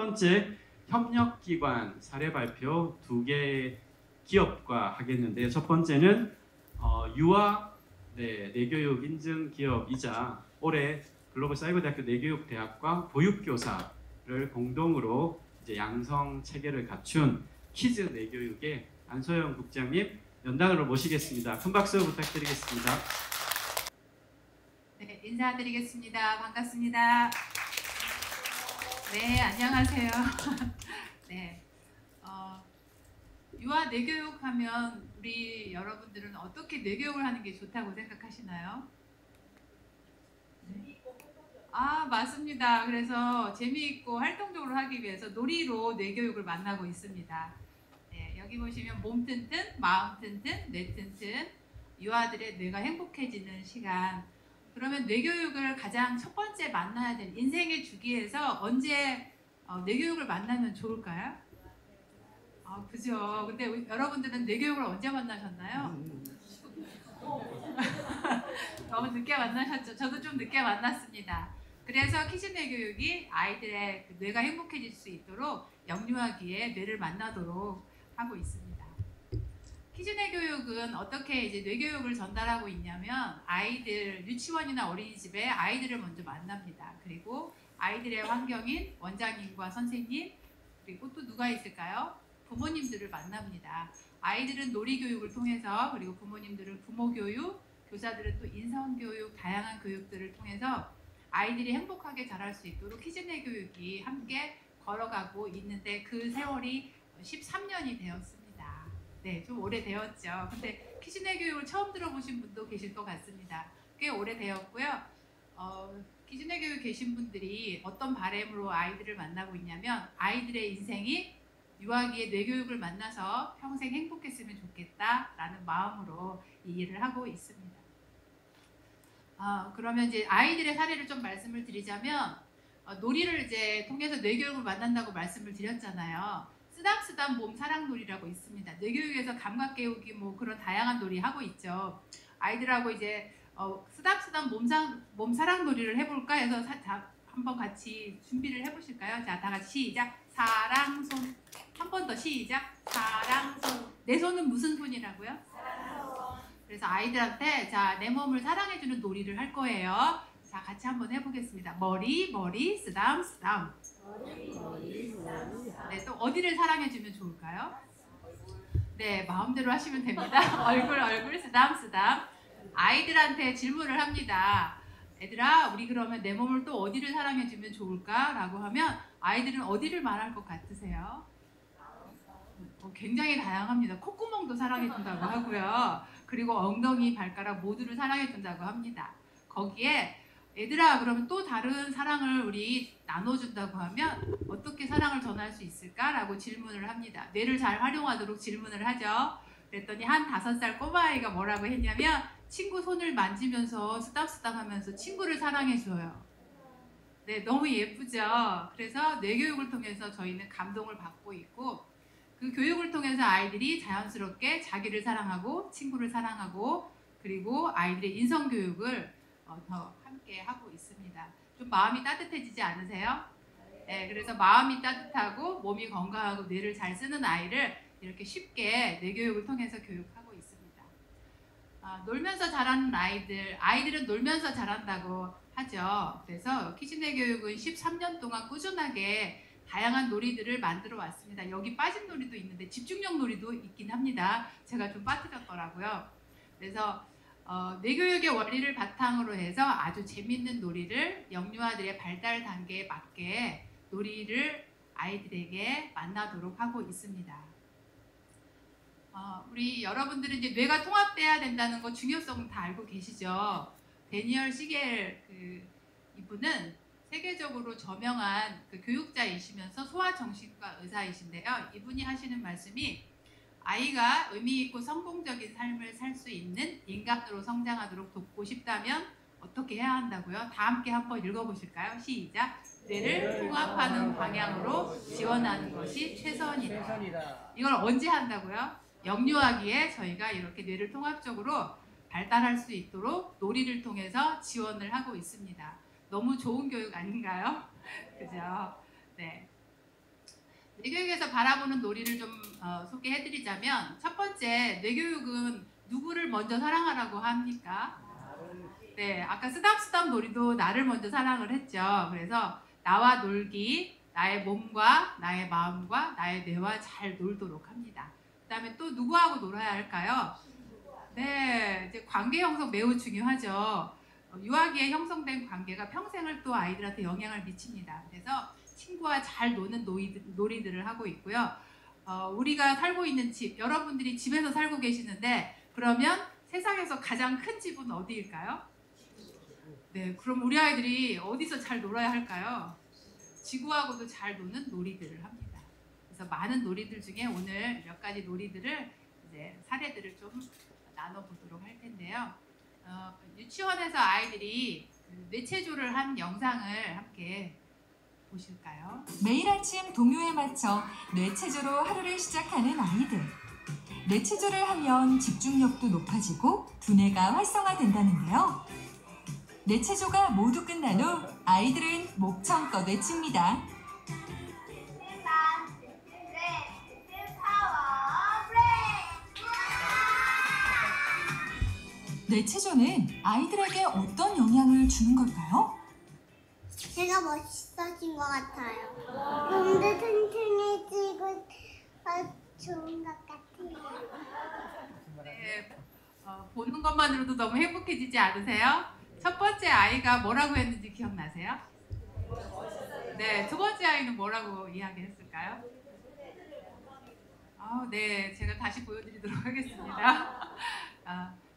번째 협력기관 사례 발표 2개 기업과 하겠는데요. 첫 번째는 유아 내교육 인증 기업이자 올해 글로벌 사이버대학교 내교육대학과 보육교사를 공동으로 이제 양성 체계를 갖춘 키즈 내교육의 안소영 국장님 연단으로 모시겠습니다. 큰 박수 부탁드리겠습니다. 네, 인사드리겠습니다. 반갑습니다. 네, 안녕하세요. 네, 유아 내교육 하면 우리 여러분들은 어떻게 내교육을 하는 게 좋다고 생각하시나요? 네. 아, 맞습니다. 그래서 재미있고 활동적으로 하기 위해서 놀이로 뇌교육을 만나고 있습니다. 네, 여기 보시면 몸 튼튼, 마음 튼튼, 뇌 튼튼, 유아들의 뇌가 행복해지는 시간. 그러면 뇌교육을 가장 첫 번째 만나야 될 인생의 주기에서 언제 뇌교육을 만나면 좋을까요? 아, 그죠. 근데 여러분들은 뇌교육을 언제 만나셨나요? 너무 늦게 만나셨죠? 저도 좀 늦게 만났습니다. 그래서 키즈 뇌교육이 아이들의 뇌가 행복해질 수 있도록 영유아기에 뇌를 만나도록 하고 있습니다. 키즈 뇌교육은 어떻게 이제 뇌교육을 전달하고 있냐면 아이들 유치원이나 어린이집에 아이들을 먼저 만납니다. 그리고 아이들의 환경인 원장님과 선생님 그리고 또 누가 있을까요? 부모님들을 만납니다. 아이들은 놀이교육을 통해서 그리고 부모님들은 부모교육, 교사들은 또 인성교육, 다양한 교육들을 통해서 아이들이 행복하게 자랄 수 있도록 키즈네 교육이 함께 걸어가고 있는데 그 세월이 13년이 되었습니다. 네, 좀 오래되었죠. 근데 키즈네 교육을 처음 들어보신 분도 계실 것 같습니다. 꽤 오래되었고요. 키즈네 교육 계신 분들이 어떤 바람으로 아이들을 만나고 있냐면 아이들의 인생이 유아기의 뇌교육을 만나서 평생 행복했으면 좋겠다라는 마음으로 이 일을 하고 있습니다. 그러면 이제 아이들의 사례를 좀 말씀을 드리자면 놀이를 이제 통해서 뇌교육을 만난다고 말씀을 드렸잖아요. 쓰담쓰담 몸 사랑놀이라고 있습니다. 뇌교육에서 감각 깨우기 뭐 그런 다양한 놀이 하고 있죠. 아이들하고 이제 쓰담쓰담 몸 사랑놀이를 해볼까 해서 한번 같이 준비를 해보실까요? 자, 다 같이 시작. 사랑손. 한 번 더 시작. 사랑손. 내 손은 무슨 손이라고요? 사랑손. 그래서 아이들한테 자, 내 몸을 사랑해주는 놀이를 할 거예요. 자, 같이 한번 해보겠습니다. 머리, 쓰담, 쓰담. 머리, 쓰담. 네, 또 어디를 사랑해주면 좋을까요? 네, 마음대로 하시면 됩니다. 얼굴, 쓰담, 쓰담. 아이들한테 질문을 합니다. 얘들아, 우리 그러면 내 몸을 또 어디를 사랑해주면 좋을까? 라고 하면 아이들은 어디를 말할 것 같으세요? 굉장히 다양합니다. 콧구멍도 사랑해준다고 하고요. 그리고 엉덩이, 발가락 모두를 사랑해준다고 합니다. 거기에 얘들아, 그러면 또 다른 사랑을 우리 나눠준다고 하면 어떻게 사랑을 전할 수 있을까? 라고 질문을 합니다. 뇌를 잘 활용하도록 질문을 하죠. 그랬더니 한 5살 꼬마아이가 뭐라고 했냐면 친구 손을 만지면서 쓰담쓰담 하면서 친구를 사랑해줘요. 네, 너무 예쁘죠? 그래서 뇌교육을 통해서 저희는 감동을 받고 있고 그 교육을 통해서 아이들이 자연스럽게 자기를 사랑하고 친구를 사랑하고 그리고 아이들의 인성교육을 더 함께 하고 있습니다. 좀 마음이 따뜻해지지 않으세요? 네, 그래서 마음이 따뜻하고 몸이 건강하고 뇌를 잘 쓰는 아이를 이렇게 쉽게 뇌교육을 통해서 교육하고 있습니다. 놀면서 자라는 아이들은 놀면서 자란다고 하죠. 그래서 키즈네 교육은 13년 동안 꾸준하게 다양한 놀이들을 만들어 왔습니다. 여기 빠진 놀이도 있는데 집중력 놀이도 있긴 합니다. 제가 좀 빠뜨렸더라고요. 그래서 뇌교육의 원리를 바탕으로 해서 아주 재밌는 놀이를 영유아들의 발달 단계에 맞게 놀이를 아이들에게 만나도록 하고 있습니다. 우리 여러분들은 이제 뇌가 통합돼야 된다는 거 중요성 다 알고 계시죠? 데니얼 시겔 이분은 세계적으로 저명한 교육자이시면서 소아정신과 의사이신데요. 이분이 하시는 말씀이 아이가 의미 있고 성공적인 삶을 살 수 있는 인간으로 성장하도록 돕고 싶다면 어떻게 해야 한다고요? 다 함께 한번 읽어보실까요? 시작! 뇌를 통합하는 방향으로 지원하는 것이 최선이다. 이걸 언제 한다고요? 영유아기에 저희가 이렇게 뇌를 통합적으로 발달할 수 있도록 놀이를 통해서 지원을 하고 있습니다. 너무 좋은 교육 아닌가요? 그죠? 네. 뇌교육에서 바라보는 놀이를 좀 소개해드리자면, 첫 번째, 뇌교육은 누구를 먼저 사랑하라고 합니까? 네, 아까 쓰담쓰담 놀이도 나를 먼저 사랑을 했죠. 그래서 나와 놀기, 나의 몸과 나의 마음과 나의 뇌와 잘 놀도록 합니다. 그 다음에 또 누구하고 놀아야 할까요? 네, 이제 관계 형성 매우 중요하죠. 유아기에 형성된 관계가 평생을 또 아이들한테 영향을 미칩니다. 그래서 친구와 잘 노는 놀이들을 하고 있고요. 우리가 살고 있는 집, 여러분들이 집에서 살고 계시는데, 그러면 세상에서 가장 큰 집은 어디일까요? 네, 그럼 우리 아이들이 어디서 잘 놀아야 할까요? 지구하고도 잘 노는 놀이들을 합니다. 그래서 많은 놀이들 중에 오늘 몇 가지 놀이들을, 이제 사례들을 좀 나눠보도록 할 텐데요. 유치원에서 아이들이 뇌체조를 한 영상을 함께 보실까요? 매일 아침 동요에 맞춰 뇌체조로 하루를 시작하는 아이들. 뇌체조를 하면 집중력도 높아지고 두뇌가 활성화된다는데요. 뇌체조가 모두 끝난 후 아이들은 목청껏 외칩니다. 뇌체조는 아이들에게 어떤 영향을 주는 걸까요? 제가 멋있어진 것 같아요. 몸도 튼튼해지고 좋은 것 같아요. 네, 보는 것만으로도 너무 행복해지지 않으세요? 첫 번째 아이가 뭐라고 했는지 기억나세요? 네, 두 번째 아이는 뭐라고 이야기했을까요? 네, 제가 다시 보여드리도록 하겠습니다.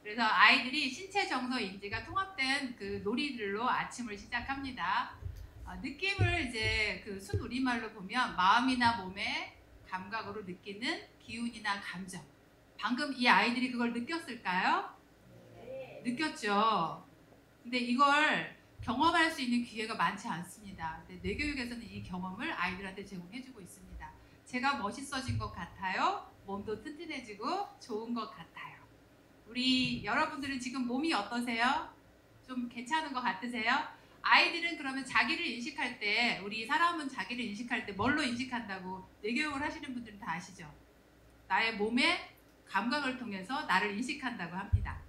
그래서 아이들이 신체, 정서, 인지가 통합된 그 놀이들로 아침을 시작합니다. 느낌을 이제 그 순우리말로 보면 마음이나 몸의 감각으로 느끼는 기운이나 감정. 방금 이 아이들이 그걸 느꼈을까요? 느꼈죠. 근데 이걸 경험할 수 있는 기회가 많지 않습니다. 근데 뇌교육에서는 이 경험을 아이들한테 제공해주고 있습니다. 제가 멋있어진 것 같아요. 몸도 튼튼해지고 좋은 것 같아요. 우리 여러분들은 지금 몸이 어떠세요? 좀 괜찮은 것 같으세요? 아이들은 그러면 자기를 인식할 때, 우리 사람은 자기를 인식할 때 뭘로 인식한다고 뇌교육을 하시는 분들은 다 아시죠? 나의 몸의 감각을 통해서 나를 인식한다고 합니다.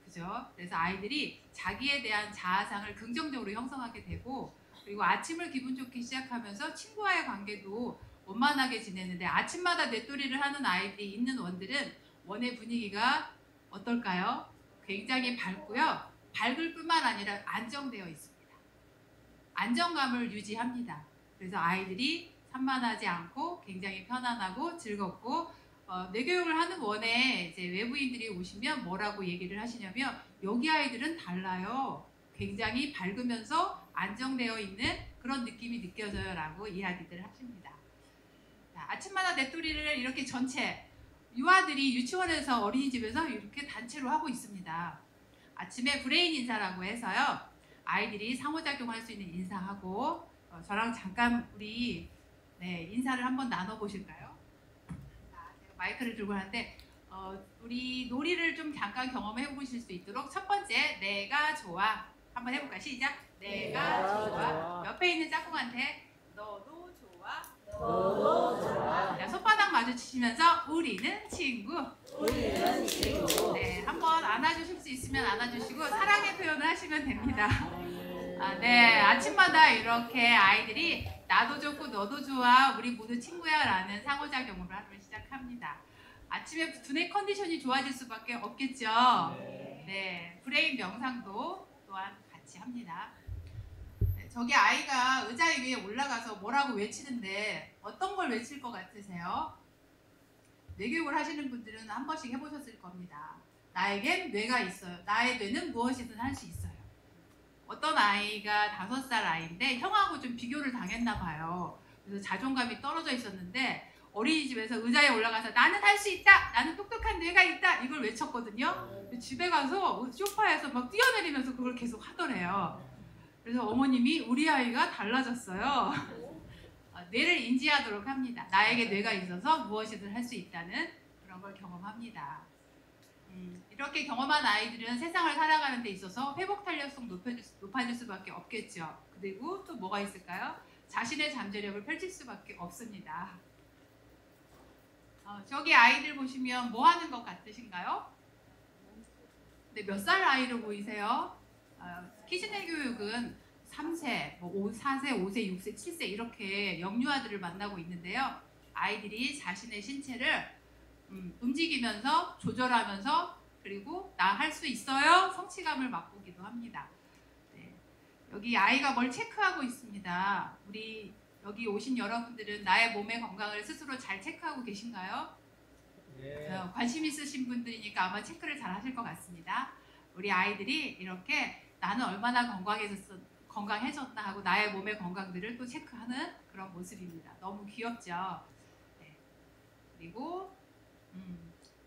그죠? 그래서 아이들이 자기에 대한 자아상을 긍정적으로 형성하게 되고, 그리고 아침을 기분 좋게 시작하면서 친구와의 관계도 원만하게 지내는데, 아침마다 뇌돌이를 하는 아이들이 있는 원들은 원의 분위기가 어떨까요? 굉장히 밝고요. 밝을 뿐만 아니라 안정되어 있습니다. 안정감을 유지합니다. 그래서 아이들이 산만하지 않고 굉장히 편안하고 즐겁고, 뇌교육을 하는 원에 이제 외부인들이 오시면 뭐라고 얘기를 하시냐면, 여기 아이들은 달라요. 굉장히 밝으면서 안정되어 있는 그런 느낌이 느껴져요 라고 이야기들을 하십니다. 자, 아침마다 뇌돌이를 이렇게 전체 유아들이 유치원에서 어린이집에서 이렇게 단체로 하고 있습니다. 아침에 브레인 인사라고 해서요. 아이들이 상호작용할 수 있는 인사하고, 저랑 잠깐 우리 인사를 한번 나눠보실까요? 자, 제가 마이크를 들고 하는데 우리 놀이를 좀 잠깐 경험해 보실 수 있도록 첫 번째, 내가 좋아. 한번 해볼까요? 시작! 내가 좋아. 옆에 있는 짝꿍한테 너도 좋아. 자, 손바닥 마주치시면서 우리는 친구. 네, 한번 안아주실 수 있으면 안아주시고 사랑의 표현을 하시면 됩니다. 네, 아침마다 이렇게 아이들이 나도 좋고 너도 좋아, 우리 모두 친구야 라는 상호작용으로 하루를 시작합니다. 아침에 두뇌 컨디션이 좋아질 수밖에 없겠죠. 네, 브레인 명상도 또한 같이 합니다. 저기 아이가 의자 위에 올라가서 뭐라고 외치는데 어떤 걸 외칠 것 같으세요? 뇌교육을 하시는 분들은 한 번씩 해보셨을 겁니다. 나에겐 뇌가 있어요. 나의 뇌는 무엇이든 할 수 있어요. 어떤 아이가 5살 아이인데 형하고 좀 비교를 당했나 봐요. 그래서 자존감이 떨어져 있었는데 어린이집에서 의자에 올라가서 나는 할 수 있다! 나는 똑똑한 뇌가 있다! 이걸 외쳤거든요. 집에 가서 소파에서 막 뛰어내리면서 그걸 계속 하더래요. 그래서 어머님이 우리 아이가 달라졌어요. 뇌를 인지하도록 합니다. 나에게 뇌가 있어서 무엇이든 할 수 있다는 그런 걸 경험합니다. 이렇게 경험한 아이들은 세상을 살아가는 데 있어서 회복 탄력성 높아질 수밖에 없겠죠. 그리고 또 뭐가 있을까요? 자신의 잠재력을 펼칠 수밖에 없습니다. 저기 아이들 보시면 뭐 하는 것 같으신가요? 네, 몇 살 아이로 보이세요? 키즈네 교육은 3세, 4세, 5세, 6세, 7세 이렇게 영유아들을 만나고 있는데요. 아이들이 자신의 신체를 움직이면서 조절하면서 그리고 나 할 수 있어요 성취감을 맛보기도 합니다. 네, 여기 아이가 뭘 체크하고 있습니다. 우리 여기 오신 여러분들은 나의 몸의 건강을 스스로 잘 체크하고 계신가요? 네. 관심 있으신 분들이니까 아마 체크를 잘 하실 것 같습니다. 우리 아이들이 이렇게 나는 얼마나 건강해졌나 하고 나의 몸의 건강들을 또 체크하는 그런 모습입니다. 너무 귀엽죠? 네. 그리고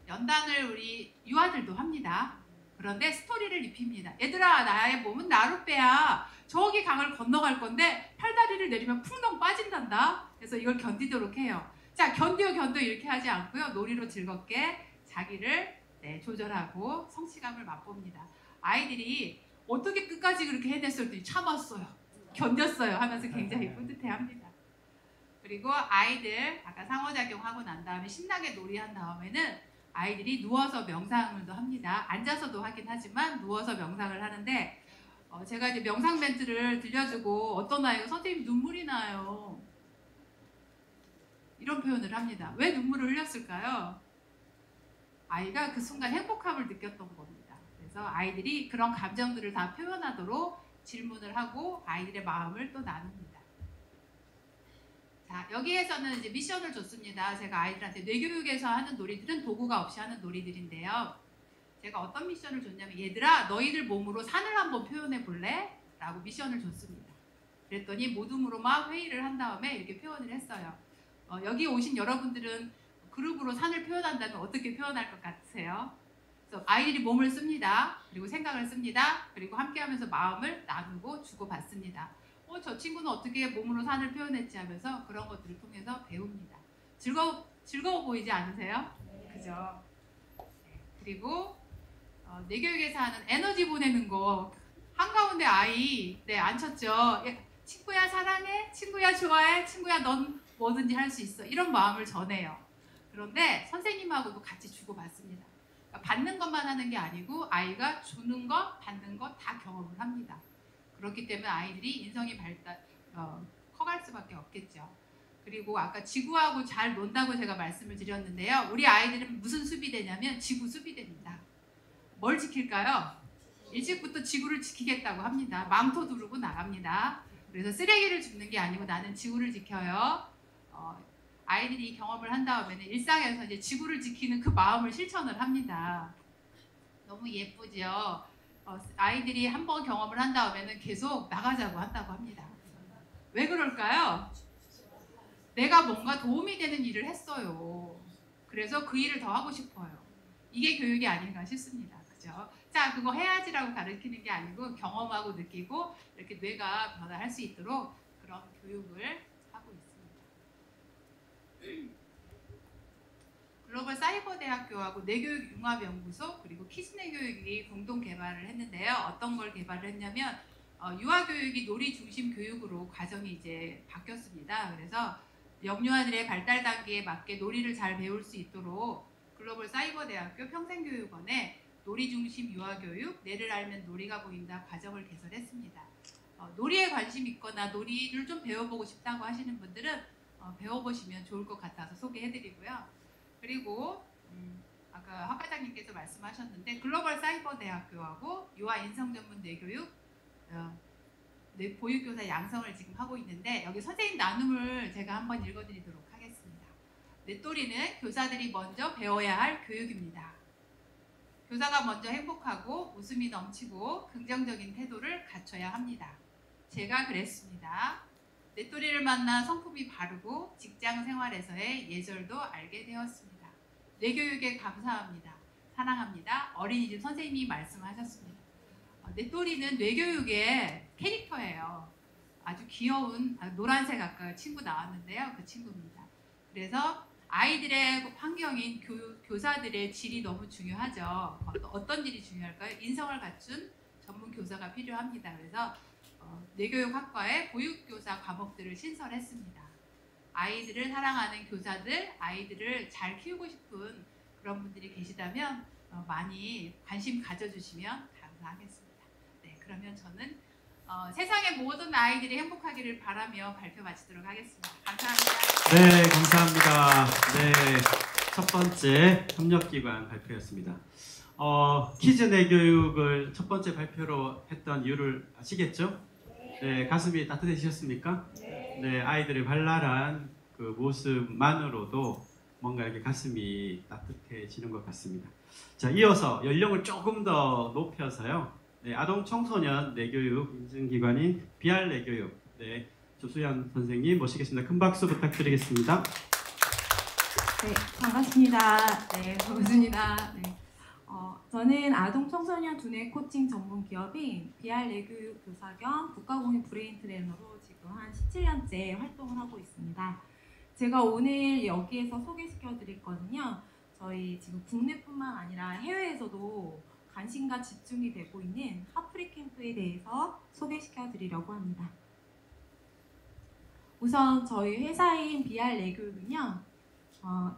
연단을 우리 유아들도 합니다. 그런데 스토리를 입힙니다. 얘들아, 나의 몸은 나룻배야. 저기 강을 건너갈 건데 팔다리를 내리면 풍덩 빠진단다. 그래서 이걸 견디도록 해요. 자, 견뎌 이렇게 하지 않고요. 놀이로 즐겁게 자기를 조절하고 성취감을 맛봅니다. 아이들이 어떻게 끝까지 그렇게 해냈을지 참았어요. 견뎠어요 하면서 굉장히 뿌듯해합니다. 그리고 아이들 아까 상호작용하고 난 다음에 신나게 놀이한 다음에는 아이들이 누워서 명상을 합니다. 앉아서도 하긴 하지만 누워서 명상을 하는데 제가 이제 명상 멘트를 들려주고 어떤 아이가 선생님 눈물이 나요. 이런 표현을 합니다. 왜 눈물을 흘렸을까요? 아이가 그 순간 행복함을 느꼈던 겁니다. 그래서 아이들이 그런 감정들을 다 표현하도록 질문을 하고 아이들의 마음을 또 나눕니다. 자, 여기에서는 이제 미션을 줬습니다. 제가 아이들한테 뇌교육에서 하는 놀이들은 도구가 없이 하는 놀이들인데요. 제가 어떤 미션을 줬냐면 얘들아 너희들 몸으로 산을 한번 표현해 볼래? 라고 미션을 줬습니다. 그랬더니 모둠으로 막 회의를 한 다음에 이렇게 표현을 했어요. 여기 오신 여러분들은 그룹으로 산을 표현한다면 어떻게 표현할 것 같으세요? 그래서 아이들이 몸을 씁니다. 그리고 생각을 씁니다. 그리고 함께하면서 마음을 나누고 주고받습니다. 저 친구는 어떻게 몸으로 산을 표현했지 하면서 그런 것들을 통해서 배웁니다. 즐거워 보이지 않으세요? 그죠? 그리고 뇌교육에서 하는 에너지 보내는 거 한가운데 아이 앉혔죠. 친구야 사랑해, 친구야 좋아해, 친구야 넌 뭐든지 할 수 있어 이런 마음을 전해요. 그런데 선생님하고도 같이 주고받습니다. 그러니까 받는 것만 하는 게 아니고 아이가 주는 것, 받는 것 다 경험을 합니다. 그렇기 때문에 아이들이 인성이 커갈 수밖에 없겠죠. 그리고 아까 지구하고 잘 논다고 제가 말씀을 드렸는데요. 우리 아이들은 무슨 수비대냐면 지구 수비대입니다. 뭘 지킬까요? 일찍부터 지구를 지키겠다고 합니다. 망토 두르고 나갑니다. 그래서 쓰레기를 줍는 게 아니고 나는 지구를 지켜요. 아이들이 경험을 한 다음에는 일상에서 이제 지구를 지키는 그 마음을 실천을 합니다. 너무 예쁘죠? 아이들이 한번 경험을 한 다음에는 계속 나가자고 한다고 합니다. 왜 그럴까요? 내가 뭔가 도움이 되는 일을 했어요. 그래서 그 일을 더 하고 싶어요. 이게 교육이 아닌가 싶습니다. 그죠? 자, 그거 해야지라고 가르치는 게 아니고 경험하고 느끼고 이렇게 뇌가 변화할 수 있도록 그런 교육을 하고 있습니다. 글로벌 사이버 대학교하고 뇌교육융합연구소 그리고 키즈네 교육이 공동 개발을 했는데요. 어떤 걸 개발을 했냐면 유아 교육이 놀이 중심 교육으로 과정이 이제 바뀌었습니다. 그래서 영유아들의 발달 단계에 맞게 놀이를 잘 배울 수 있도록 글로벌 사이버 대학교 평생교육원에 놀이 중심 유아 교육, 뇌를 알면 놀이가 보인다 과정을 개설했습니다. 놀이에 관심 있거나 놀이를 좀 배워보고 싶다고 하시는 분들은 배워보시면 좋을 것 같아서 소개해드리고요. 그리고 아까 학 과장님께서 말씀하셨는데 글로벌 사이버 대학교하고 유아 인성 전문 뇌교육 보육교사 양성을 지금 하고 있는데 여기 선생님 나눔을 제가 한번 읽어드리도록 하겠습니다. 뇌토리는 교사들이 먼저 배워야 할 교육입니다. 교사가 먼저 행복하고 웃음이 넘치고 긍정적인 태도를 갖춰야 합니다. 제가 그랬습니다. 뇌토리를 만나 성품이 바르고 직장 생활에서의 예절도 알게 되었습니다. 뇌교육에 감사합니다. 사랑합니다. 어린이집 선생님이 말씀하셨습니다. 뇌토리는 뇌교육의 캐릭터예요. 아주 귀여운 노란색 아까 친구 나왔는데요. 그 친구입니다. 그래서 아이들의 환경인 교사들의 질이 너무 중요하죠. 어떤 질이 중요할까요? 인성을 갖춘 전문 교사가 필요합니다. 그래서 뇌교육학과에 보육교사 과목들을 신설했습니다. 아이들을 사랑하는 교사들, 아이들을 잘 키우고 싶은 그런 분들이 계시다면 많이 관심 가져주시면 감사하겠습니다. 네, 그러면 저는 세상의 모든 아이들이 행복하기를 바라며 발표 마치도록 하겠습니다. 감사합니다. 네, 감사합니다. 네, 첫 번째 협력기관 발표였습니다. 키즈 내교육을 첫 번째 발표로 했던 이유를 아시겠죠? 네, 가슴이 따뜻해지셨습니까? 네, 아이들의 발랄한 그 모습만으로도 뭔가 이렇게 가슴이 따뜻해지는 것 같습니다. 자, 이어서 연령을 조금 더 높여서요. 네, 아동 청소년 내교육 인증기관인 BR 내교육, 네, 조수연 선생님 모시겠습니다. 큰 박수 부탁드리겠습니다. 네, 반갑습니다. 네, 반갑습니다. 네. 저는 아동 청소년 두뇌 코칭 전문 기업인 BR 내교육 교사 겸 국가공인 브레인 트레이너로 지금 한 17년째 활동을 하고 있습니다. 제가 오늘 여기에서 소개시켜 드릴 거는요. 저희 지금 국내뿐만 아니라 해외에서도 관심과 집중이 되고 있는 하프리 캠프에 대해서 소개시켜 드리려고 합니다. 우선 저희 회사인 BR 내교육은요.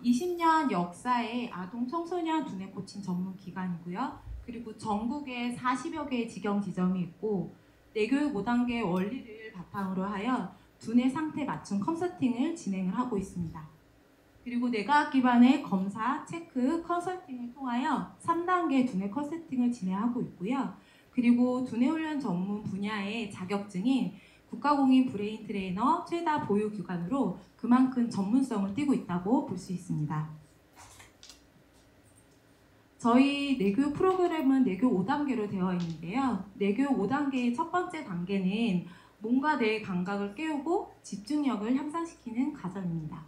20년 역사의 아동 청소년 두뇌 코칭 전문 기관이고요. 그리고 전국에 40여 개의 직영 지점이 있고 내교육 5단계 원리를 바탕으로 하여 두뇌 상태 맞춤 컨설팅을 진행을 하고 있습니다. 그리고 내과학 기반의 검사, 체크, 컨설팅을 통하여 3단계 두뇌 컨설팅을 진행하고 있고요. 그리고 두뇌 훈련 전문 분야의 자격증인 국가공인 브레인 트레이너 최다 보유 기관으로 그만큼 전문성을 띠고 있다고 볼 수 있습니다. 저희 내교육 프로그램은 내교육 5단계로 되어 있는데요. 내교육 5단계의 첫 번째 단계는 몸과 뇌의 감각을 깨우고 집중력을 향상시키는 과정입니다.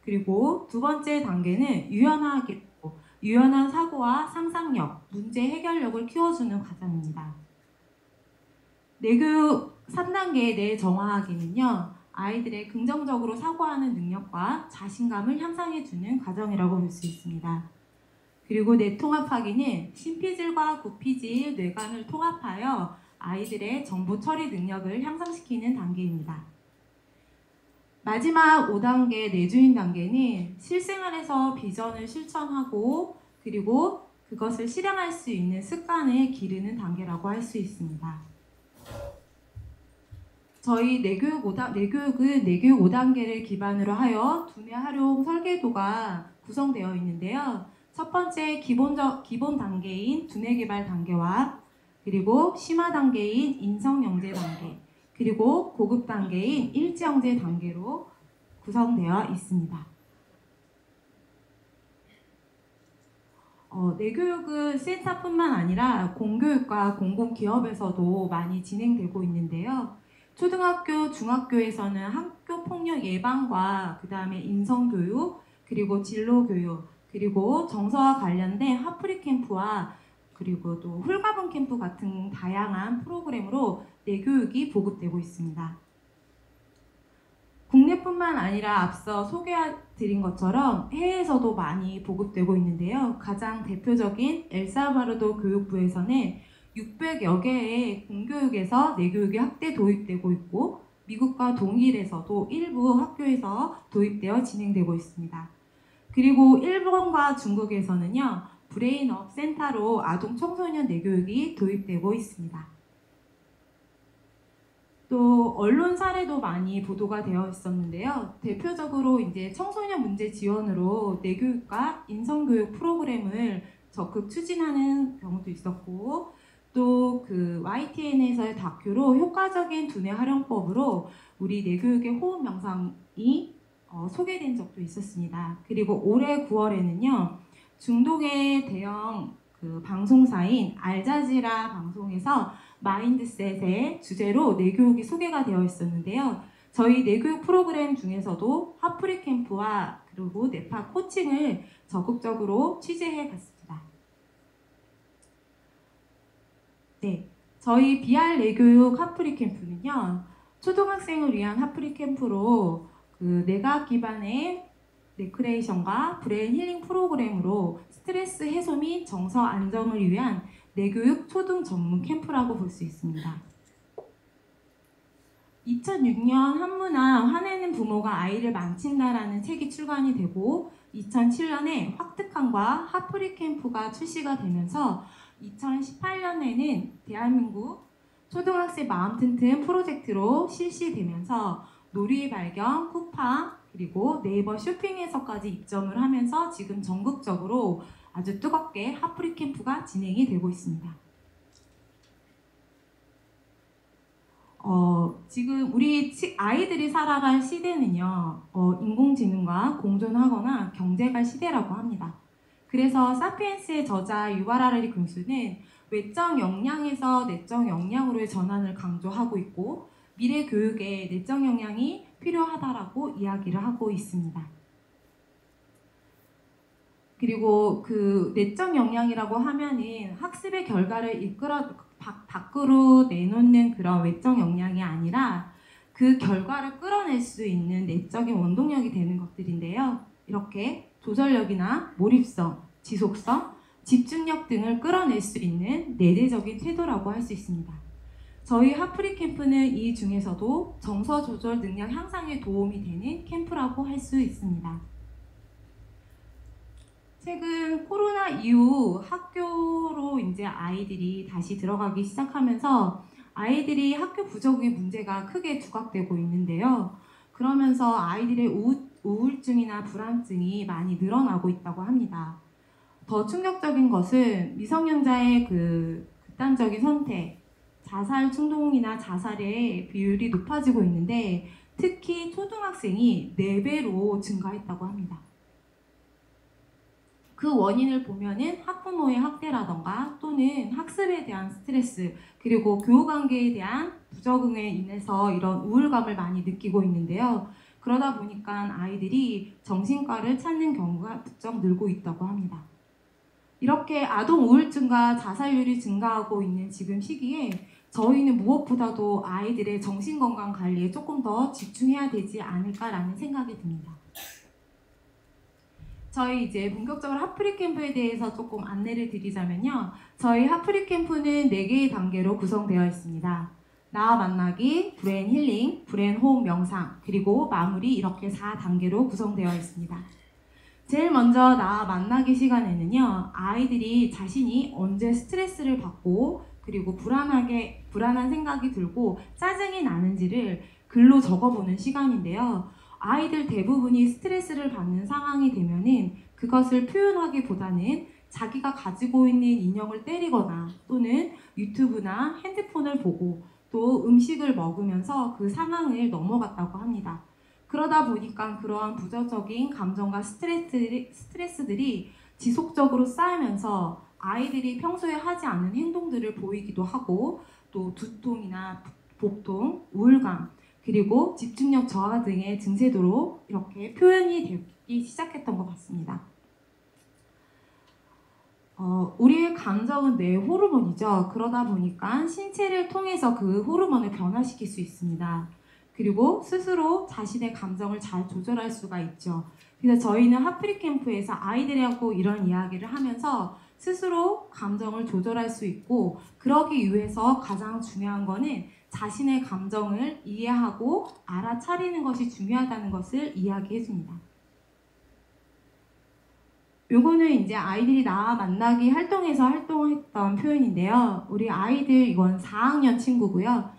그리고 두 번째 단계는 유연한 사고와 상상력, 문제 해결력을 키워주는 과정입니다. 내교육 3단계의 뇌 정화하기는요. 아이들의 긍정적으로 사고하는 능력과 자신감을 향상해주는 과정이라고 볼 수 있습니다. 그리고 뇌 통합하기는 신피질과 구피질 뇌관을 통합하여 아이들의 정보 처리 능력을 향상시키는 단계입니다. 마지막 5단계 뇌주인 단계는 실생활에서 비전을 실천하고 그리고 그것을 실행할 수 있는 습관을 기르는 단계라고 할 수 있습니다. 저희 내교육은 내교육 5단계를 기반으로 하여 두뇌 활용 설계도가 구성되어 있는데요. 첫 번째 기본 단계인 두뇌 개발 단계와 그리고 심화 단계인 인성 영재 단계 그리고 고급 단계인 일지 영재 단계로 구성되어 있습니다. 내교육은 센터뿐만 아니라 공교육과 공공기업에서도 많이 진행되고 있는데요. 초등학교, 중학교에서는 학교 폭력 예방과 그 다음에 인성교육, 그리고 진로교육, 그리고 정서와 관련된 하프리 캠프와 그리고 또 홀가분 캠프 같은 다양한 프로그램으로 내교육이 보급되고 있습니다. 국내뿐만 아니라 앞서 소개해드린 것처럼 해외에서도 많이 보급되고 있는데요. 가장 대표적인 엘살바도르 교육부에서는 600여 개의 공교육에서 내교육이 확대 도입되고 있고 미국과 동일에서도 일부 학교에서 도입되어 진행되고 있습니다. 그리고 일본과 중국에서는요. 브레인업 센터로 아동 청소년 내교육이 도입되고 있습니다. 또 언론 사례도 많이 보도가 되어 있었는데요. 대표적으로 이제 청소년 문제 지원으로 내교육과 인성교육 프로그램을 적극 추진하는 경우도 있었고 또 그 YTN에서의 다큐로 효과적인 두뇌 활용법으로 우리 내교육의 호흡 명상이 소개된 적도 있었습니다. 그리고 올해 9월에는요. 중동의 대형 그 방송사인 알자지라 방송에서 마인드셋의 주제로 내교육이 소개가 되어 있었는데요. 저희 내교육 프로그램 중에서도 하프리 캠프와 그리고 네파 코칭을 적극적으로 취재해 갔습니다. 네, 저희 BR 내교육 하프리 캠프는요. 초등학생을 위한 하프리 캠프로 그 내과학 기반의 레크레이션과 브레인 힐링 프로그램으로 스트레스 해소 및 정서 안정을 위한 내교육 초등 전문 캠프라고 볼 수 있습니다. 2006년 한문화 화내는 부모가 아이를 망친다라는 책이 출간이 되고 2007년에 확특함과 하프리 캠프가 출시가 되면서 2018년에는 대한민국 초등학생 마음 튼튼 프로젝트로 실시되면서 놀이 발견, 쿠팡, 그리고 네이버 쇼핑에서까지 입점을 하면서 지금 전국적으로 아주 뜨겁게 하프리 캠프가 진행이 되고 있습니다. 지금 우리 아이들이 살아갈 시대는요, 인공지능과 공존하거나 경제갈 시대라고 합니다. 그래서 사피엔스의 저자 유발 하라리 금수는 외적 역량에서 내적 역량으로의 전환을 강조하고 있고 미래 교육에 내적 역량이 필요하다라고 이야기를 하고 있습니다. 그리고 그 내적 역량이라고 하면은 학습의 결과를 밖으로 내놓는 그런 외적 역량이 아니라 그 결과를 끌어낼 수 있는 내적인 원동력이 되는 것들인데요. 이렇게 조절력이나 몰입성, 지속성, 집중력 등을 끌어낼 수 있는 내재적인 태도라고 할 수 있습니다. 저희 하프리 캠프는 이 중에서도 정서 조절 능력 향상에 도움이 되는 캠프라고 할 수 있습니다. 최근 코로나 이후 학교로 이제 아이들이 다시 들어가기 시작하면서 아이들이 학교 부족의 문제가 크게 부각되고 있는데요. 그러면서 아이들의 우울증이나 불안증이 많이 늘어나고 있다고 합니다. 더 충격적인 것은 미성년자의 그 극단적인 선택, 자살 충동이나 자살의 비율이 높아지고 있는데 특히 초등학생이 4배로 증가했다고 합니다. 그 원인을 보면은 학부모의 학대라던가 또는 학습에 대한 스트레스 그리고 교우관계에 대한 부적응에 인해서 이런 우울감을 많이 느끼고 있는데요. 그러다 보니까 아이들이 정신과를 찾는 경우가 부쩍 늘고 있다고 합니다. 이렇게 아동 우울증과 자살률이 증가하고 있는 지금 시기에 저희는 무엇보다도 아이들의 정신건강 관리에 조금 더 집중해야 되지 않을까라는 생각이 듭니다. 저희 이제 본격적으로 하프리 캠프에 대해서 조금 안내를 드리자면요. 저희 하프리 캠프는 4개의 단계로 구성되어 있습니다. 나와 만나기, 브레인 힐링, 브레인 호흡 명상, 그리고 마무리 이렇게 4단계로 구성되어 있습니다. 제일 먼저 나와 만나기 시간에는요. 아이들이 자신이 언제 스트레스를 받고 그리고 불안한 생각이 들고 짜증이 나는지를 글로 적어보는 시간인데요. 아이들 대부분이 스트레스를 받는 상황이 되면은 그것을 표현하기보다는 자기가 가지고 있는 인형을 때리거나 또는 유튜브나 핸드폰을 보고 또 음식을 먹으면서 그 상황을 넘어갔다고 합니다. 그러다 보니까 그러한 부정적인 감정과 스트레스들이 지속적으로 쌓이면서 아이들이 평소에 하지 않는 행동들을 보이기도 하고 또 두통이나 복통, 우울감 그리고 집중력 저하 등의 증세도로 이렇게 표현이 되기 시작했던 것 같습니다. 우리의 감정은 뇌 호르몬이죠. 그러다 보니까 신체를 통해서 그 호르몬을 변화시킬 수 있습니다. 그리고 스스로 자신의 감정을 잘 조절할 수가 있죠. 그래서 저희는 하프리 캠프에서 아이들하고 이런 이야기를 하면서 스스로 감정을 조절할 수 있고 그러기 위해서 가장 중요한 거는 자신의 감정을 이해하고 알아차리는 것이 중요하다는 것을 이야기해 줍니다. 요거는 이제 아이들이 나와 만나기 활동에서 활동했던 표현인데요. 우리 아이들 이건 4학년 친구고요.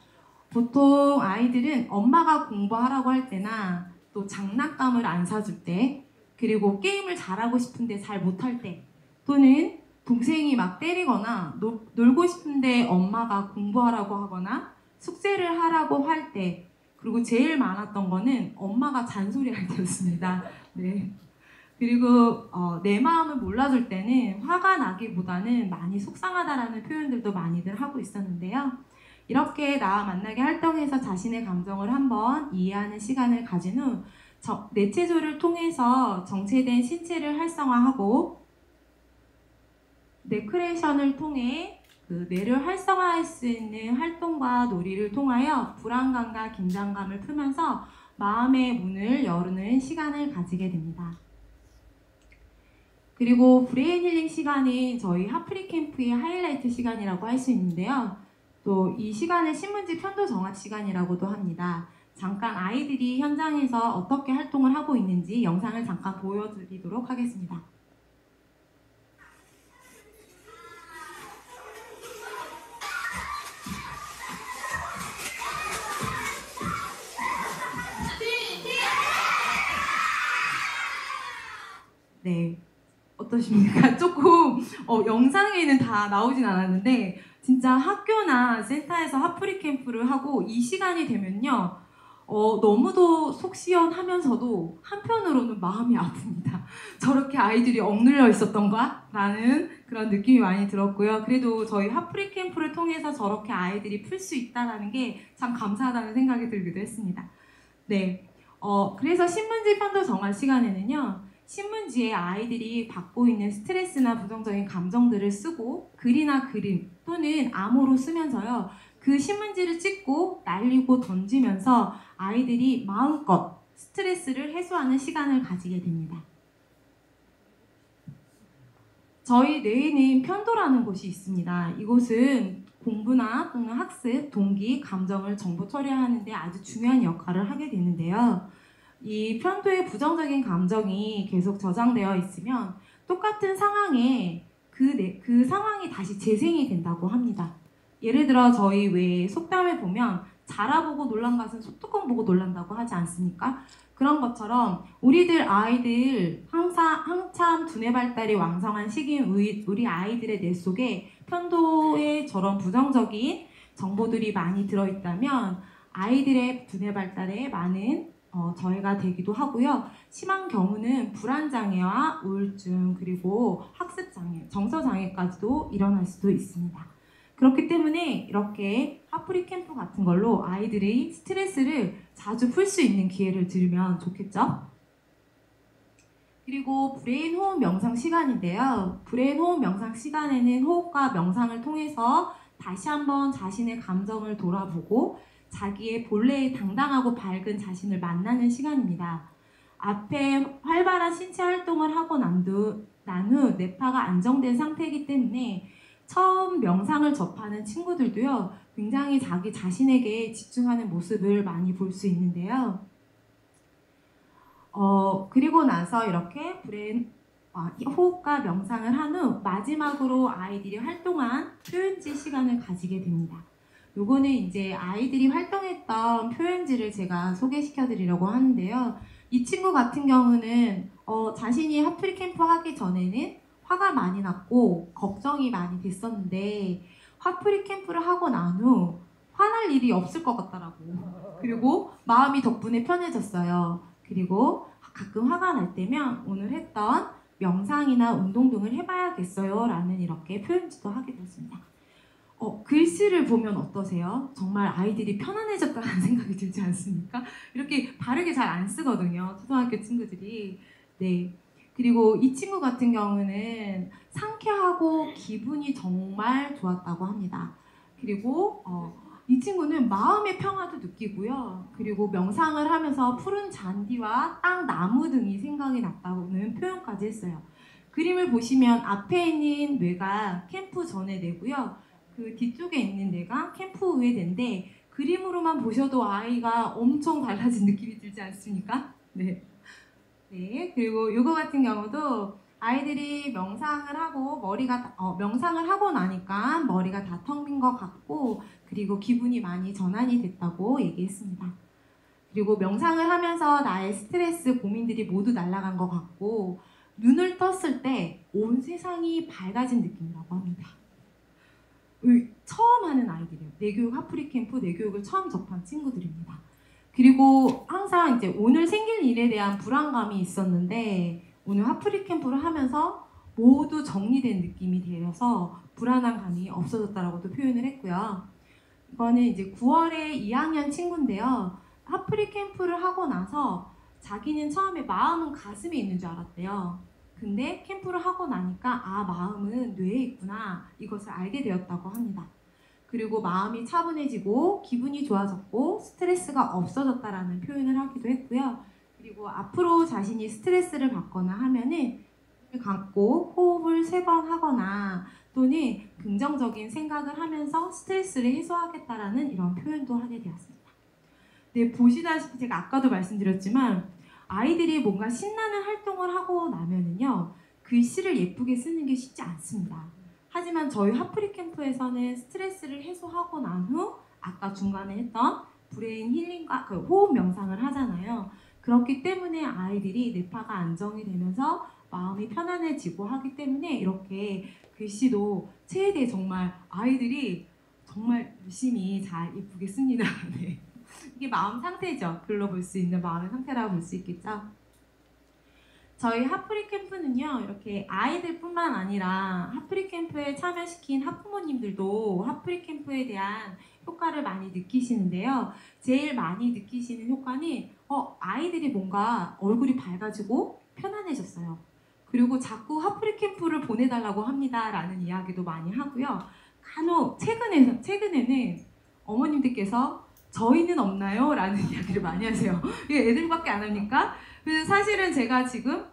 보통 아이들은 엄마가 공부하라고 할 때나 또 장난감을 안 사줄 때 그리고 게임을 잘하고 싶은데 잘 못할 때 또는 동생이 막 때리거나 놀고 싶은데 엄마가 공부하라고 하거나 숙제를 하라고 할 때 그리고 제일 많았던 거는 엄마가 잔소리할 때였습니다. 네. 그리고 내 마음을 몰라줄 때는 화가 나기보다는 많이 속상하다라는 표현들도 많이들 하고 있었는데요. 이렇게 나와 만나게 활동해서 자신의 감정을 한번 이해하는 시간을 가진 후 뇌체조를 통해서 정체된 신체를 활성화하고 뇌크레이션을 통해 그 뇌를 활성화할 수 있는 활동과 놀이를 통하여 불안감과 긴장감을 풀면서 마음의 문을 여는 시간을 가지게 됩니다. 그리고 브레인 힐링 시간은 저희 하프리 캠프의 하이라이트 시간이라고 할 수 있는데요. 또 이 시간을 신문지 편도 정합 시간이라고도 합니다. 잠깐 아이들이 현장에서 어떻게 활동을 하고 있는지 영상을 잠깐 보여드리도록 하겠습니다. 네, 어떠십니까? 조금 영상에는 다 나오진 않았는데 진짜 학교나 센터에서 핫프리 캠프를 하고 이 시간이 되면요 너무도 속 시원하면서도 한편으로는 마음이 아픕니다. 저렇게 아이들이 억눌려 있었던가? 라는 그런 느낌이 많이 들었고요. 그래도 저희 핫프리 캠프를 통해서 저렇게 아이들이 풀 수 있다는 게 참 감사하다는 생각이 들기도 했습니다. 네, 그래서 신문지 편도 정할 시간에는요 신문지에 아이들이 받고 있는 스트레스나 부정적인 감정들을 쓰고 글이나 그림 또는 암호로 쓰면서요. 그 신문지를 찍고 날리고 던지면서 아이들이 마음껏 스트레스를 해소하는 시간을 가지게 됩니다. 저희 뇌에는 편도라는 곳이 있습니다. 이곳은 공부나 또는 학습, 동기, 감정을 정보 처리하는 데 아주 중요한 역할을 하게 되는데요. 이 편도에 부정적인 감정이 계속 저장되어 있으면 똑같은 상황에 그 상황이 다시 재생이 된다고 합니다. 예를 들어 저희 왜 속담에 보면 자라보고 놀란 것은 소뚜껑 보고 놀란다고 하지 않습니까? 그런 것처럼 우리들 아이들 한참 두뇌 발달이 왕성한 시기인 우리 아이들의 뇌 속에 편도에 저런 부정적인 정보들이 많이 들어있다면 아이들의 두뇌 발달에 많은 저해가 되기도 하고요. 심한 경우는 불안장애와 우울증 그리고 학습장애, 정서장애까지도 일어날 수도 있습니다. 그렇기 때문에 이렇게 핫프리 캠프 같은 걸로 아이들의 스트레스를 자주 풀 수 있는 기회를 드리면 좋겠죠? 그리고 브레인 호흡 명상 시간인데요. 브레인 호흡 명상 시간에는 호흡과 명상을 통해서 다시 한번 자신의 감정을 돌아보고 자기의 본래의 당당하고 밝은 자신을 만나는 시간입니다. 앞에 활발한 신체 활동을 하고 난 후 뇌파가 안정된 상태이기 때문에 처음 명상을 접하는 친구들도요. 굉장히 자기 자신에게 집중하는 모습을 많이 볼 수 있는데요. 그리고 나서 이렇게 호흡과 명상을 한 후 마지막으로 아이들이 활동한 표현지 시간을 가지게 됩니다. 요거는 이제 아이들이 활동했던 표현지를 제가 소개시켜 드리려고 하는데요. 이 친구 같은 경우는 자신이 핫프리 캠프 하기 전에는 화가 많이 났고 걱정이 많이 됐었는데 핫프리 캠프를 하고 난 후 화날 일이 없을 것 같더라고. 그리고 마음이 덕분에 편해졌어요. 그리고 가끔 화가 날 때면 오늘 했던 명상이나 운동 등을 해봐야겠어요 라는 이렇게 표현지도 하게 됐습니다. 글씨를 보면 어떠세요? 정말 아이들이 편안해졌다는 생각이 들지 않습니까? 이렇게 바르게 잘 안 쓰거든요. 초등학교 친구들이. 네. 그리고 이 친구 같은 경우는 상쾌하고 기분이 정말 좋았다고 합니다. 그리고 이 친구는 마음의 평화도 느끼고요. 그리고 명상을 하면서 푸른 잔디와 땅, 나무 등이 생각이 났다고는 표현까지 했어요. 그림을 보시면 앞에 있는 뇌가 캠프 전의 뇌고요. 그 뒤쪽에 있는 뇌가 캠프 후의 뇌인데 그림으로만 보셔도 아이가 엄청 달라진 느낌이 들지 않습니까? 네. 네. 그리고 이거 같은 경우도 아이들이 명상을 하고 명상을 하고 나니까 머리가 다 텅 빈 것 같고 그리고 기분이 많이 전환이 됐다고 얘기했습니다. 그리고 명상을 하면서 나의 스트레스, 고민들이 모두 날아간 것 같고 눈을 떴을 때 온 세상이 밝아진 느낌이라고 합니다. 처음 하는 아이들이에요. 뇌교육 핫프리 캠프 뇌교육을 처음 접한 친구들입니다. 그리고 항상 이제 오늘 생길 일에 대한 불안감이 있었는데 오늘 핫프리 캠프를 하면서 모두 정리된 느낌이 되어서 불안한 감이 없어졌다라고도 표현을 했고요. 이거는 이제 9월에 2학년 친구인데요. 핫프리 캠프를 하고 나서 자기는 처음에 마음은 가슴에 있는 줄 알았대요. 근데 캠프를 하고 나니까 마음은 뇌에 있구나 이것을 알게 되었다고 합니다. 그리고 마음이 차분해지고 기분이 좋아졌고 스트레스가 없어졌다라는 표현을 하기도 했고요. 그리고 앞으로 자신이 스트레스를 받거나 하면은 갖고 호흡을 3번 하거나 또는 긍정적인 생각을 하면서 스트레스를 해소하겠다라는 이런 표현도 하게 되었습니다. 네, 보시다시피 제가 아까도 말씀드렸지만 아이들이 뭔가 신나는 활동을 하고 나면은요, 글씨를 예쁘게 쓰는 게 쉽지 않습니다. 하지만 저희 하프리 캠프에서는 스트레스를 해소하고 난 후 아까 중간에 했던 브레인 힐링과 그 호흡 명상을 하잖아요. 그렇기 때문에 아이들이 뇌파가 안정이 되면서 마음이 편안해지고 하기 때문에 이렇게 글씨도 최대 정말 아이들이 정말 열심히 잘 예쁘게 씁니다. 네. 이게 마음 상태죠. 글로 볼 수 있는 마음의 상태라고 볼 수 있겠죠. 저희 하프리 캠프는요, 이렇게 아이들뿐만 아니라 하프리 캠프에 참여시킨 학부모님들도 하프리 캠프에 대한 효과를 많이 느끼시는데요. 제일 많이 느끼시는 효과는 아이들이 뭔가 얼굴이 밝아지고 편안해졌어요. 그리고 자꾸 하프리 캠프를 보내달라고 합니다 라는 이야기도 많이 하고요. 간혹 최근에는 어머님들께서 저희는 없나요? 라는 이야기를 많이 하세요. 이게 애들밖에 안 합니까? 그래서 사실은 제가 지금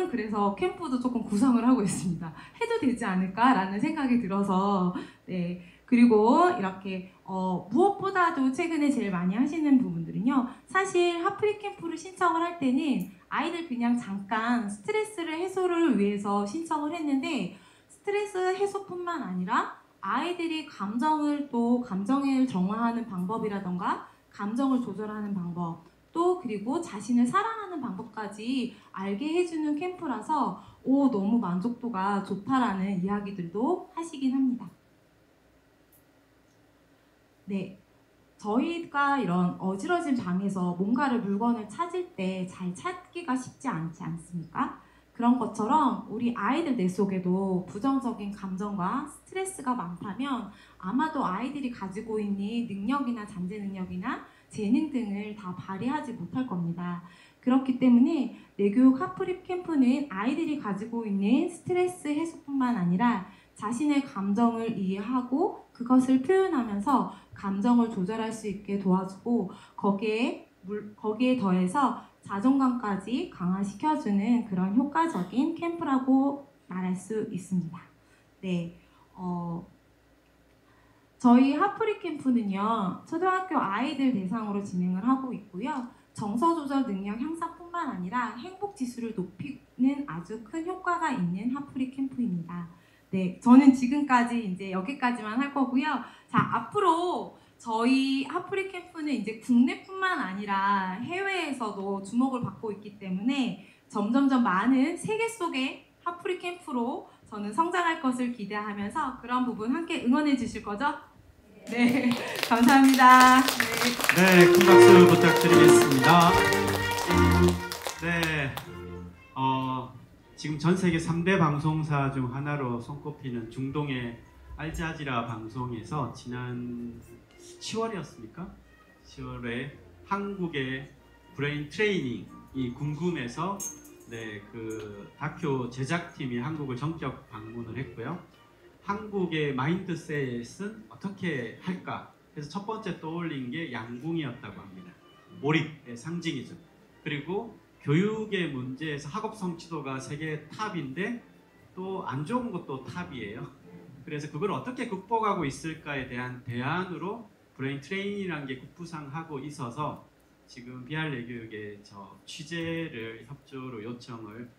그래서 캠프도 조금 구성을 하고 있습니다. 해도 되지 않을까라는 생각이 들어서, 네. 그리고 이렇게 무엇보다도 최근에 제일 많이 하시는 부분들은요, 사실 하프리 캠프를 신청을 할 때는 아이들 그냥 잠깐 스트레스를 해소를 위해서 신청을 했는데, 스트레스 해소뿐만 아니라 아이들이 감정을 정화하는 방법이라던가 감정을 조절하는 방법, 또 그리고 자신을 사랑하는 방법까지 알게 해주는 캠프라서 너무 만족도가 좋다라는 이야기들도 하시긴 합니다. 네, 저희가 이런 어지러진 방에서 물건을 찾을 때 잘 찾기가 쉽지 않지 않습니까? 그런 것처럼 우리 아이들 뇌 속에도 부정적인 감정과 스트레스가 많다면 아마도 아이들이 가지고 있는 능력이나 잠재 능력이나 재능 등을 다 발휘하지 못할 겁니다. 그렇기 때문에 뇌교육 하프리 캠프는 아이들이 가지고 있는 스트레스 해소뿐만 아니라 자신의 감정을 이해하고 그것을 표현하면서 감정을 조절할 수 있게 도와주고 거기에 더해서 자존감까지 강화시켜주는 그런 효과적인 캠프라고 말할 수 있습니다. 네, 저희 하프리 캠프는요, 초등학교 아이들 대상으로 진행을 하고 있고요. 정서 조절 능력 향상뿐만 아니라 행복 지수를 높이는 아주 큰 효과가 있는 하프리 캠프입니다. 네, 저는 지금까지 이제 여기까지만 할 거고요. 자, 앞으로 저희 하프리 캠프는 이제 국내뿐만 아니라 해외에서도 주목을 받고 있기 때문에 점점점 많은 세계 속의 하프리 캠프로 저는 성장할 것을 기대하면서 그런 부분 함께 응원해 주실 거죠? 네, 감사합니다. 네, 큰 박수 부탁드리겠습니다. 네, 지금 전 세계 3대 방송사 중 하나로 손꼽히는 중동의 알자지라 방송에서 지난 10월이었습니까? 10월에 한국의 브레인 트레이닝이 궁금해서 그 다큐 제작팀이 한국을 전격 방문을 했고요. 한국의 마인드셋은 어떻게 할까? 그래서 첫 번째 떠올린 게 양궁이었다고 합니다. 몰입의 상징이죠. 그리고 교육의 문제에서 학업 성취도가 세계 탑인데 또 안 좋은 것도 탑이에요. 그래서 그걸 어떻게 극복하고 있을까에 대한 대안으로 브레인 트레이닝이라는 게 국부상하고 있어서 지금 비알레 교육의 취재를 협조로 요청을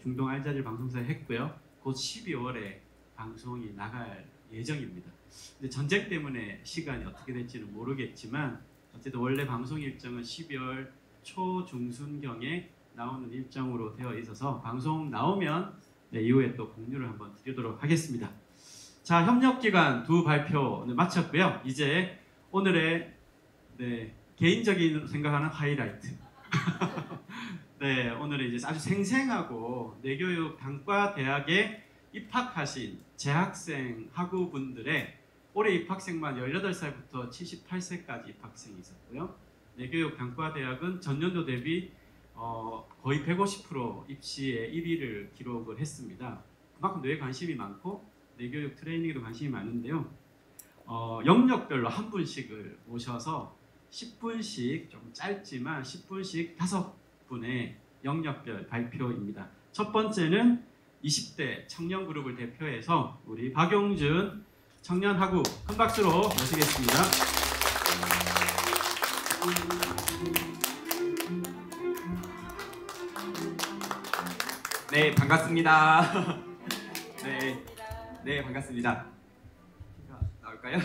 중동 알자질 방송사에 했고요. 곧 12월에 방송이 나갈 예정입니다. 근데 전쟁 때문에 시간이 어떻게 될지는 모르겠지만 어쨌든 원래 방송 일정은 12월 초 중순경에 나오는 일정으로 되어 있어서 방송 나오면 이후에 또 공유를 한번 드리도록 하겠습니다. 자, 협력기관 두 발표는 마쳤고요. 이제 오늘의 개인적인 생각하는 하이라이트. 네, 오늘은 이제 아주 생생하고 뇌교육 단과대학에 입학하신 재학생 학우분들의 올해 입학생만 18살부터 78세까지 입학생이 있었고요. 뇌교육 단과대학은 전년도 대비 거의 150% 입시에 1위를 기록을 했습니다. 그만큼 뇌에 관심이 많고 뇌교육 트레이닝에도 관심이 많은데요. 영역별로 한 분씩을 모셔서 10분씩 좀 짧지만 10분씩 5분의 영역별 발표입니다. 첫 번째는 20대 청년 그룹을 대표해서 우리 박용준 청년하구 큰 박수로 모시겠습니다. 네, 반갑습니다. 네, 반갑습니다. 나올까요?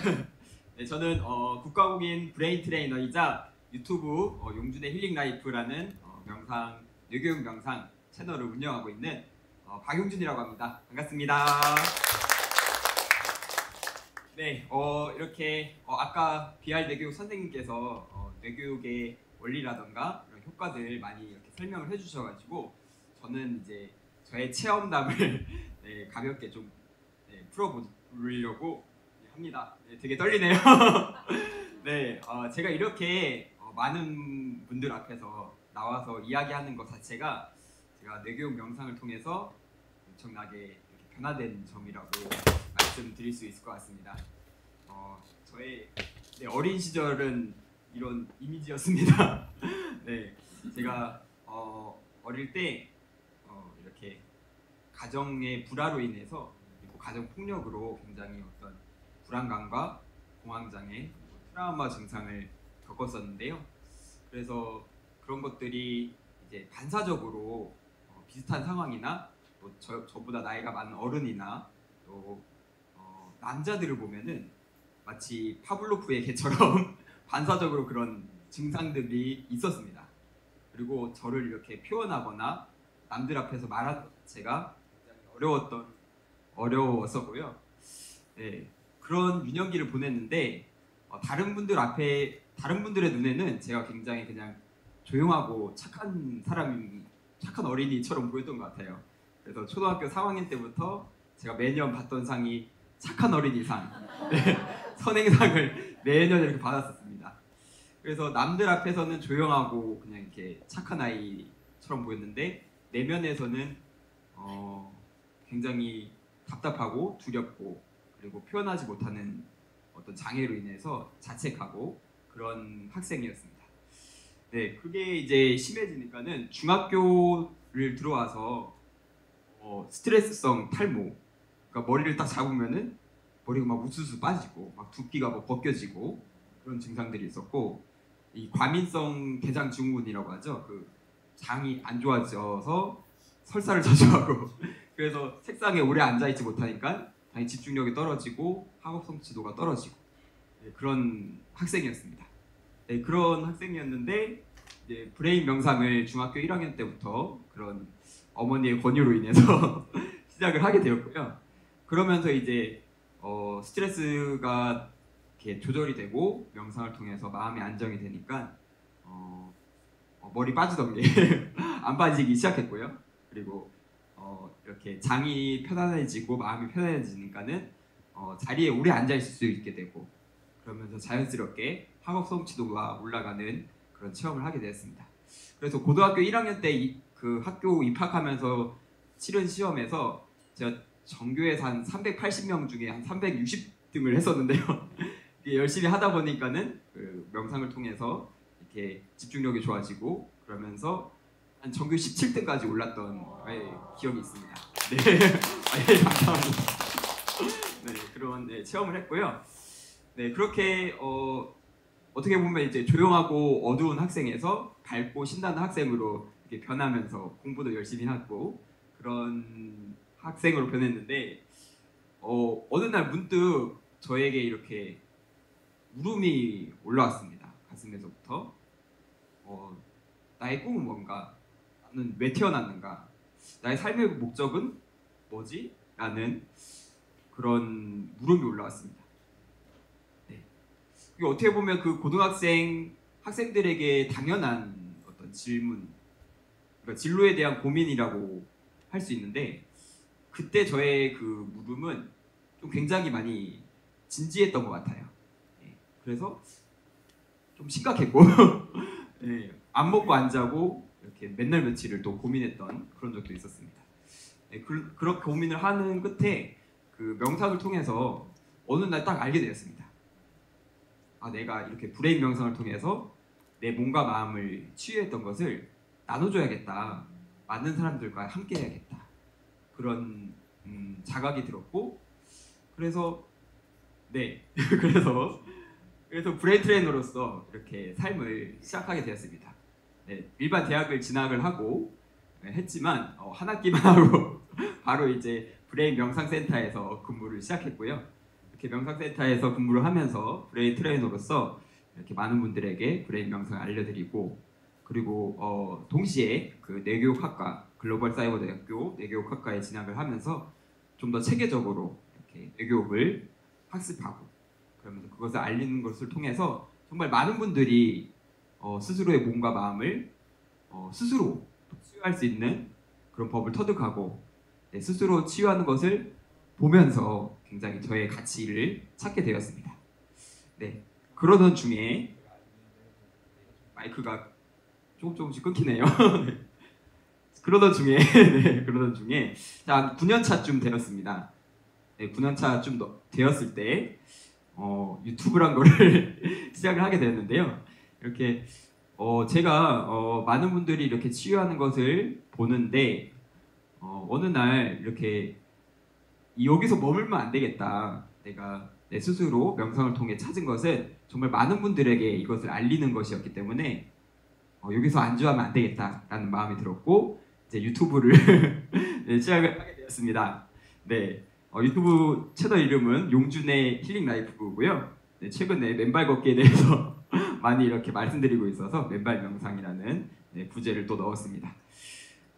네, 저는 국가공인 브레인 트레이너이자 유튜브 용준의 힐링 라이프라는 뇌교육 명상 채널을 운영하고 있는 박용준이라고 합니다. 반갑습니다. 네, 이렇게 아까 BR 뇌교육 선생님께서 뇌교육의 원리라던가 이런 효과들 많이 이렇게 설명을 해주셔가지고 저는 이제 저의 체험담을 네, 가볍게 좀 풀어보려고 합니다. 네, 되게 떨리네요. 네, 제가 이렇게 많은 분들 앞에서 나와서 이야기하는 것 자체가 제가 뇌교육 명상을 통해서 엄청나게 이렇게 변화된 점이라고 말씀드릴 수 있을 것 같습니다. 저의 어린 시절은 이런 이미지였습니다. 네, 제가 어릴 때 이렇게 가정의 불화로 인해서 그리고 가정 폭력으로 굉장히 어떤 불안감과 공황장애, 트라우마 증상을 겪었었는데요. 그래서 그런 것들이 이제 반사적으로 비슷한 상황이나 또 저보다 나이가 많은 어른이나 또 남자들을 보면은 마치 파블로프의 개처럼 반사적으로 그런 증상들이 있었습니다. 그리고 저를 이렇게 표현하거나 남들 앞에서 말하는 것 자체가 굉장히 어려웠었고요. 네, 그런 유년기를 보냈는데 다른 분들의 눈에는 제가 굉장히 그냥 조용하고 착한 어린이처럼 보였던 것 같아요. 그래서 초등학교 3학년 때부터 제가 매년 받던 상이 착한 어린이상, 네, 선행상을 매년 이렇게 받았었습니다. 그래서 남들 앞에서는 조용하고 그냥 이렇게 착한 아이처럼 보였는데 내면에서는 굉장히 답답하고 두렵고 그리고 표현하지 못하는 어떤 장애로 인해서 자책하고 그런 학생이었습니다. 네, 그게 이제 심해지니까는 중학교를 들어와서 스트레스성 탈모, 그러니까 머리를 딱 잡으면은 머리가 막 우수수 빠지고 막 두피가 막 벗겨지고 그런 증상들이 있었고, 이 과민성 대장 증후군이라고 하죠. 그 장이 안 좋아져서 설사를 자주 하고 그래서 책상에 오래 앉아 있지 못하니까 당연히 집중력이 떨어지고 학업 성취도가 떨어지고, 네, 그런 학생이었습니다. 네, 그런 학생이었는데 이제 브레인 명상을 중학교 1학년 때부터 그런 어머니의 권유로 인해서 시작을 하게 되었고요. 그러면서 이제 스트레스가 이렇게 조절이 되고 명상을 통해서 마음이 안정이 되니까 머리 빠지던 게 안 빠지기 시작했고요. 그리고 이렇게 장이 편안해지고 마음이 편안해지니까는 자리에 오래 앉아 있을 수 있게 되고, 그러면서 자연스럽게 학업 성취도가 올라가는 그런 체험을 하게 되었습니다. 그래서 고등학교 1학년 때 그 학교 입학하면서 치른 시험에서 제가 전교에서 한 380명 중에 한 360등을 했었는데요. 열심히 하다 보니까는 그 명상을 통해서 이렇게 집중력이 좋아지고 그러면서 한 전교 17등까지 올랐던 기억이 있습니다. 네, 감사합니다. 네, 그런 체험을 했고요. 네, 그렇게 어떻게 보면 이제 조용하고 어두운 학생에서 밝고 신나는 학생으로 이렇게 변하면서 공부도 열심히 하고 그런 학생으로 변했는데 어느 날 문득 저에게 이렇게 울음이 올라왔습니다. 가슴에서부터. 나의 꿈은 뭔가? 나는 왜 태어났는가? 나의 삶의 목적은 뭐지? 라는 그런 물음이 올라왔습니다. 네. 이게 어떻게 보면 그 학생들에게 당연한 어떤 질문, 그러니까 진로에 대한 고민이라고 할 수 있는데, 그때 저의 그 물음은 좀 굉장히 많이 진지했던 것 같아요. 네. 그래서 좀 심각했고 네. 안 먹고 안 자고 이렇게 맨날 며칠을 또 고민했던 그런 적도 있었습니다. 네. 그렇게 고민을 하는 끝에 그 명상을 통해서 어느 날 딱 알게 되었습니다. 아, 내가 이렇게 브레인 명상을 통해서 내 몸과 마음을 치유했던 것을 나눠줘야겠다. 많은 사람들과 함께 해야겠다. 그런 자각이 들었고, 그래서 네 그래서 브레인 트레이너로서 이렇게 삶을 시작하게 되었습니다. 네, 일반 대학을 진학을 하고 했지만 한 학기만 하고 바로 이제 브레인 명상센터에서 근무를 시작했고요. 이렇게 명상센터에서 근무를 하면서 브레인 트레이너로서 이렇게 많은 분들에게 브레인 명상을 알려드리고, 그리고 동시에 그 뇌교육학과 글로벌 사이버 대학교 뇌교육학과에 진학을 하면서 좀 더 체계적으로 이렇게 뇌교육을 학습하고, 그러면서 그것을 알리는 것을 통해서 정말 많은 분들이 스스로의 몸과 마음을 스스로 치유할 수 있는 그런 법을 터득하고, 네, 스스로 치유하는 것을 보면서 굉장히 저의 가치를 찾게 되었습니다. 네, 그러던 중에 마이크가 조금씩 끊기네요. 그러던 중에 한 9년 차쯤 되었습니다. 네, 9년 차쯤 되었을 때 유튜브란 거를 시작을 하게 되었는데요. 이렇게 제가 많은 분들이 이렇게 치유하는 것을 보는데 어느 날 이렇게 여기서 머물면 안 되겠다. 내가 내 스스로 명상을 통해 찾은 것은 정말 많은 분들에게 이것을 알리는 것이었기 때문에 여기서 안주하면 안 되겠다라는 마음이 들었고, 이제 유튜브를 네, 시작을 하게 되었습니다. 네, 유튜브 채널 이름은 용준의 힐링 라이프고요. 네, 최근에 맨발 걷기에 대해서 많이 이렇게 말씀드리고 있어서 맨발 명상이라는 네, 부제를 또 넣었습니다.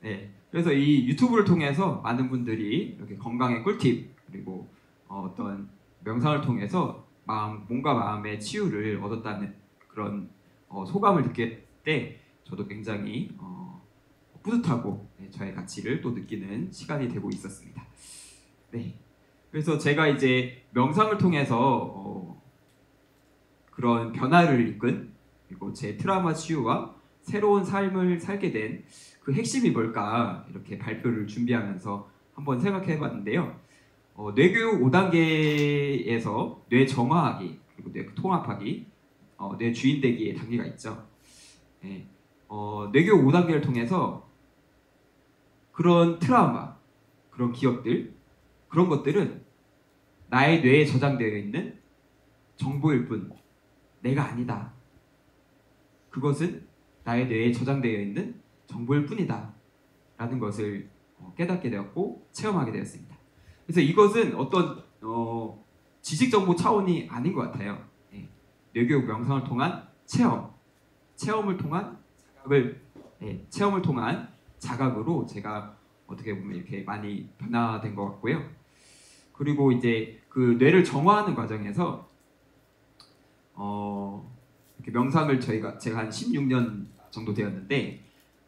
네, 그래서 이 유튜브를 통해서 많은 분들이 이렇게 건강의 꿀팁, 그리고 어떤 명상을 통해서 몸과 마음의 치유를 얻었다는 그런 소감을 느낄 때 저도 굉장히 뿌듯하고 네, 저의 가치를 또 느끼는 시간이 되고 있었습니다. 네, 그래서 제가 이제 명상을 통해서 그런 변화를 이끈, 그리고 제 트라우마 치유와 새로운 삶을 살게 된 그 핵심이 뭘까 이렇게 발표를 준비하면서 한번 생각해 봤는데요. 뇌교육 5단계에서 뇌 정화하기, 그리고 뇌 통합하기, 뇌 주인 되기의 단계가 있죠. 네, 뇌교육 5단계를 통해서 그런 트라우마, 그런 기억들, 그런 것들은 나의 뇌에 저장되어 있는 정보일 뿐 내가 아니다. 그것은 나의 뇌에 저장되어 있는 정보일 뿐이다 라는 것을 깨닫게 되었고 체험하게 되었습니다. 그래서 이것은 어떤 지식정보 차원이 아닌 것 같아요. 네, 뇌교육 명상을 통한 체험을 통한 체험을 통한 자각으로 제가 어떻게 보면 이렇게 많이 변화된 것 같고요. 그리고 이제 그 뇌를 정화하는 과정에서 이렇게 명상을 제가 한 16년 정도 되었는데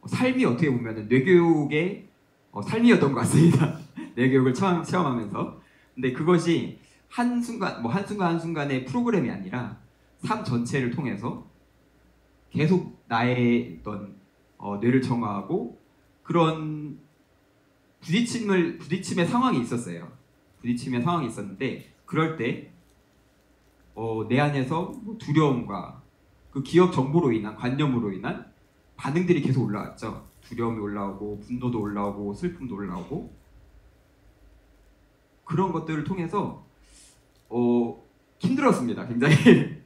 삶이 어떻게 보면 뇌교육의 삶이었던 것 같습니다. 뇌교육을 체험하면서. 근데 그것이 한순간의 프로그램이 아니라 삶 전체를 통해서 계속 나의 어떤 뇌를 정화하고 그런 부딪힘의 상황이 있었어요. 부딪힘의 상황이 있었는데 그럴 때 내 안에서 두려움과 그 기억 정보로 인한 관념으로 인한 반응들이 계속 올라왔죠. 두려움이 올라오고 분노도 올라오고 슬픔도 올라오고 그런 것들을 통해서 힘들었습니다. 굉장히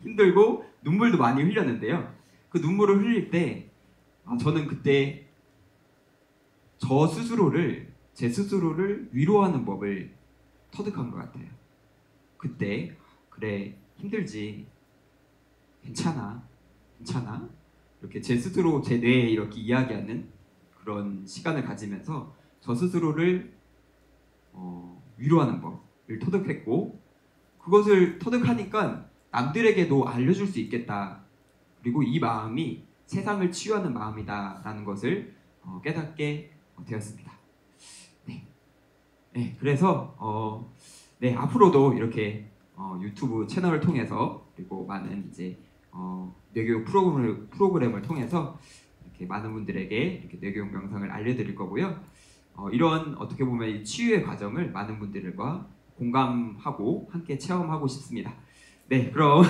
힘들고 눈물도 많이 흘렸는데요. 그 눈물을 흘릴 때 저는 그때 제 스스로를 위로하는 법을 터득한 것 같아요. 그때 그래 힘들지 괜찮아 이렇게 제 스스로 제 뇌에 이렇게 이야기하는 그런 시간을 가지면서 저 스스로를 위로하는 법을 터득했고 그것을 터득하니까 남들에게도 알려줄 수 있겠다. 그리고 이 마음이 세상을 치유하는 마음이다 라는 것을 깨닫게 되었습니다. 네, 그래서 네, 앞으로도 이렇게 유튜브 채널을 통해서 그리고 많은 이제 뇌교육 프로그램을 통해서 이렇게 많은 분들에게 이렇게 뇌교육 명상을 알려드릴 거고요. 이런 어떻게 보면 이 치유의 과정을 많은 분들과 공감하고 함께 체험하고 싶습니다. 네, 그럼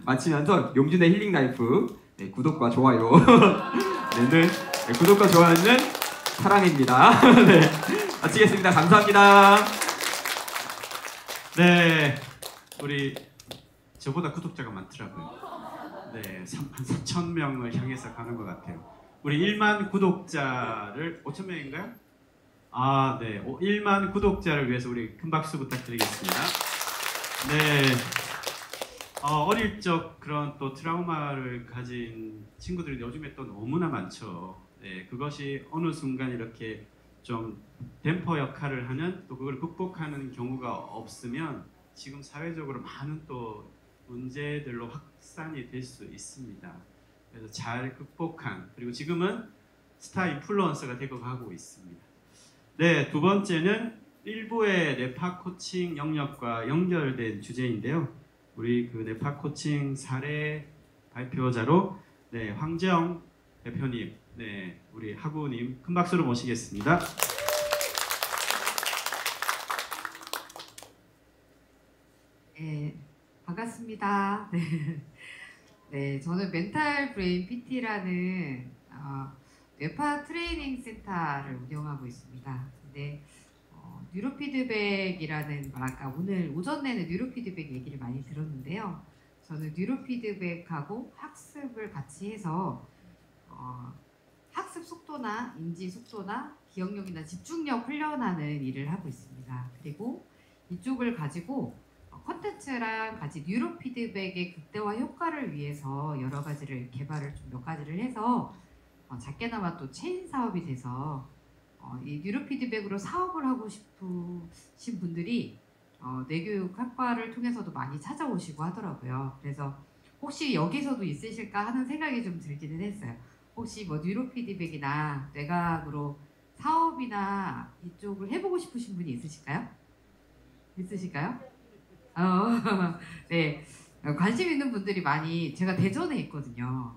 마치면서 용준의 힐링 라이프 네, 구독과 좋아요 구독과 좋아요는 사랑입니다. 네, 마치겠습니다. 감사합니다. 네, 우리 저보다 구독자가 많더라고요. 네, 한 4천 명을 향해서 가는 것 같아요. 우리 1만 구독자를 5천 명인가요? 아, 네, 1만 구독자를 위해서 우리 큰 박수 부탁드리겠습니다. 네, 어릴 적 그런 또 트라우마를 가진 친구들이 요즘에 또 너무나 많죠. 네, 그것이 어느 순간 이렇게 좀 댐퍼 역할을 하는, 또 그걸 극복하는 경우가 없으면 지금 사회적으로 많은 또 문제들로 확산이 될 수 있습니다. 그래서 잘 극복한, 그리고 지금은 스타 인플루언서가 되고 가고 있습니다. 네, 두 번째는 일부의 뇌파 코칭 영역과 연결된 주제인데요. 우리 그 뇌파 코칭 사례 발표자로 네, 황재영 대표님, 네, 우리 하구님 큰 박수로 모시겠습니다. 네, 반갑습니다. 네. 네, 저는 멘탈 브레인 PT라는 뇌파 트레이닝 센터를 운영하고 있습니다. 근데 뉴로피드백이라는 아까 오늘 오전 내내 뉴로피드백 얘기를 많이 들었는데요. 저는 뉴로피드백하고 학습을 같이 해서 학습 속도나 인지 속도나 기억력이나 집중력 훈련하는 일을 하고 있습니다. 그리고 이쪽을 가지고 컨텐츠랑 같이 뉴로 피드백의 극대화 효과를 위해서 여러 가지를 개발을 좀 몇 가지를 해서 작게나마 또 체인 사업이 돼서 이 뉴로 피드백으로 사업을 하고 싶으신 분들이 뇌교육학과를 통해서도 많이 찾아오시고 하더라고요. 그래서 혹시 여기서도 있으실까 하는 생각이 좀 들기는 했어요. 혹시 뭐 뉴로 피드백이나 뇌과학으로 사업이나 이쪽을 해보고 싶으신 분이 있으실까요? 있으실까요? 네, 관심 있는 분들이 많이, 제가 대전에 있거든요.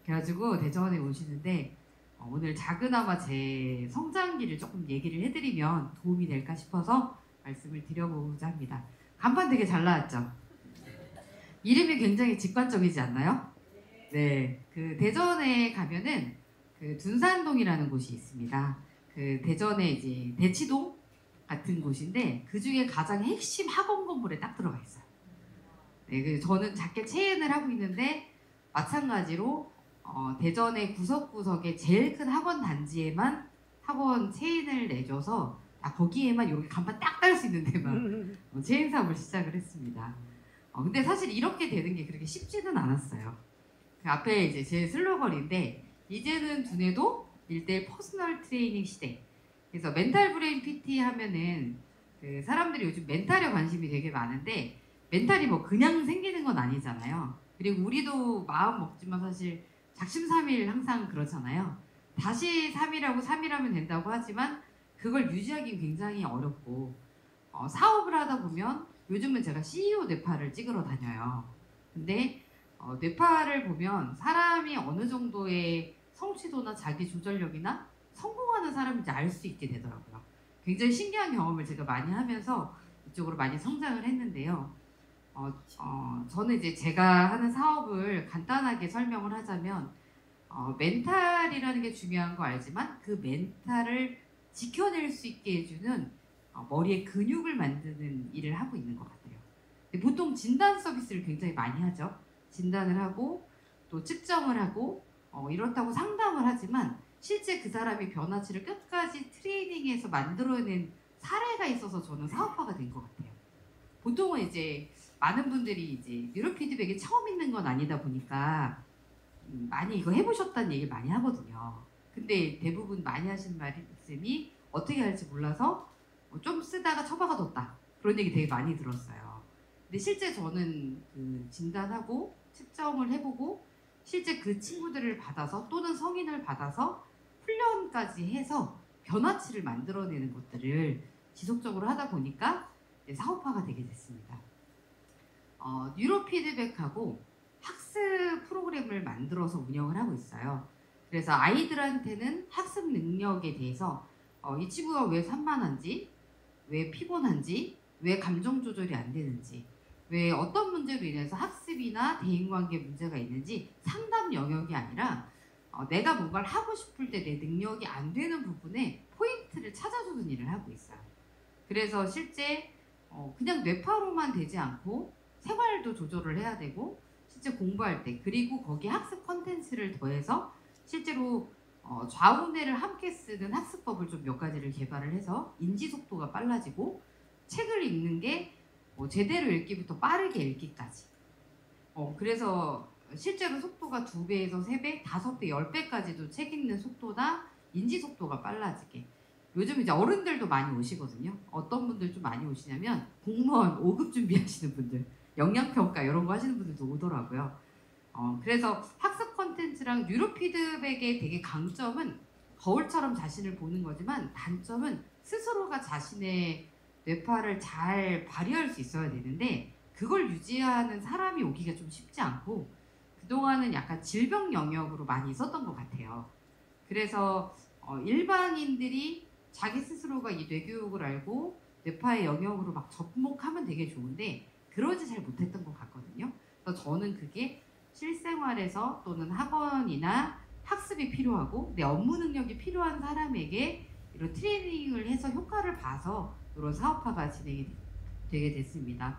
그래가지고 대전에 오시는데 오늘 작은아마 제 성장기를 조금 얘기를 해드리면 도움이 될까 싶어서 말씀을 드려보고자 합니다. 간판 되게 잘 나왔죠? 이름이 굉장히 직관적이지 않나요? 네, 그 대전에 가면은 그 둔산동이라는 곳이 있습니다. 그 대전에 이제 대치동 같은 곳인데 그 중에 가장 핵심 학원 건물에 딱 들어가 있어요. 네, 그 저는 작게 체인을 하고 있는데 마찬가지로 대전의 구석구석에 제일 큰 학원 단지에만 학원 체인을 내줘서 거기에만 여기 간판 딱 달 수 있는 데만 체인 사업을 시작을 했습니다. 근데 사실 이렇게 되는 게 그렇게 쉽지는 않았어요. 그 앞에 이제 제 슬로건인데 이제는 두뇌도 1:1 퍼스널 트레이닝 시대. 그래서 멘탈 브레인 PT 하면은 그 사람들이 요즘 멘탈에 관심이 되게 많은데 멘탈이 뭐 그냥 생기는 건 아니잖아요. 그리고 우리도 마음 먹지만 사실 작심삼일 항상 그렇잖아요. 다시 3일하고 3일하면 된다고 하지만 그걸 유지하기 굉장히 어렵고 사업을 하다 보면 요즘은 제가 CEO 뇌파를 찍으러 다녀요. 근데 뇌파를 보면 사람이 어느 정도의 성취도나 자기 조절력이나 성공하는 사람인지 알 수 있게 되더라고요. 굉장히 신기한 경험을 제가 많이 하면서 이쪽으로 많이 성장을 했는데요. 저는 이제 제가 하는 사업을 간단하게 설명을 하자면 멘탈이라는 게 중요한 거 알지만 그 멘탈을 지켜낼 수 있게 해주는 머리의 근육을 만드는 일을 하고 있는 것 같아요. 근데 보통 진단 서비스를 굉장히 많이 하죠. 진단을 하고 또 측정을 하고 이렇다고 상담을 하지만 실제 그 사람이 변화치를 끝까지 트레이닝해서 만들어낸 사례가 있어서 저는 사업화가 된 것 같아요. 보통은 이제 많은 분들이 이제 뉴로 피드백이 처음 있는 건 아니다 보니까 많이 이거 해보셨다는 얘기를 많이 하거든요. 근데 대부분 많이 하시는 말씀이 어떻게 할지 몰라서 좀 쓰다가 처박아뒀다 그런 얘기 되게 많이 들었어요. 근데 실제 저는 그 진단하고 측정을 해보고 실제 그 친구들을 받아서 또는 성인을 받아서 훈련까지 해서 변화치를 만들어내는 것들을 지속적으로 하다 보니까 사업화가 되게 됐습니다. 뉴로 피드백하고 학습 프로그램을 만들어서 운영을 하고 있어요. 그래서 아이들한테는 학습 능력에 대해서 이 친구가 왜 산만한지, 왜 피곤한지, 왜 감정 조절이 안 되는지, 왜 어떤 문제로 인해서 학습이나 대인관계 문제가 있는지 상담 영역이 아니라 내가 뭔가를 하고 싶을 때 내 능력이 안 되는 부분에 포인트 포인트를 찾아주는 일을 하고 있어요. 그래서 실제 그냥 뇌파로만 되지 않고 생활도 조절을 해야 되고 실제 공부할 때 그리고 거기에 학습 컨텐츠를 더해서 실제로 좌우뇌를 함께 쓰는 학습법을 좀 몇 가지를 개발을 해서 인지 속도가 빨라지고 책을 읽는 게 제대로 읽기부터 빠르게 읽기까지. 그래서 실제로 속도가 2배에서 3배, 5배, 10배까지도 책 읽는 속도나 인지 속도가 빨라지게. 요즘 이제 어른들도 많이 오시거든요. 어떤 분들 좀 많이 오시냐면 공무원 5급 준비하시는 분들, 영양평가 이런 거 하시는 분들도 오더라고요. 그래서 학습 콘텐츠랑 뉴로 피드백의 되게 강점은 거울처럼 자신을 보는 거지만 단점은 스스로가 자신의 뇌파를 잘 발휘할 수 있어야 되는데 그걸 유지하는 사람이 오기가 좀 쉽지 않고 그동안은 약간 질병 영역으로 많이 있었던 것 같아요. 그래서 일반인들이 자기 스스로가 이 뇌교육을 알고 뇌파의 영역으로 막 접목하면 되게 좋은데 그러지 잘 못했던 것 같거든요. 그래서 저는 그게 실생활에서 또는 학원이나 학습이 필요하고 내 업무 능력이 필요한 사람에게 이런 트레이닝을 해서 효과를 봐서 이런 사업화가 진행이 되게 됐습니다.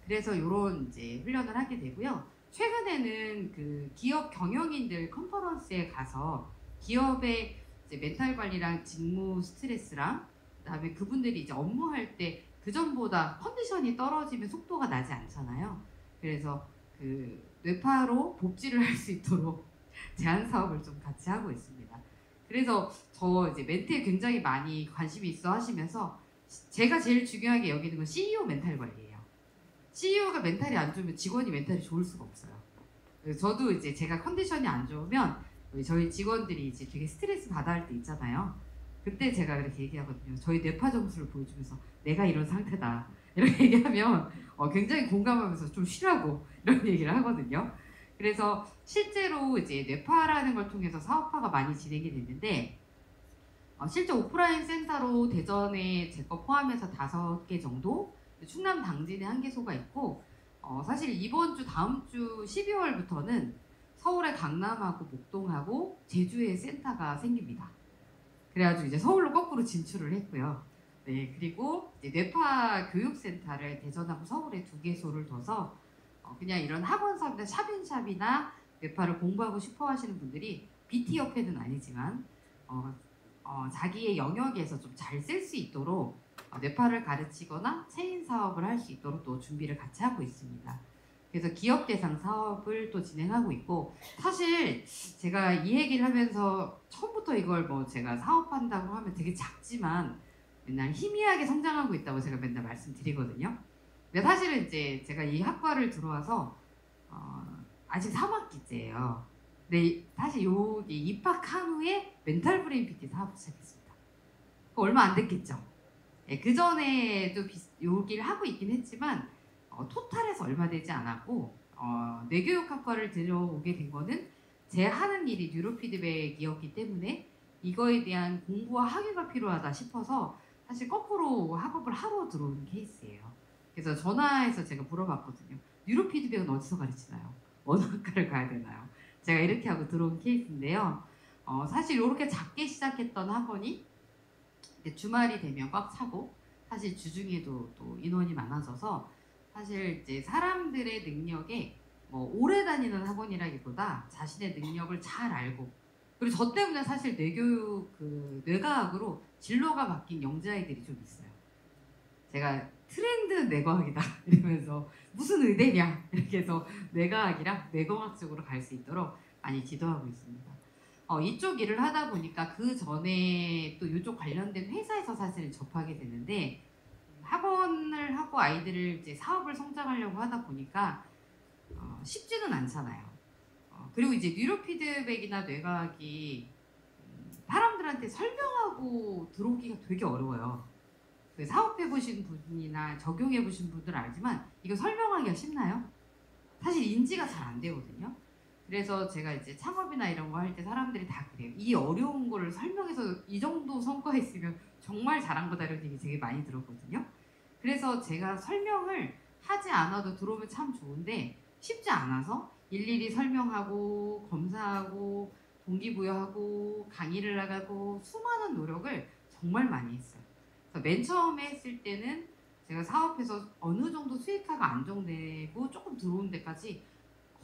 그래서 이런 이제 훈련을 하게 되고요. 최근에는 그 기업 경영인들 컨퍼런스에 가서 기업의 이제 멘탈 관리랑 직무 스트레스랑 그다음에 그분들이 이제 업무할 때 그전보다 컨디션이 떨어지면 속도가 나지 않잖아요. 그래서 그 뇌파로 복지를 할 수 있도록 제안 사업을 좀 같이 하고 있습니다. 그래서 저 이제 멘트에 굉장히 많이 관심이 있어 하시면서 제가 제일 중요하게 여기는 건 CEO 멘탈 관리예요. CEO가 멘탈이 안 좋으면 직원이 멘탈이 좋을 수가 없어요. 그래서 저도 이제 제가 컨디션이 안 좋으면 저희 직원들이 이제 되게 스트레스 받아 할 때 있잖아요. 그때 제가 그렇게 얘기하거든요. 저희 뇌파 점수를 보여주면서 내가 이런 상태다 이렇게 얘기하면 굉장히 공감하면서 좀 쉬라고 이런 얘기를 하거든요. 그래서 실제로 이제 뇌파라는 걸 통해서 사업화가 많이 진행이 됐는데 실제 오프라인 센터로 대전에 제 거 포함해서 5개 정도, 충남 당진에 1개소가 있고 사실 이번 주 다음 주 12월부터는 서울의 강남하고 목동하고 제주에 센터가 생깁니다. 그래가지고 이제 서울로 거꾸로 진출을 했고요. 네, 그리고 이제 뇌파 교육센터를 대전하고 서울에 2개소를 둬서 그냥 이런 학원 사업이나 샵인샵이나 뇌파를 공부하고 싶어 하시는 분들이 BT 협회는 아니지만 자기의 영역에서 좀 잘 쓸 수 있도록 뇌파를 가르치거나 체인 사업을 할 수 있도록 또 준비를 같이 하고 있습니다. 그래서 기업 대상 사업을 또 진행하고 있고 사실 제가 이 얘기를 하면서 처음부터 이걸 뭐 제가 사업한다고 하면 되게 작지만 맨날 희미하게 성장하고 있다고 제가 맨날 말씀드리거든요. 근데 사실은 이제 제가 이 학과를 들어와서 아직 3학기째예요. 근데 사실 여기 입학한 후에 멘탈 브레인 PT 사업을 시작했습니다. 얼마 안 됐겠죠. 네, 그 전에도 여기를 하고 있긴 했지만 토탈에서 얼마 되지 않았고 뇌교육학과를 들어오게 된 거는 제 하는 일이 뉴로 피드백이었기 때문에 이거에 대한 공부와 학위가 필요하다 싶어서 사실 거꾸로 학업을 하러 들어온 케이스예요. 그래서 전화해서 제가 물어봤거든요. 뉴로 피드백은 어디서 가르치나요? 어느 학과를 가야 되나요? 제가 이렇게 하고 들어온 케이스인데요. 사실 이렇게 작게 시작했던 학원이 주말이 되면 꽉 차고 사실 주중에도 또 인원이 많아져서 사실 이제 사람들의 능력에 뭐 오래 다니는 학원이라기보다 자신의 능력을 잘 알고 그리고 저 때문에 사실 뇌교육 뇌과학으로 진로가 바뀐 영재아이들이 좀 있어요. 제가 트렌드 뇌과학이다 이러면서 무슨 의대냐 이렇게 해서 뇌과학이랑 뇌공학 쪽으로 갈 수 있도록 많이 지도하고 있습니다. 이쪽 일을 하다 보니까 그 전에 또 이쪽 관련된 회사에서 사실 접하게 되는데 학원을 하고 아이들을 이제 사업을 성장하려고 하다 보니까 쉽지는 않잖아요. 그리고 이제 뉴로 피드백이나 뇌과학이 사람들한테 설명하고 들어오기가 되게 어려워요. 그 사업해보신 분이나 적용해보신 분들 알지만 이거 설명하기가 쉽나요? 사실 인지가 잘 안 되거든요. 그래서 제가 이제 창업이나 이런 거 할 때 사람들이 다 그래요. 이 어려운 거를 설명해서 이 정도 성과했으면 정말 잘한 거다 이런 얘기 되게 많이 들었거든요. 그래서 제가 설명을 하지 않아도 들어오면 참 좋은데 쉽지 않아서 일일이 설명하고 검사하고 동기부여하고 강의를 나가고 수많은 노력을 정말 많이 했어요. 그래서 맨 처음에 했을 때는 제가 사업해서 어느 정도 수익화가 안정되고 조금 들어온 데까지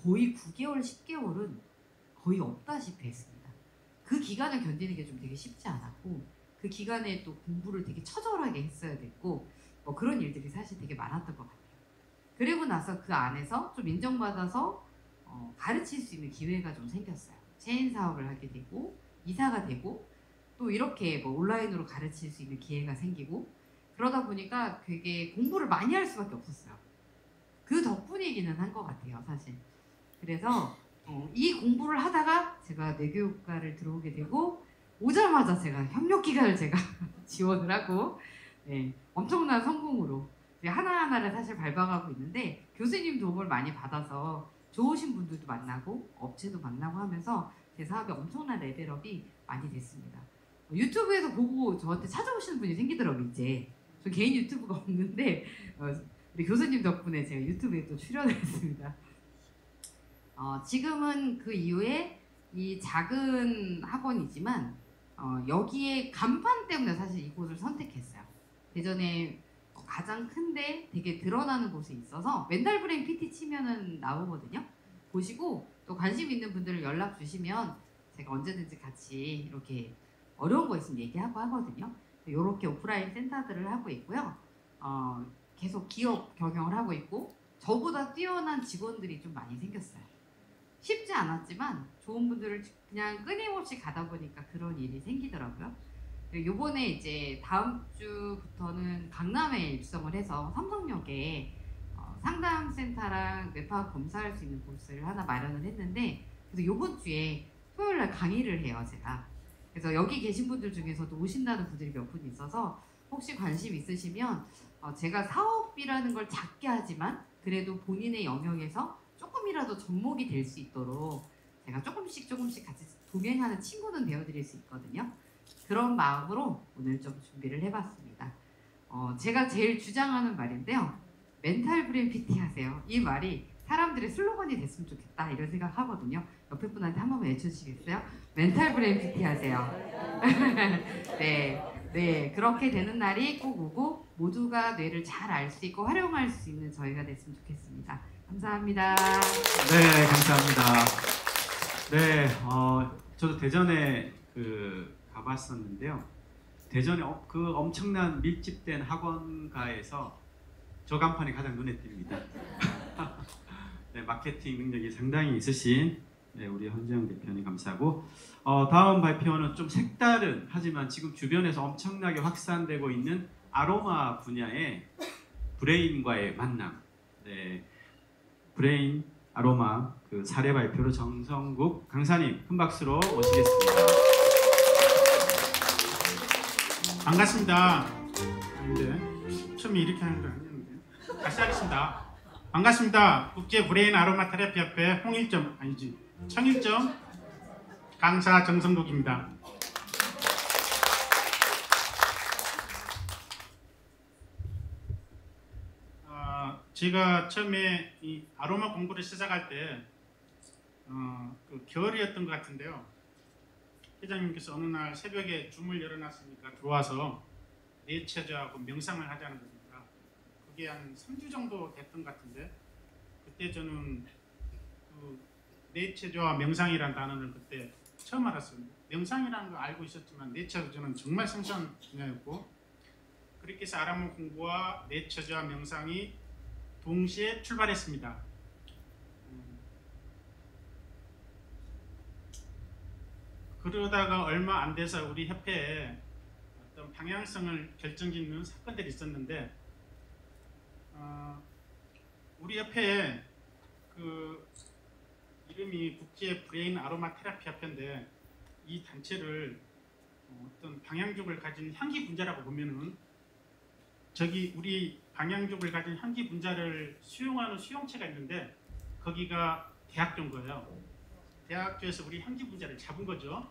거의 9개월, 10개월은 거의 없다시피 했습니다. 그 기간을 견디는 게 좀 되게 쉽지 않았고 그 기간에 또 공부를 되게 처절하게 했어야 됐고 뭐 그런 일들이 사실 되게 많았던 것 같아요. 그리고 나서 그 안에서 좀 인정받아서 가르칠 수 있는 기회가 좀 생겼어요. 체인 사업을 하게 되고 이사가 되고 또 이렇게 뭐 온라인으로 가르칠 수 있는 기회가 생기고 그러다 보니까 되게 공부를 많이 할 수밖에 없었어요. 그 덕분이기는 한 것 같아요, 사실. 그래서 이 공부를 하다가 제가 내교육과를 들어오게 되고 오자마자 제가 협력기관을 제가 지원을 하고 네, 엄청난 성공으로 하나하나를 사실 밟아가고 있는데 교수님 도움을 많이 받아서 좋으신 분들도 만나고 업체도 만나고 하면서 제 사업에 엄청난 레벨업이 많이 됐습니다. 유튜브에서 보고 저한테 찾아오시는 분이 생기더라고요. 이제 저 개인 유튜브가 없는데 우리 교수님 덕분에 제가 유튜브에 또 출연을 했습니다. 지금은 그 이후에 이 작은 학원이지만 여기에 간판 때문에 사실 이곳을 선택했어요. 대전에 가장 큰데 되게 드러나는 곳에 있어서 멘탈 브레인 PT 치면은 나오거든요. 보시고 또 관심 있는 분들을 연락 주시면 제가 언제든지 같이 이렇게 어려운 거 있으면 얘기하고 하거든요. 이렇게 오프라인 센터들을 하고 있고요. 계속 기업 경영을 하고 있고 저보다 뛰어난 직원들이 좀 많이 생겼어요. 쉽지 않았지만 좋은 분들을 그냥 끊임없이 가다 보니까 그런 일이 생기더라고요. 요번에 이제 다음 주부터는 강남에 입성을 해서 삼성역에 상담센터랑 뇌파악 검사할 수 있는 곳을 하나 마련을 했는데 그래서 요번 주에 토요일날 강의를 해요, 제가. 그래서 여기 계신 분들 중에서도 오신다는 분들이 몇 분 있어서 혹시 관심 있으시면 제가 사업이라는 걸 작게 하지만 그래도 본인의 영역에서 조금이라도 접목이 될 수 있도록 제가 조금씩 같이 동행하는 친구는 되어드릴 수 있거든요. 그런 마음으로 오늘 좀 준비를 해봤습니다. 제가 제일 주장하는 말인데요. 멘탈 브레인 PT 하세요. 이 말이 사람들의 슬로건이 됐으면 좋겠다 이런 생각 하거든요. 옆에 분한테 한 번만 외쳐주시겠어요? 멘탈 브레인 PT 하세요. 네, 그렇게 되는 날이 꼭 오고 모두가 뇌를 잘 알 수 있고 활용할 수 있는 저희가 됐으면 좋겠습니다. 감사합니다. 네, 감사합니다. 네, 저도 대전에 가봤었는데요. 대전에 그 엄청난 밀집된 학원가에서 저 간판이 가장 눈에 띕니다. 네, 마케팅 능력이 상당히 있으신 우리 헌재영 대표님 감사하고 다음 발표는 좀 색다른 하지만 지금 주변에서 엄청나게 확산되고 있는 아로마 분야의 브레인과의 만남. 네, 브레인 아로마 그 사례 발표로 정성국 강사님 큰 박수로 모시겠습니다. 반갑습니다. 근데 처음에 이렇게 하는 거 아니었는데 다시 하겠습니다. 반갑습니다. 국제 브레인 아로마 테라피 협회 청일점 강사 정성국입니다. 제가 처음에 이 아로마 공부를 시작할 때 그 겨울이었던 것 같은데요. 회장님께서 어느 날 새벽에 줌을 열어놨으니까 들어와서 뇌체조하고 명상을 하자는 겁니다. 그게 한 3주 정도 됐던 것 같은데 그때 저는 그 뇌체조와 명상이라는 단어를 그때 처음 알았어요. 명상이라는 걸 알고 있었지만 뇌체조는 정말 생소한 분야였고 그렇게 해서 아로마 공부와 뇌체조와 명상이 동시에 출발했습니다. 그러다가 얼마 안 돼서 우리 협회에 어떤 방향성을 결정짓는 사건들이 있었는데 우리 협회에 그 이름이 국제 브레인 아로마 테라피 협회인데 이 단체를 어떤 방향족을 가진 향기 분자라고 보면은 저기 우리 방향족을 가진 향기 분자를 수용하는 수용체가 있는데 거기가 대학교인 거예요. 대학교에서 우리 향기 분자를 잡은 거죠.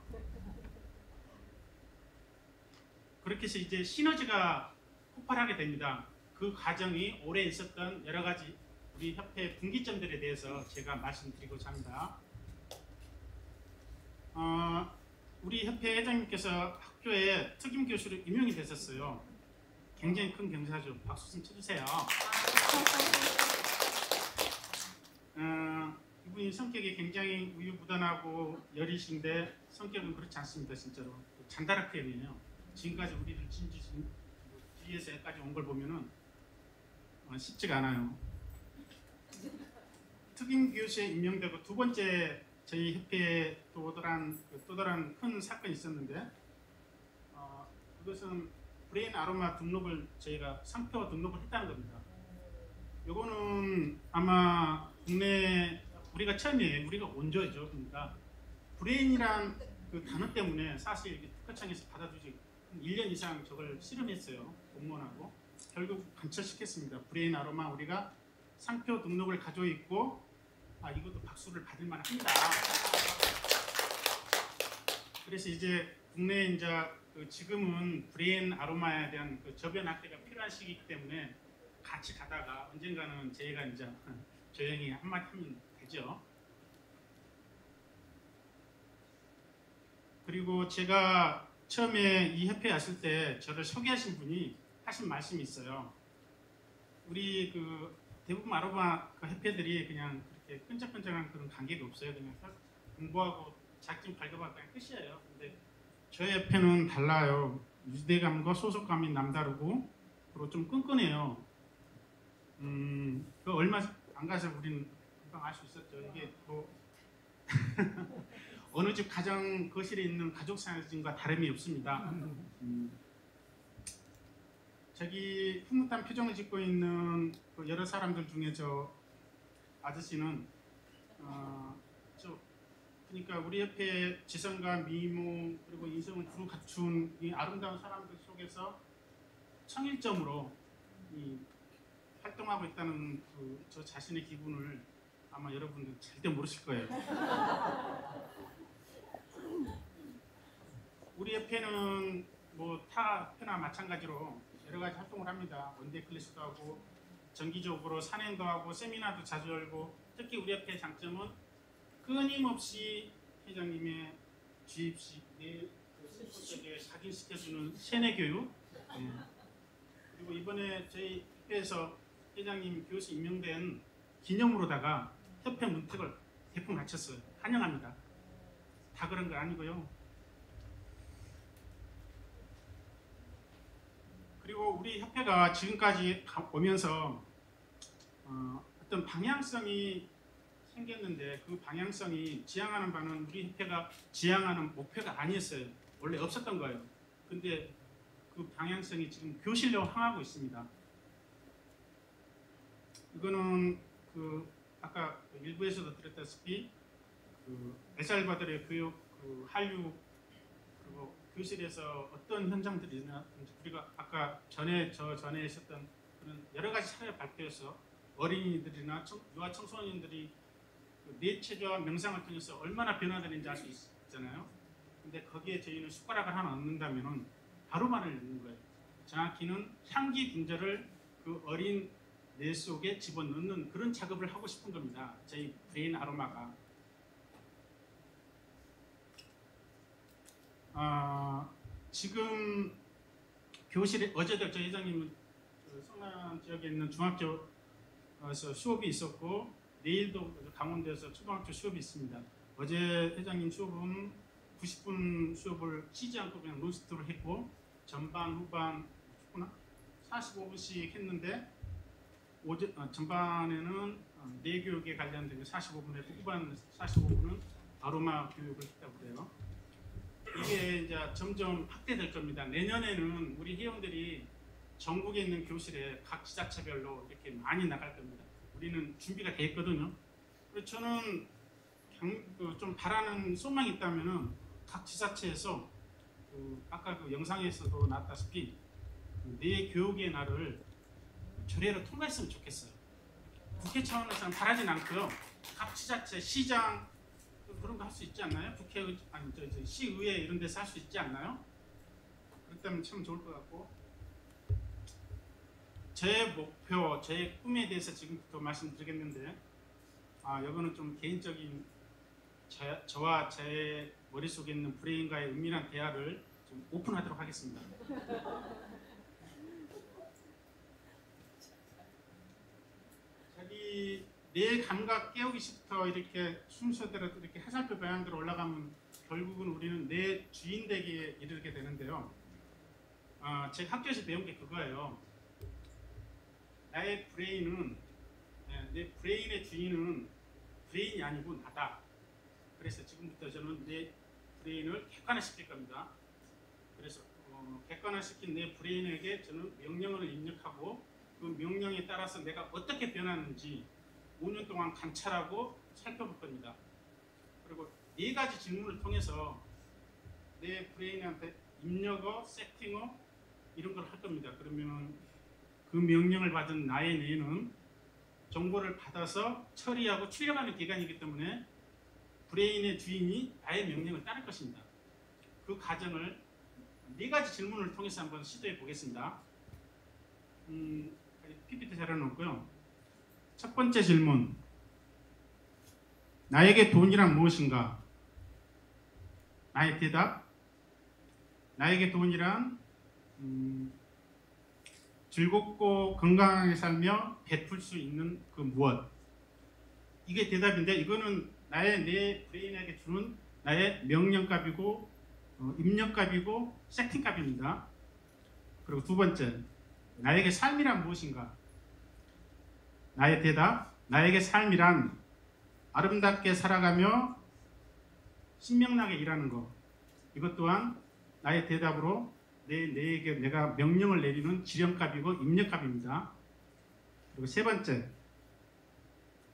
그렇게 해서 이제 시너지가 폭발하게 됩니다. 그 과정이 오래 있었던 여러 가지 우리 협회 분기점들에 대해서 제가 말씀드리고자 합니다. 우리 협회 회장님께서 학교에 특임 교수로 임용이 되셨어요. 굉장히 큰 경사죠. 박수 좀 쳐주세요. 이분이 성격이 굉장히 우유부단하고 여리신데 성격은 그렇지 않습니다. 진짜로 잔다르크엠이에요. 지금까지 우리를 뒤에서 여기까지 온 걸 보면은 쉽지가 않아요. 특임 교수에 임명되고 두 번째 저희 협회에 또 다른 큰 사건이 있었는데 그것은 브레인 아로마 등록을 저희가 상표 등록을 했다는 겁니다. 요거는 아마 국내 우리가 처음이에요. 우리가 원조죠. 그러니까 브레인이란 그 단어 때문에 사실 특허청에서 받아주지 1년 이상 저걸 실험했어요. 공무원하고 결국 관철시켰습니다. 브레인 아로마 우리가 상표 등록을 가지고 있고 이것도 박수를 받을 만합니다. 그래서 이제 국내에 이제 지금은 브레인 아로마에 대한 저변 확대가 필요한 시기이기 때문에 같이 가다가 언젠가는 저희가 이제 조용히 한마디 하면 되죠. 그리고 제가 처음에 이 협회에 왔을 때 저를 소개하신 분이 하신 말씀이 있어요. 우리 대부분 아로마 협회들이 그냥 그렇게 끈적끈적한 그런 관계가 없어요. 그냥 공부하고 작품 발급하고 그냥 끝이에요. 근데 저희 협회는 달라요. 유대감과 소속감이 남다르고 그리고 좀 끈끈해요. 그 얼마 안 가서 우리는 금방 알 수 있었죠. 이게 뭐 어느 집 가정 거실에 있는 가족 사진과 다름이 없습니다. 저기 흐뭇한 표정을 짓고 있는 여러 사람들 중에 저 아저씨는 그러니까 우리 협회의 지성과 미모 그리고 인성을 두루 갖춘 이 아름다운 사람들 속에서 청일점으로 활동하고 있다는 저 자신의 기분을 아마 여러분들 절대 모르실 거예요. 우리 협회는 뭐 타 협회나 마찬가지로 여러 가지 활동을 합니다. 원데이 클래스도 하고 정기적으로 산행도 하고 세미나도 자주 열고 특히 우리 협회의 장점은 끊임없이 회장님의 주입식 내 스포츠에 각인시켜주는 세뇌 교육 그리고 이번에 저희 협회에서 회장님 교수 임명된 기념으로다가 협회 문턱을 대폭 낮췄어요. 환영합니다. 다 그런 거 아니고요. 그리고 우리 협회가 지금까지 오면서 어떤 방향성이 생겼는데 그 방향성이 지향하는 바는 우리 협회가 지향하는 목표가 아니었어요. 원래 없었던 거예요. 근데 그 방향성이 지금 교실로 향하고 있습니다. 이거는 아까 일부에서도 드렸다시피 엘살바도르의 교육, 한류 그리고 교실에서 어떤 현장들이 있나 우리가 아까 전에 있었던 그런 여러 가지 사회 발표에서 어린이들이나 유아 청소년들이 뇌체조와 명상을 통해서 얼마나 변화되는지 알 수 있잖아요. 근데 거기에 저희는 숟가락을 하나 얹는다면은 아로마를 넣는 거예요. 정확히는 향기 분자를 그 어린 뇌 속에 집어넣는 그런 작업을 하고 싶은 겁니다. 저희 브레인 아로마가. 지금 교실에 어제도 저희 회장님은 성남 지역에 있는 중학교에서 수업이 있었고 내일도 강원도에서 초등학교 수업이 있습니다. 어제 회장님 수업은 90분 수업을 쉬지 않고 그냥 논스톱을 했고 전반 후반 45분씩 했는데 전반에는 뇌교육에 관련된 45분 했고 후반 45분은 아로마 교육을 했다고 그래요. 이게 이제 점점 확대될 겁니다. 내년에는 우리 회원들이 전국에 있는 교실에 각 지자체별로 이렇게 많이 나갈 겁니다. 우리는 준비가 돼 있거든요. 그래서 저는 좀 바라는 소망이 있다면은 각 지자체에서 아까 영상에서도 나왔다시피 내 교육의 날을 조례로 통과했으면 좋겠어요. 국회 차원에서는 바라진 않고요. 각 지자체, 시장 그런 거 할 수 있지 않나요? 시의회 이런 데서 할 수 있지 않나요? 그렇다면 참 좋을 것 같고 제 목표, 제 꿈에 대해서 지금부터 말씀드리겠는데 이거는 좀 개인적인 저와 제 머릿속에 있는 브레인과의 은밀한 대화를 좀 오픈하도록 하겠습니다. 자기 내 감각 깨우기 시부터 이렇게 순서대로 이렇게 해살표 방향대로 올라가면 결국은 우리는 내 주인 되기에 이르게 되는데요. 제가 학교에서 배운 게 그거예요. 나의 브레인은 내 브레인의 주인은 브레인이 아니고 나다. 그래서 지금부터 저는 내 브레인을 객관화시킬 겁니다. 그래서 객관화시킨 내 브레인에게 저는 명령을 입력하고 그 명령에 따라서 내가 어떻게 변하는지 5년 동안 관찰하고 살펴볼 겁니다. 그리고 4가지 질문을 통해서 내 브레인한테 입력어, 세팅어 이런 걸 할 겁니다. 그러면은 그 명령을 받은 나의 뇌는 정보를 받아서 처리하고 출력하는 기관이기 때문에 브레인의 주인이 나의 명령을 따를 것입니다. 그 과정을 4가지 질문을 통해서 한번 시도해 보겠습니다. PPT 자료 놓고요. 첫 번째 질문. 나에게 돈이란 무엇인가? 나의 대답. 나에게 돈이란 즐겁고 건강하게 살며 베풀 수 있는 그 무엇. 이게 대답인데 이거는 내 브레인에게 주는 나의 명령값이고 입력값이고 세팅값입니다. 그리고 두 번째, 나에게 삶이란 무엇인가? 나의 대답, 나에게 삶이란 아름답게 살아가며 신명나게 일하는 것. 이것 또한 나의 대답으로 내에게 내가 명령을 내리는 지령값이고 입력값입니다. 그리고 세 번째,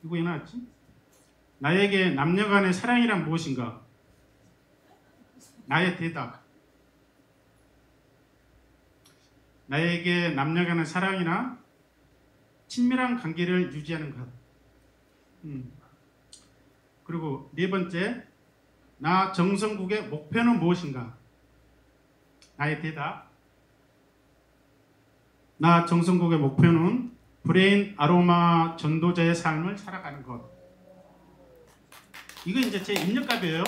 이거 왜 나왔지? 나에게 남녀간의 사랑이란 무엇인가? 나의 대답. 나에게 남녀간의 사랑이나 친밀한 관계를 유지하는 것. 그리고 네 번째, 나 정성국의 목표는 무엇인가? 나의 대답. 나 정성국의 목표는 브레인 아로마 전도자의 삶을 살아가는 것. 이거 이제 제 입력값이에요.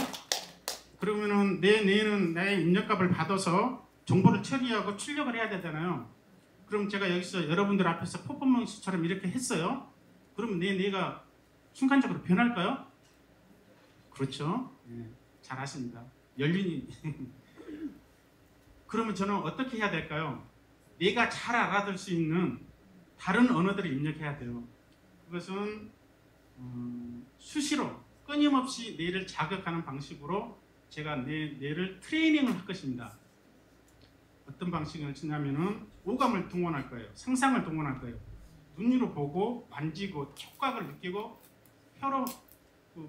그러면은 내 뇌는 나의 입력값을 받아서 정보를 처리하고 출력을 해야 되잖아요. 그럼 제가 여기서 여러분들 앞에서 퍼포먼스처럼 이렇게 했어요. 그러면 내 뇌가 순간적으로 변할까요? 그렇죠. 네, 잘 아십니다. 연륜이. 그러면 저는 어떻게 해야 될까요? 내가 잘 알아들 수 있는 다른 언어들을 입력해야 돼요. 그것은 수시로 끊임없이 뇌를 자극하는 방식으로 제가 뇌를 트레이닝을 할 것입니다. 어떤 방식을 쓰냐면은 오감을 동원할 거예요. 상상을 동원할 거예요. 눈으로 보고 만지고 촉각을 느끼고 혀로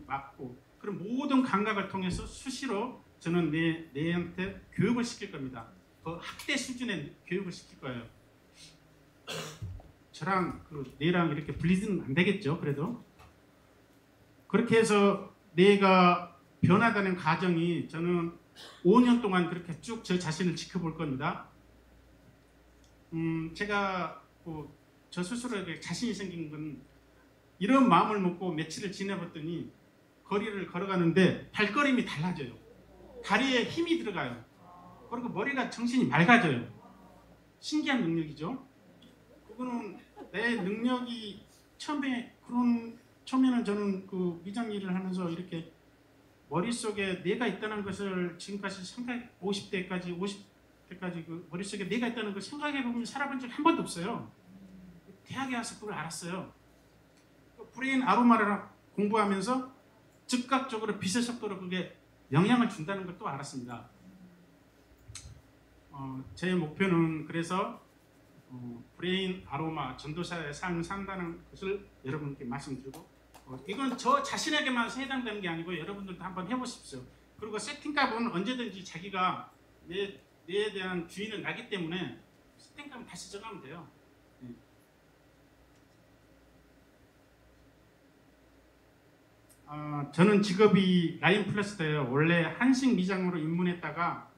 맡고 그런 모든 감각을 통해서 수시로 저는 뇌한테 교육을 시킬 겁니다. 그 학대 수준의 교육을 시킬 거예요. 저랑 뇌랑 이렇게 분리는 안 되겠죠. 그래도 그렇게 해서 뇌가 변화되는 과정이 저는 5년 동안 그렇게 쭉 저 자신을 지켜볼 겁니다. 제가 저 스스로에게 자신이 생긴 건 이런 마음을 먹고 며칠을 지내봤더니 거리를 걸어가는데 발걸음이 달라져요. 다리에 힘이 들어가요. 그리고 머리가 정신이 맑아져요. 신기한 능력이죠. 그거는 내 능력이 처음에는 저는 그 미장 일을 하면서 이렇게 머릿속에 뇌가 있다는 것을 지금까지 50대까지 그 머릿속에 뇌가 있다는 걸 생각해보면 살아본 적이 한 번도 없어요. 대학에 와서 그걸 알았어요. 브레인 아로마를 공부하면서 즉각적으로 빛의 속도로 그게 영향을 준다는 걸 또 알았습니다. 제 목표는 그래서 브레인 아로마 전도사의 삶을 산다는 것을 여러분께 말씀드리고 이건 저 자신에게만 해당되는 게 아니고 여러분들도 한번 해보십시오. 그리고 세팅값은 언제든지 자기가 뇌에 대한 주인은 나기 때문에 세팅값은 다시 정하면 돼요. 네. 저는 직업이 라인 플러스예요. 원래 한식 미장으로 입문했다가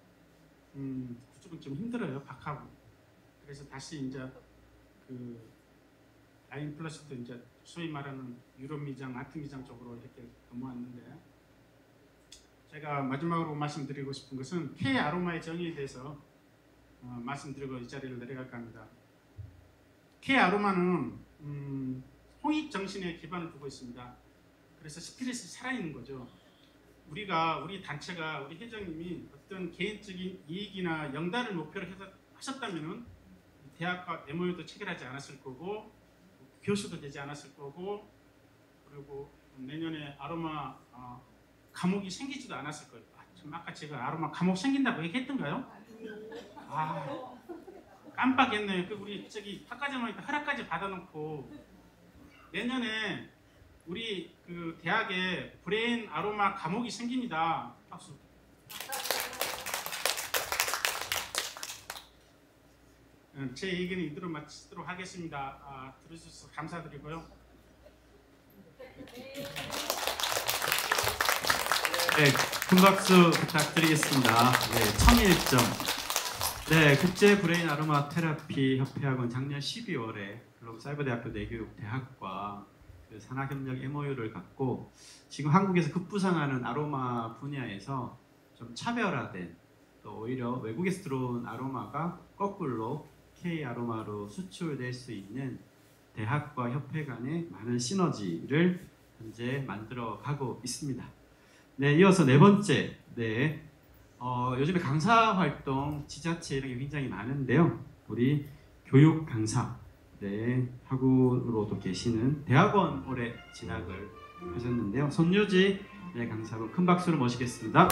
그쪽은 좀 힘들어요. 박하고. 그래서 다시 이제 그 라인 플러스도 이제 소위 말하는 유럽 미장, 아트 미장 쪽으로 이렇게 넘어왔는데 제가 마지막으로 말씀드리고 싶은 것은 K 아로마의 정의에 대해서 말씀드리고 이 자리를 내려갈까 합니다. K 아로마는 홍익 정신에 기반을 두고 있습니다. 그래서 스피릿이 살아있는 거죠. 우리 단체가 우리 회장님이 어떤 개인적인 이익이나 영달을 목표로 하셨다면은 대학과 MOU도 체결하지 않았을 거고 교수도 되지 않았을 거고 그리고 내년에 아로마 감옥이 생기지도 않았을 거예요. 아까 제가 아로마 감옥 생긴다고 얘기했던가요? 깜빡했네요. 우리 저기 학과장님한테 허락까지 받아놓고 내년에 우리 그 대학에 브레인 아로마 감옥이 생깁니다. 박수. 제 얘기는 이대로 마치도록 하겠습니다. 들어주셔서 감사드리고요. 네, 큰 박수 부탁드리겠습니다. 네, 1001점. 네, 국제 브레인 아로마 테라피 협회학원 작년 12월에 글로벌 사이버대학교 내교육대학과 그 산학협력 MOU를 갖고 지금 한국에서 급부상하는 아로마 분야에서 좀 차별화된 또 오히려 외국에서 들어온 아로마가 거꾸로 K 아로마로 수출될 수 있는 대학과 협회 간의 많은 시너지를 현재 만들어 가고 있습니다. 네, 이어서 네 번째. 네, 요즘에 강사 활동, 지자체 이런 게 굉장히 많은데요. 우리 교육 강사, 네, 학우로도 계시는 대학원 올해 진학을 하셨는데요. 손유지 네, 강사분 큰 박수로 모시겠습니다.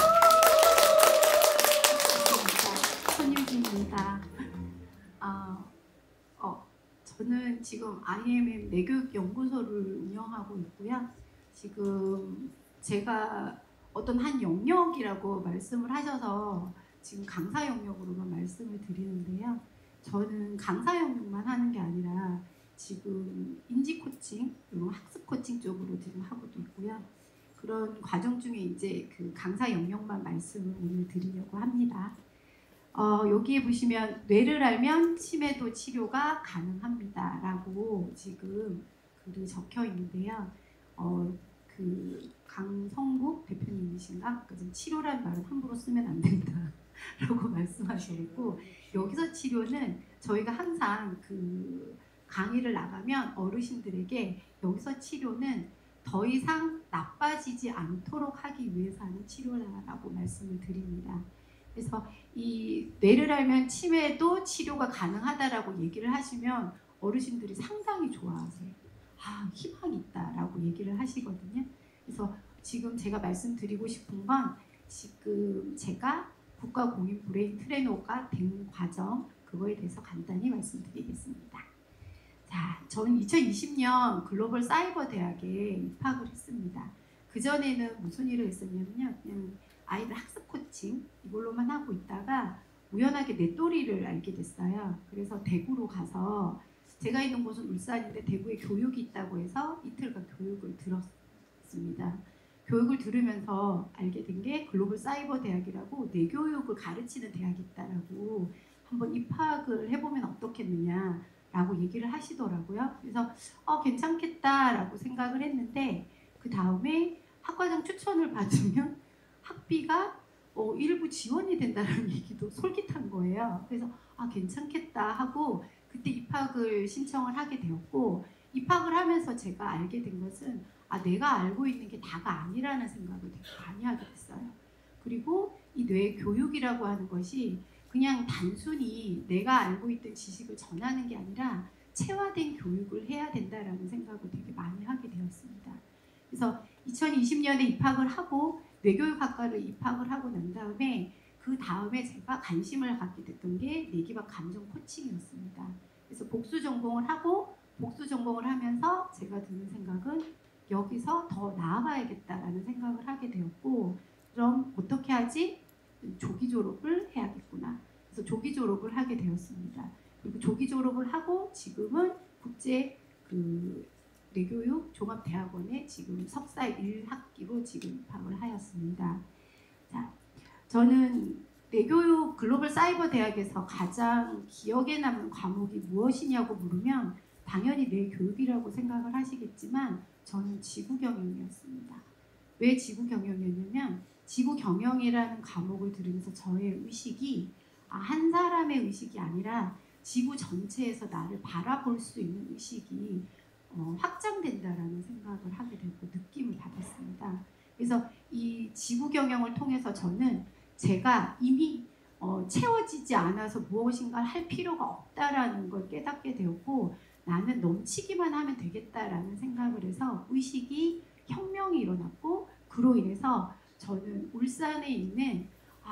손유진입니다. 저는 지금 IMM 내교육 연구소를 운영하고 있고요. 지금 제가 어떤 한 영역이라고 말씀을 하셔서 지금 강사 영역으로만 말씀을 드리는데요. 저는 강사 영역만 하는 게 아니라 지금 인지 코칭, 이런 학습 코칭 쪽으로 지금 하고도 있고요. 그런 과정 중에 이제 그 강사 영역만 말씀을 오늘 드리려고 합니다. 여기에 보시면 뇌를 알면 치매도 치료가 가능합니다 라고 지금 글이 적혀 있는데요. 그 강성국 대표님이신가? 지금 치료라는 말은 함부로 쓰면 안 된다 라고 말씀하셨고, 여기서 치료는 저희가 항상 그 강의를 나가면 어르신들에게 여기서 치료는 더 이상 나빠지지 않도록 하기 위해서 하는 치료라고 말씀을 드립니다. 그래서 이 뇌를 알면 치매도 치료가 가능하다라고 얘기를 하시면 어르신들이 상당히 좋아하세요. 희망이 있다라고 얘기를 하시거든요. 그래서 지금 제가 말씀드리고 싶은 건 지금 제가 국가 공인 브레인 트레이너가 된 과정, 그거에 대해서 간단히 말씀드리겠습니다. 자, 저는 2020년 글로벌 사이버 대학에 입학을 했습니다. 그전에는 무슨 일을 했었냐면요. 그냥 아이들 학습 코칭 이걸로만 하고 있다가 우연하게 넷도리를 알게 됐어요. 그래서 대구로 가서, 제가 있는 곳은 울산인데 대구에 교육이 있다고 해서 이틀간 교육을 들었습니다. 교육을 들으면서 알게 된 게 글로벌 사이버 대학이라고 내교육을 가르치는 대학이 있다라고 한번 입학을 해보면 어떻겠느냐라고 얘기를 하시더라고요. 그래서 괜찮겠다라고 생각을 했는데, 그 다음에 학과장 추천을 받으면 학비가 일부 지원이 된다는 얘기도 솔깃한 거예요. 그래서 괜찮겠다 하고 그때 입학을 신청을 하게 되었고, 입학을 하면서 제가 알게 된 것은 내가 알고 있는 게 다가 아니라는 생각을 되게 많이 하게 됐어요. 그리고 이 뇌 교육이라고 하는 것이 그냥 단순히 내가 알고 있던 지식을 전하는 게 아니라 체화된 교육을 해야 된다라는 생각을 되게 많이 하게 되었습니다. 그래서 2020년에 입학을 하고 뇌교육학과를 입학을 하고 난 다음에 그 다음에 제가 관심을 갖게 됐던 게 뇌기반 감정 코칭이었습니다. 그래서 복수 전공을 하고, 복수 전공을 하면서 제가 드는 생각은 여기서 더 나아가야겠다라는 생각을 하게 되었고, 그럼 어떻게 하지? 조기 졸업을 해야겠구나. 그래서 조기 졸업을 하게 되었습니다. 그리고 조기 졸업을 하고 지금은 국제 뇌교육 종합대학원에 지금 석사 1학기로 지금 입학을 하였습니다. 자, 저는 뇌교육 글로벌 사이버 대학에서 가장 기억에 남는 과목이 무엇이냐고 물으면 당연히 뇌교육이라고 생각을 하시겠지만 저는 지구 경영이었습니다. 왜 지구 경영이었냐면 지구 경영이라는 과목을 들으면서 저의 의식이 한 사람의 의식이 아니라 지구 전체에서 나를 바라볼 수 있는 의식이 확장된다라는 생각을 하게 되고 느낌을 받았습니다. 그래서 이 지구 경영을 통해서 저는 제가 이미 채워지지 않아서 무엇인가를 할 필요가 없다라는 걸 깨닫게 되었고 나는 넘치기만 하면 되겠다라는 생각을 해서 의식이 혁명이 일어났고 그로 인해서 저는 울산에 있는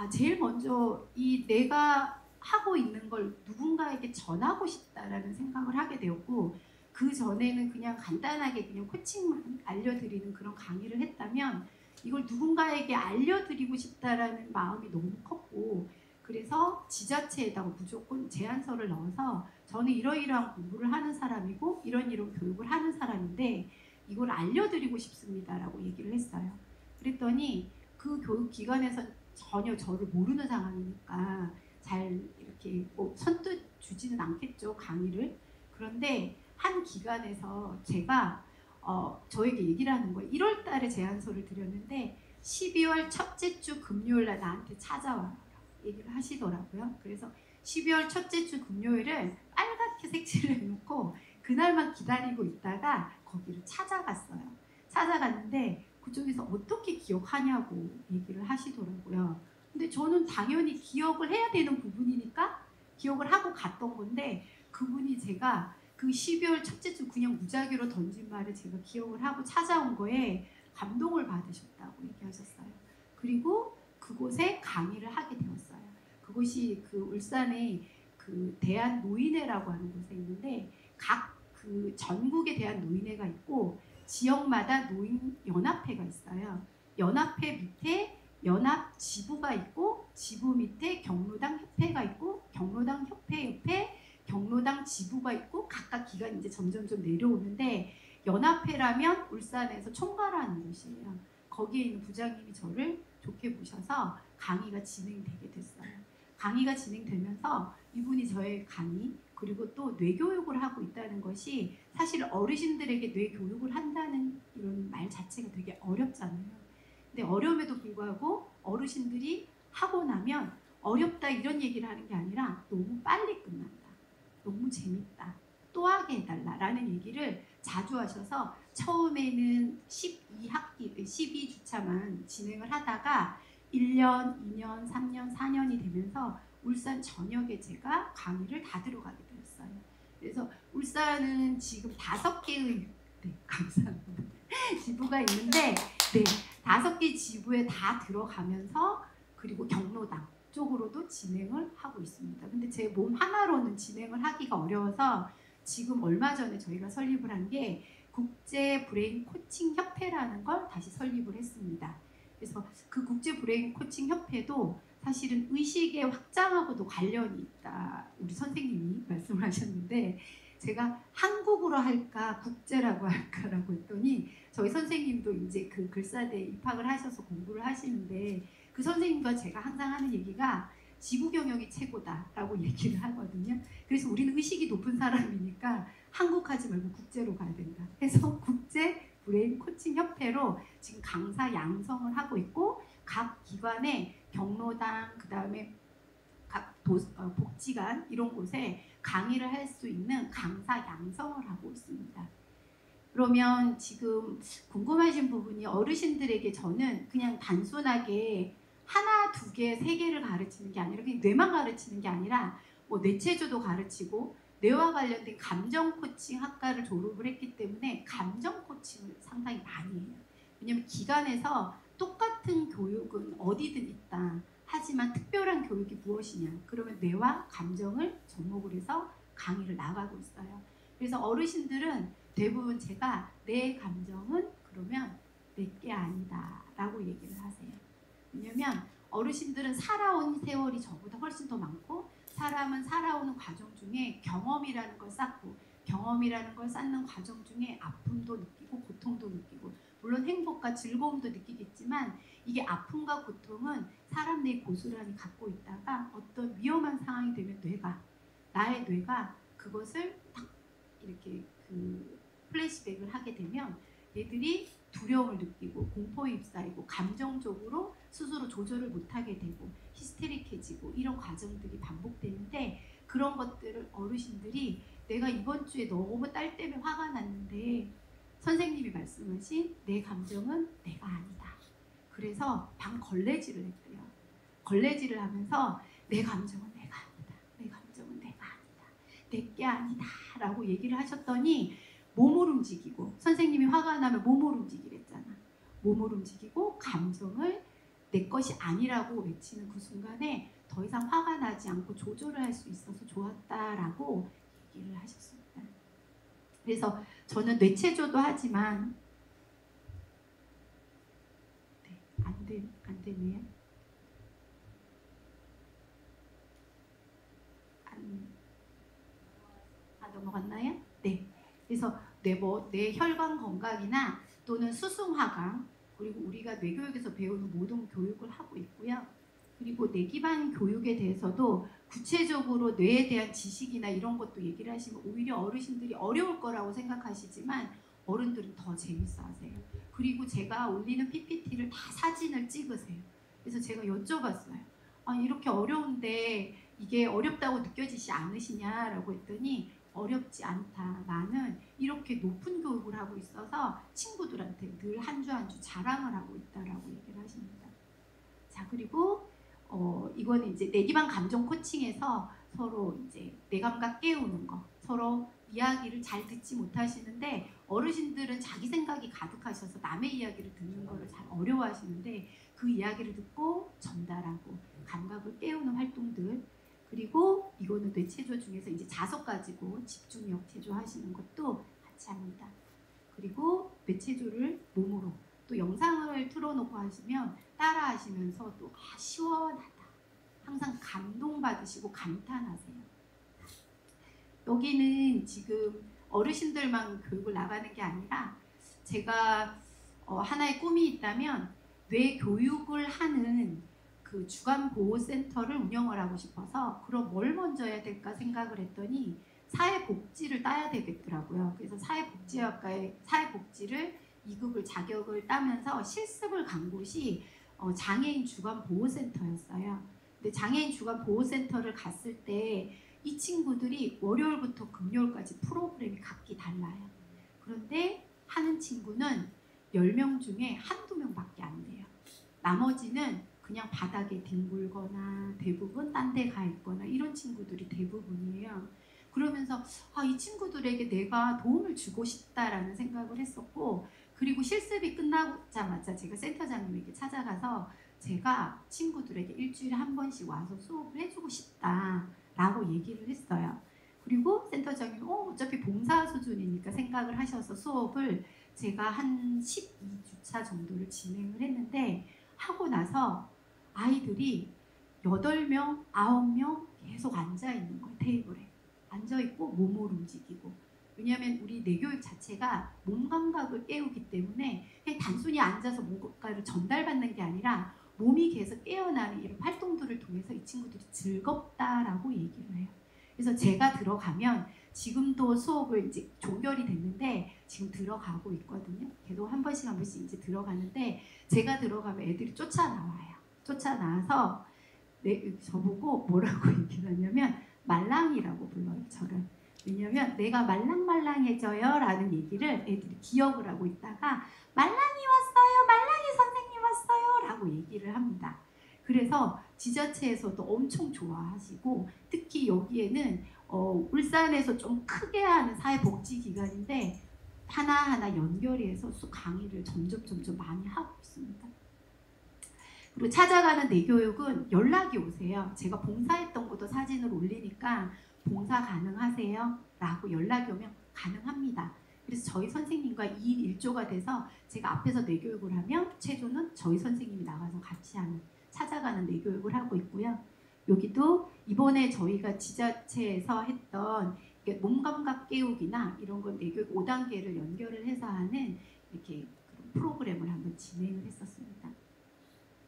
제일 먼저 이 내가 하고 있는 걸 누군가에게 전하고 싶다라는 생각을 하게 되었고 그 전에는 그냥 간단하게 그냥 코칭만 알려드리는 그런 강의를 했다면 이걸 누군가에게 알려드리고 싶다라는 마음이 너무 컸고 그래서 지자체에다가 무조건 제안서를 넣어서 저는 이러이러한 공부를 하는 사람이고 이런 교육을 하는 사람인데 이걸 알려드리고 싶습니다라고 얘기를 했어요. 그랬더니 그 교육기관에서 전혀 저를 모르는 상황이니까 잘 이렇게 선뜻 주지는 않겠죠, 강의를. 그런데 한 기관에서 제가 저에게 얘기를 하는 거예요. 1월 달에 제안서를 드렸는데 12월 첫째 주 금요일 날 나한테 찾아와 얘기를 하시더라고요. 그래서 12월 첫째 주 금요일을 빨갛게 색칠을 해놓고 그날만 기다리고 있다가 거기를 찾아갔어요. 찾아갔는데 그쪽에서 어떻게 기억하냐고 얘기를 하시더라고요. 근데 저는 당연히 기억을 해야 되는 부분이니까 기억을 하고 갔던 건데 그분이 제가 그 12월 첫째 주 그냥 무작위로 던진 말을 제가 기억을 하고 찾아온 거에 감동을 받으셨다고 얘기하셨어요. 그리고 그곳에 강의를 하게 되었어요. 그곳이 그 울산에 그 대한노인회라고 하는 곳에 있는데 각 그 전국에 대한 노인회가 있고 지역마다 노인 연합회가 있어요. 연합회 밑에 연합 지부가 있고 지부 밑에 경로당 협회가 있고 경로당 협회 옆에 경로당 지부가 있고 각각 기관이 이제 점점점 내려오는데 연합회라면 울산에서 총괄하는 곳이에요. 거기에 있는 부장님이 저를 좋게 보셔서 강의가 진행되게 됐어요. 강의가 진행되면서 이분이 저의 강의 그리고 또 뇌교육을 하고 있다는 것이 사실 어르신들에게 뇌교육을 한다는 이런 말 자체가 되게 어렵잖아요. 근데 어려움에도 불구하고 어르신들이 하고 나면 어렵다 이런 얘기를 하는 게 아니라 너무 빨리 끝난다. 너무 재밌다. 또 하게 해달라라는 얘기를 자주 하셔서 처음에는 12학기, 12주차만 진행을 하다가 1년, 2년, 3년, 4년이 되면서 울산 전역에 제가 강의를 다 들어가게 되었어요. 그래서 울산은 지금 5개의 감사합니다. 지부가 있는데 5개 지부에 다 들어가면서 그리고 경로당 쪽으로도 진행을 하고 있습니다. 근데 제 몸 하나로는 진행을 하기가 어려워서 지금 얼마 전에 저희가 설립을 한 게 국제 브레인 코칭 협회라는 걸 다시 설립을 했습니다. 그래서 그 국제 브레인 코칭 협회도 사실은 의식의 확장하고도 관련이 있다. 우리 선생님이 말씀을 하셨는데 제가 한국어로 할까 국제라고 할까라고 했더니 저희 선생님도 이제 그 글사대에 입학을 하셔서 공부를 하시는데 그 선생님과 제가 항상 하는 얘기가 지구 경영이 최고다라고 얘기를 하거든요. 그래서 우리는 의식이 높은 사람이니까 한국 하지 말고 국제로 가야 된다. 그래서 국제 브레인 코칭 협회로 지금 강사 양성을 하고 있고 각 기관의 경로당 그다음에 각 복지관 이런 곳에 강의를 할 수 있는 강사 양성을 하고 있습니다. 그러면 지금 궁금하신 부분이 어르신들에게 저는 그냥 단순하게 하나, 두 개, 세 개를 가르치는 게 아니라 그냥 뇌만 가르치는 게 아니라 뭐 뇌체조도 가르치고 뇌와 관련된 감정 코칭 학과를 졸업을 했기 때문에 감정 코칭을 상당히 많이 해요. 왜냐하면 기관에서 똑같은 교육은 어디든 있다. 하지만 특별한 교육이 무엇이냐. 그러면 뇌와 감정을 접목을 해서 강의를 나가고 있어요. 그래서 어르신들은 대부분 제가 내 감정은 그러면 내게 아니다 라고 얘기를 하세요. 왜냐면 어르신들은 살아온 세월이 저보다 훨씬 더 많고 사람은 살아오는 과정 중에 경험이라는 걸 쌓고 경험이라는 걸 쌓는 과정 중에 아픔도 느끼고 고통도 느끼고 물론 행복과 즐거움도 느끼겠지만 이게 아픔과 고통은 사람 내 고스란히 갖고 있다가 어떤 위험한 상황이 되면 나의 뇌가 그것을 딱 이렇게 그 플래시백을 하게 되면 얘들이 두려움을 느끼고 공포에 휩싸이고 감정적으로 스스로 조절을 못하게 되고 히스테릭해지고 이런 과정들이 반복되는데, 그런 것들을 어르신들이 내가 이번 주에 너무 딸 때문에 화가 났는데 선생님이 말씀하신 내 감정은 내가 아니다. 그래서 방 걸레질을 했대요. 걸레질을 하면서 내 감정은 내가 아니다. 내 감정은 내가 아니다. 내게 아니다. 라고 얘기를 하셨더니 몸을 움직이고, 선생님이 화가 나면 몸을 움직이랬잖아. 몸을 움직이고 감정을 내 것이 아니라고 외치는 그 순간에 더 이상 화가 나지 않고 조절을 할 수 있어서 좋았다라고 얘기를 하셨습니다. 그래서 저는 뇌체조도 하지만 안 되네요. 넘어갔나요? 네. 그래서 뇌 혈관 건강이나 또는 수승화강, 그리고 우리가 뇌교육에서 배우는 모든 교육을 하고 있고요. 그리고 뇌 기반 교육에 대해서도 구체적으로 뇌에 대한 지식이나 이런 것도 얘기를 하시면 오히려 어르신들이 어려울 거라고 생각하시지만 어른들은 더 재밌어 하세요. 그리고 제가 올리는 PPT를 다 사진을 찍으세요. 그래서 제가 여쭤봤어요. 아, 이렇게 어려운데 이게 어렵다고 느껴지지 않으시냐라고 했더니 어렵지 않다. 나는 이렇게 높은 교육을 하고 있어서 친구들한테 늘 한 주 한 주 자랑을 하고 있다라고 얘기를 하십니다. 자, 그리고 이거는 이제 뇌 기반 감정 코칭에서 서로 이제 뇌 감각 깨우는 거, 서로 이야기를 잘 듣지 못하시는데 어르신들은 자기 생각이 가득하셔서 남의 이야기를 듣는 거를 잘 어려워하시는데 그 이야기를 듣고 전달하고 감각을 깨우는 활동들, 그리고 이거는 뇌체조 중에서 이제 자석 가지고 집중력 체조 하시는 것도 같이 합니다. 그리고 뇌체조를 몸으로 또 영상을 틀어놓고 하시면 따라 하시면서 또 시원하다. 항상 감동받으시고 감탄하세요. 여기는 지금 어르신들만 교육을 나가는 게 아니라 제가 하나의 꿈이 있다면 뇌 교육을 하는 그 주간보호센터를 운영을 하고 싶어서, 그럼 뭘 먼저 해야 될까 생각을 했더니 사회복지를 따야 되겠더라고요. 그래서 사회복지학과에 사회복지를 2급을 자격을 따면서 실습을 간 곳이 장애인 주간보호센터였어요. 근데 장애인 주간보호센터를 갔을 때 이 친구들이 월요일부터 금요일까지 프로그램이 각기 달라요. 그런데 하는 친구는 10명 중에 한두 명밖에 안 돼요. 나머지는 그냥 바닥에 뒹굴거나 대부분 딴 데 가 있거나 이런 친구들이 대부분이에요. 그러면서 이 친구들에게 내가 도움을 주고 싶다라는 생각을 했었고, 그리고 실습이 끝나자마자 제가 센터장님에게 찾아가서 제가 친구들에게 일주일에 한 번씩 와서 수업을 해주고 싶다라고 얘기를 했어요. 그리고 센터장님이 어차피 봉사 수준이니까 생각을 하셔서 수업을 제가 한 12주차 정도를 진행을 했는데, 하고 나서 아이들이 8명, 9명 계속 앉아있는 거예요. 테이블에 앉아있고 몸을 움직이고. 왜냐하면 우리 뇌교육 자체가 몸 감각을 깨우기 때문에 그냥 단순히 앉아서 뭔가를 전달받는 게 아니라 몸이 계속 깨어나는 이런 활동들을 통해서 이 친구들이 즐겁다라고 얘기를 해요. 그래서 제가 들어가면 지금도 수업을 이제 종결이 됐는데 지금 들어가고 있거든요. 계속 한 번씩 이제 들어가는데, 제가 들어가면 애들이 쫓아나와요. 쫓아나와서 저보고 뭐라고 얘기를 하냐면 말랑이라고 불러요, 저를. 왜냐면 내가 말랑말랑해져요 라는 얘기를 애들이 기억을 하고 있다가 말랑이 왔어요, 말랑이 선생님 왔어요 라고 얘기를 합니다. 그래서 지자체에서도 엄청 좋아하시고, 특히 여기에는 울산에서 좀 크게 하는 사회복지기관인데 하나하나 연결이 해서 강의를 점점 많이 하고 있습니다. 그리고 찾아가는 뇌교육은 연락이 오세요. 제가 봉사했던 것도 사진을 올리니까 봉사 가능하세요? 라고 연락이 오면 가능합니다. 그래서 저희 선생님과 2인 1조가 돼서 제가 앞에서 뇌교육을 하면 체조는 저희 선생님이 나가서 같이 하는, 찾아가는 뇌교육을 하고 있고요. 여기도 이번에 저희가 지자체에서 했던 몸감각 깨우기나 이런 건 뇌교육 5단계를 연결을 해서 하는 이렇게 그런 프로그램을 한번 진행을 했었습니다.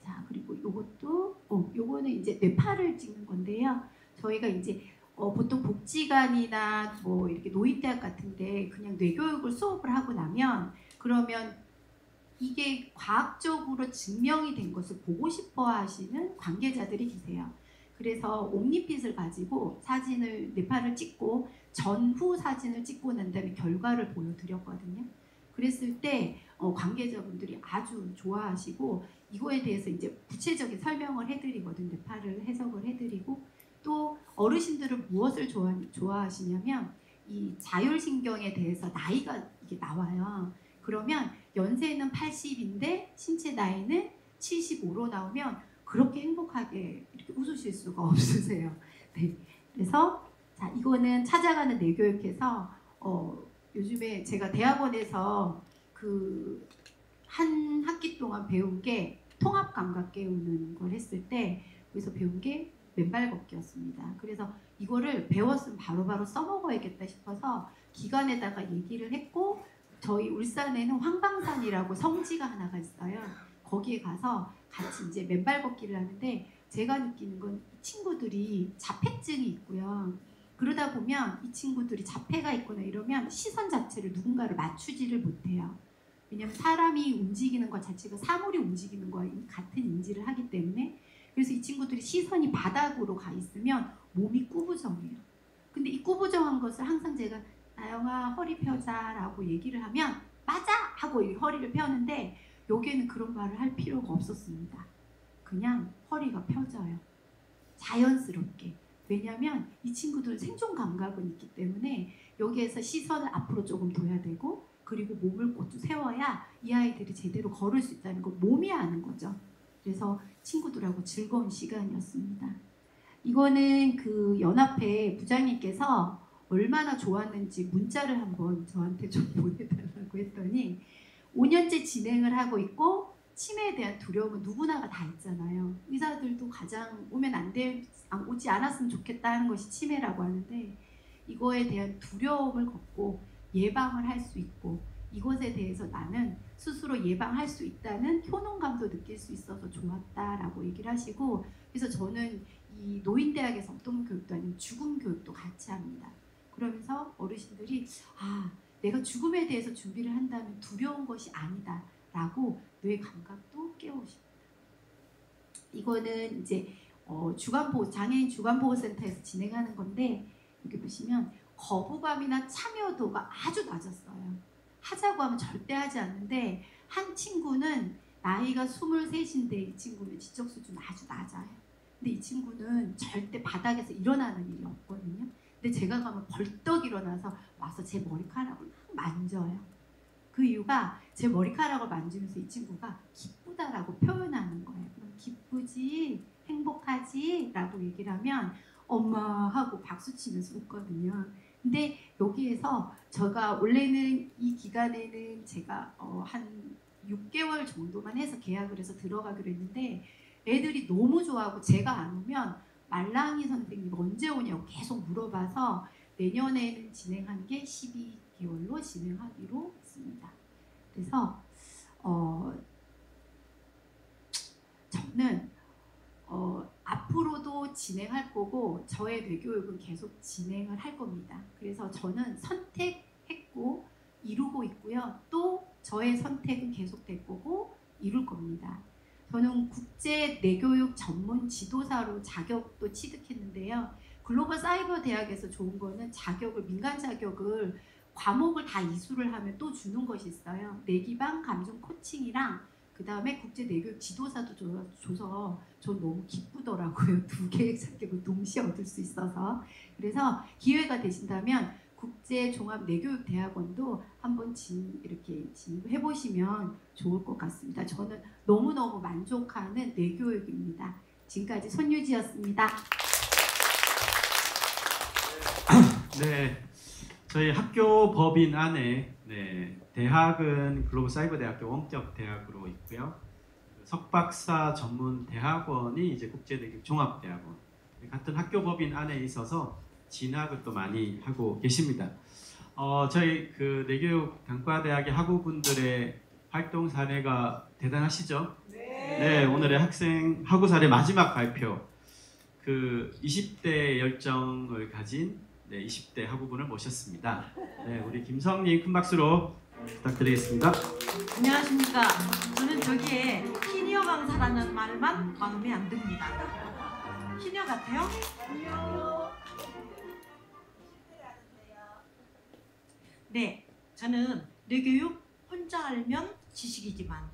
자, 그리고 요거는 이제 뇌파를 찍는 건데요. 저희가 이제 보통 복지관이나 뭐 이렇게 노인대학 같은데 그냥 뇌교육을 수업을 하고 나면 그러면 이게 과학적으로 증명이 된 것을 보고 싶어 하시는 관계자들이 계세요. 그래서 옴니핏을 가지고 사진을 네팔을 찍고 전후 사진을 찍고 난 다음에 결과를 보여드렸거든요. 그랬을 때 관계자분들이 아주 좋아하시고 이거에 대해서 이제 구체적인 설명을 해드리거든요. 네팔을 해석을 해드리고 또 어르신들은 무엇을 좋아하시냐면 이 자율신경에 대해서 나이가 이게 나와요. 그러면 연세는 80인데 신체 나이는 75로 나오면 그렇게 행복하게 이렇게 웃으실 수가 없으세요. 네. 그래서 자 이거는 찾아가는 내교육에서 요즘에 제가 대학원에서 그 한 학기 동안 배운 게 통합 감각 깨우는 걸 했을 때 거기서 배운 게 맨발 걷기였습니다. 그래서 이거를 배웠으면 바로바로 써먹어야겠다 싶어서 기관에다가 얘기를 했고 저희 울산에는 황방산이라고 성지가 하나가 있어요. 거기에 가서 같이 이제 맨발 걷기를 하는데 제가 느끼는 건 이 친구들이 자폐증이 있고요. 그러다 보면 이 친구들이 자폐가 있거나 이러면 시선 자체를 누군가를 맞추지를 못해요. 왜냐하면 사람이 움직이는 것 자체가 사물이 움직이는 거와 같은 인지를 하기 때문에 그래서 이 친구들이 시선이 바닥으로 가 있으면 몸이 꾸부정해요. 근데 이 꾸부정한 것을 항상 제가 나영아 허리 펴자라고 얘기를 하면 맞아! 하고 이 허리를 펴는데 여기에는 그런 말을 할 필요가 없었습니다. 그냥 허리가 펴져요. 자연스럽게. 왜냐하면 이 친구들은 생존 감각은 있기 때문에 여기에서 시선을 앞으로 조금 둬야 되고 그리고 몸을 꼭 세워야 이 아이들이 제대로 걸을 수 있다는 걸 몸이 아는 거죠. 그래서 친구들하고 즐거운 시간이었습니다. 이거는 그 연합회 부장님께서 얼마나 좋았는지 문자를 한번 저한테 좀 보내달라고 했더니 5년째 진행을 하고 있고 치매에 대한 두려움은 누구나가 다 있잖아요. 의사들도 가장 오지 않았으면 좋겠다는 것이 치매라고 하는데 이거에 대한 두려움을 걷고 예방을 할 수 있고 이것에 대해서 나는 스스로 예방할 수 있다는 효능감도 느낄 수 있어서 좋았다라고 얘기를 하시고 그래서 저는 이 노인대학에서 어떤 교육도 아니고 죽음 교육도 같이 합니다. 그러면서 어르신들이 내가 죽음에 대해서 준비를 한다면 두려운 것이 아니다 라고 뇌 감각도 깨우십니다. 이거는 이제 장애인 주간보호센터에서 진행하는 건데 여기 보시면 거부감이나 참여도가 아주 낮았어요. 하자고 하면 절대 하지 않는데 한 친구는 나이가 23인데 이 친구는 지적 수준이 아주 낮아요. 근데 이 친구는 절대 바닥에서 일어나는 일이 없거든요. 근데 제가 가면 벌떡 일어나서 와서 제 머리카락을 만져요. 그 이유가 제 머리카락을 만지면서 이 친구가 기쁘다라고 표현하는 거예요. 그럼 기쁘지? 행복하지? 라고 얘기를 하면 엄마 하고 박수 치면서 웃거든요. 근데 여기에서 제가 원래는 이 기간에는 제가 한 6개월 정도만 해서 계약을 해서 들어가기로 했는데 애들이 너무 좋아하고 제가 안 오면 말랑이 선생님 언제 오냐고 계속 물어봐서 내년에는 진행한 게 12개월로 진행하기로 했습니다. 그래서 저는 앞으로도 진행할 거고 저의 뇌교육은 계속 진행을 할 겁니다. 그래서 저는 선택했고 이루고 있고요. 또 저의 선택은 계속될 거고 이룰 겁니다. 저는 국제 뇌교육 전문 지도사로 자격도 취득했는데요. 글로벌 사이버 대학에서 좋은 거는 민간 자격을 과목을 다 이수를 하면 또 주는 것이 있어요. 뇌기반 감정 코칭이랑 그 다음에 국제 뇌교육 지도사도 줘서 전 너무 기쁘더라고요. 2개의 자격을 동시에 얻을 수 있어서. 그래서 기회가 되신다면 국제 종합 뇌교육 대학원도 한번 이렇게 진입해 보시면 좋을 것 같습니다. 저는 너무너무 만족하는 뇌교육입니다. 지금까지 손유지였습니다. 네, 저희 학교 법인 안에 대학은 글로벌 사이버 대학교 원격 대학으로 있고요. 석박사 전문 대학원이 이제 국제대교육 종합대학원 같은 학교 법인 안에 있어서 진학을 또 많이 하고 계십니다. 저희 그 뇌교육 단과대학의 학우분들의 활동 사례가 대단하시죠? 네, 오늘의 학생 학우 사례 마지막 발표. 그 20대 열정을 가진 20대 학우분을 모셨습니다. 네, 우리 김성님 큰 박수로 부탁드리겠습니다. 안녕하십니까. 저는 저기에 희녀 강사라는 말만 마음에 안 듭니다. 희녀 같아요? 네, 저는 뇌교육 혼자 알면 지식이지만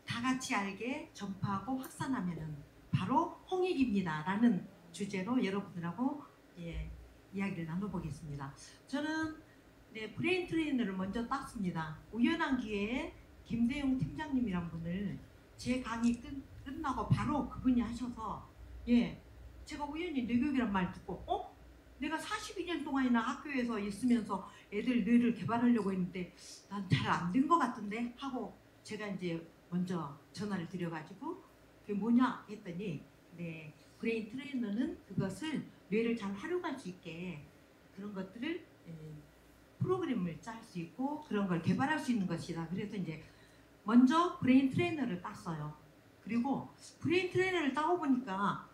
다 같이 알게 전파하고 확산하면은 바로 홍익입니다 라는 주제로 여러분들하고 이야기를 나눠보겠습니다. 저는 브레인 트레이너를 먼저 땄습니다. 우연한 기회에 김대용 팀장님이란 분을 제 강의 끝나고 바로 그분이 하셔서 제가 우연히 뇌교육이란 말 듣고 내가 42년 동안이나 학교에서 있으면서 애들 뇌를 개발하려고 했는데 난 잘 안 된 것 같은데 하고 제가 이제 먼저 전화를 드려가지고 그게 뭐냐 했더니 브레인 트레이너는 그것을 뇌를 잘 활용할 수 있게 그런 것들을 프로그램을 짤 수 있고 그런 걸 개발할 수 있는 것이다. 그래서 이제 먼저 브레인 트레이너를 땄어요. 그리고 브레인 트레이너를 따고 보니까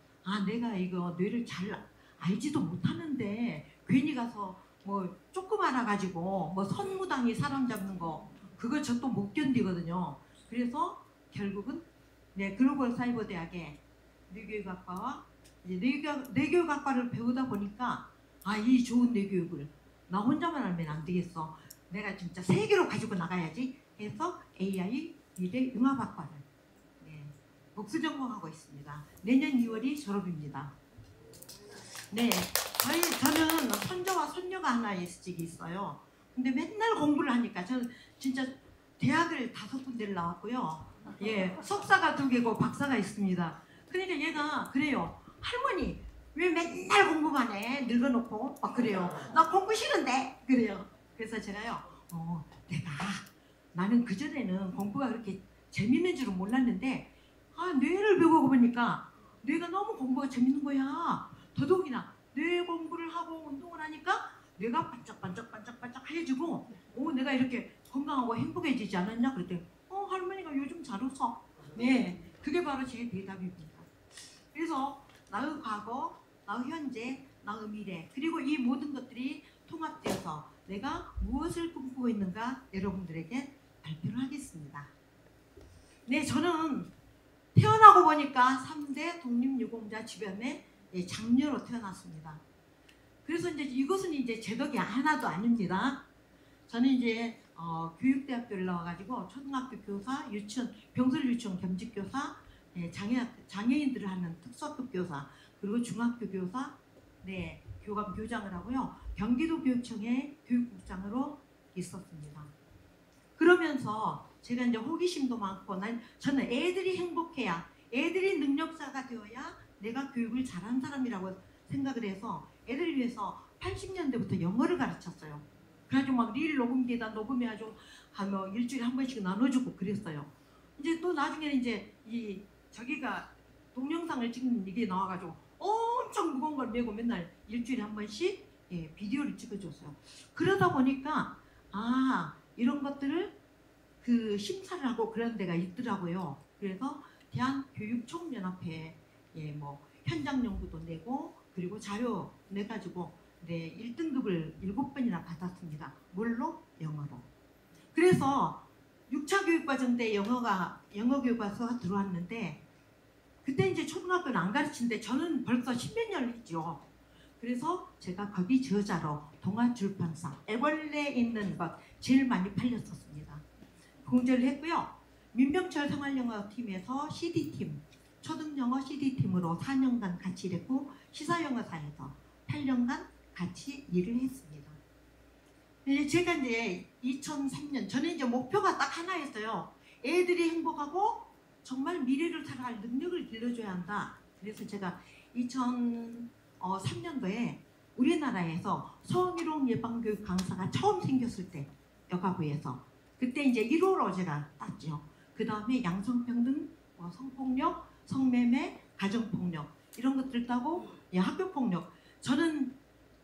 내가 이거 뇌를 잘 알지도 못하는데 괜히 가서 뭐 조금 알아가지고 뭐 선무당이 사람 잡는 거 그걸 저 또 못 견디거든요. 그래서 결국은 글로벌 사이버 대학의 뇌교육학과와 이제 뇌교육학과를 배우다 보니까 이 좋은 뇌교육을 나 혼자만 알면 안 되겠어. 내가 진짜 세계로 가지고 나가야지 해서 AI 미래 융합학과를 복수 전공하고 있습니다. 내년 2월이 졸업입니다. 저는 손자와 손녀가 하나 있어요. 근데 맨날 공부를 하니까 저는 진짜 대학을 5군데를 나왔고요. 석사가 2개고 박사가 있습니다. 그러니까 얘가 그래요. 할머니 왜 맨날 공부만 해? 늙어놓고 막 그래요. 나 공부 싫은데 그래요. 그래서 제가요. 나는 그전에는 공부가 그렇게 재밌는 줄은 몰랐는데 뇌를 배우고 보니까 뇌가 너무 공부가 재밌는 거야. 더더욱이나 뇌 공부를 하고 운동을 하니까 뇌가 반짝반짝 해지고 내가 이렇게 건강하고 행복해지지 않았냐? 그랬더니 할머니가 요즘 잘 웃어. 그게 바로 제 대답입니다. 그래서 나의 과거, 나의 현재, 나의 미래 그리고 이 모든 것들이 통합되어서 내가 무엇을 꿈꾸고 있는가 여러분들에게 발표를 하겠습니다. 저는 태어나고 보니까 3대 독립유공자 주변에 장녀로 태어났습니다. 그래서 이것은 제 덕이 하나도 아닙니다. 저는 교육대학교를 나와가지고 초등학교 교사, 유치원, 병설 유치원 겸직교사, 장애인들을 하는 특수학급 교사, 그리고 중학교 교사, 교감 교장을 하고요. 경기도 교육청의 교육국장으로 있었습니다. 그러면서 제가 호기심도 많고 저는 애들이 행복해야, 애들이 능력자가 되어야 내가 교육을 잘한 사람이라고 생각을 해서 애들을 위해서 80년대부터 영어를 가르쳤어요. 그래가지고 막 릴 녹음기에다 녹음해가지고 일주일에 한 번씩 나눠주고 그랬어요. 또 나중에는 저기가 동영상을 찍는 이게 나와가지고 엄청 무거운 걸 메고 맨날 일주일에 한 번씩 비디오를 찍어줬어요. 그러다 보니까 이런 것들을 심사를 하고 그런 데가 있더라고요. 그래서 대한교육총연합회에 현장 연구도 내고 그리고 자료 내가지고 1등급을 7번이나 받았습니다. 뭘로? 영어로. 그래서 6차 교육과정 때 영어 교과서가 들어왔는데 그때 초등학교는 안 가르치는데 저는 벌써 10몇 년을 했죠. 그래서 제가 거기 저자로 동아출판사 애벌레 있는 것 제일 많이 팔렸었습니다. 공저를 했고요. 민병철 생활영어팀에서 CD팀, 초등영어 CD팀으로 4년간 같이 일했고 시사영어사에서 8년간 같이 일을 했습니다. 제가 2003년 저는 목표가 딱 하나였어요. 애들이 행복하고 정말 미래를 살아갈 능력을 길러줘야 한다. 그래서 제가 2003년도에 우리나라에서 성희롱 예방교육 강사가 처음 생겼을 때 여가부에서 그때 1호로 제가 땄죠. 그 다음에 양성평등, 성폭력, 성매매, 가정폭력 이런 것들 따고 학교폭력. 저는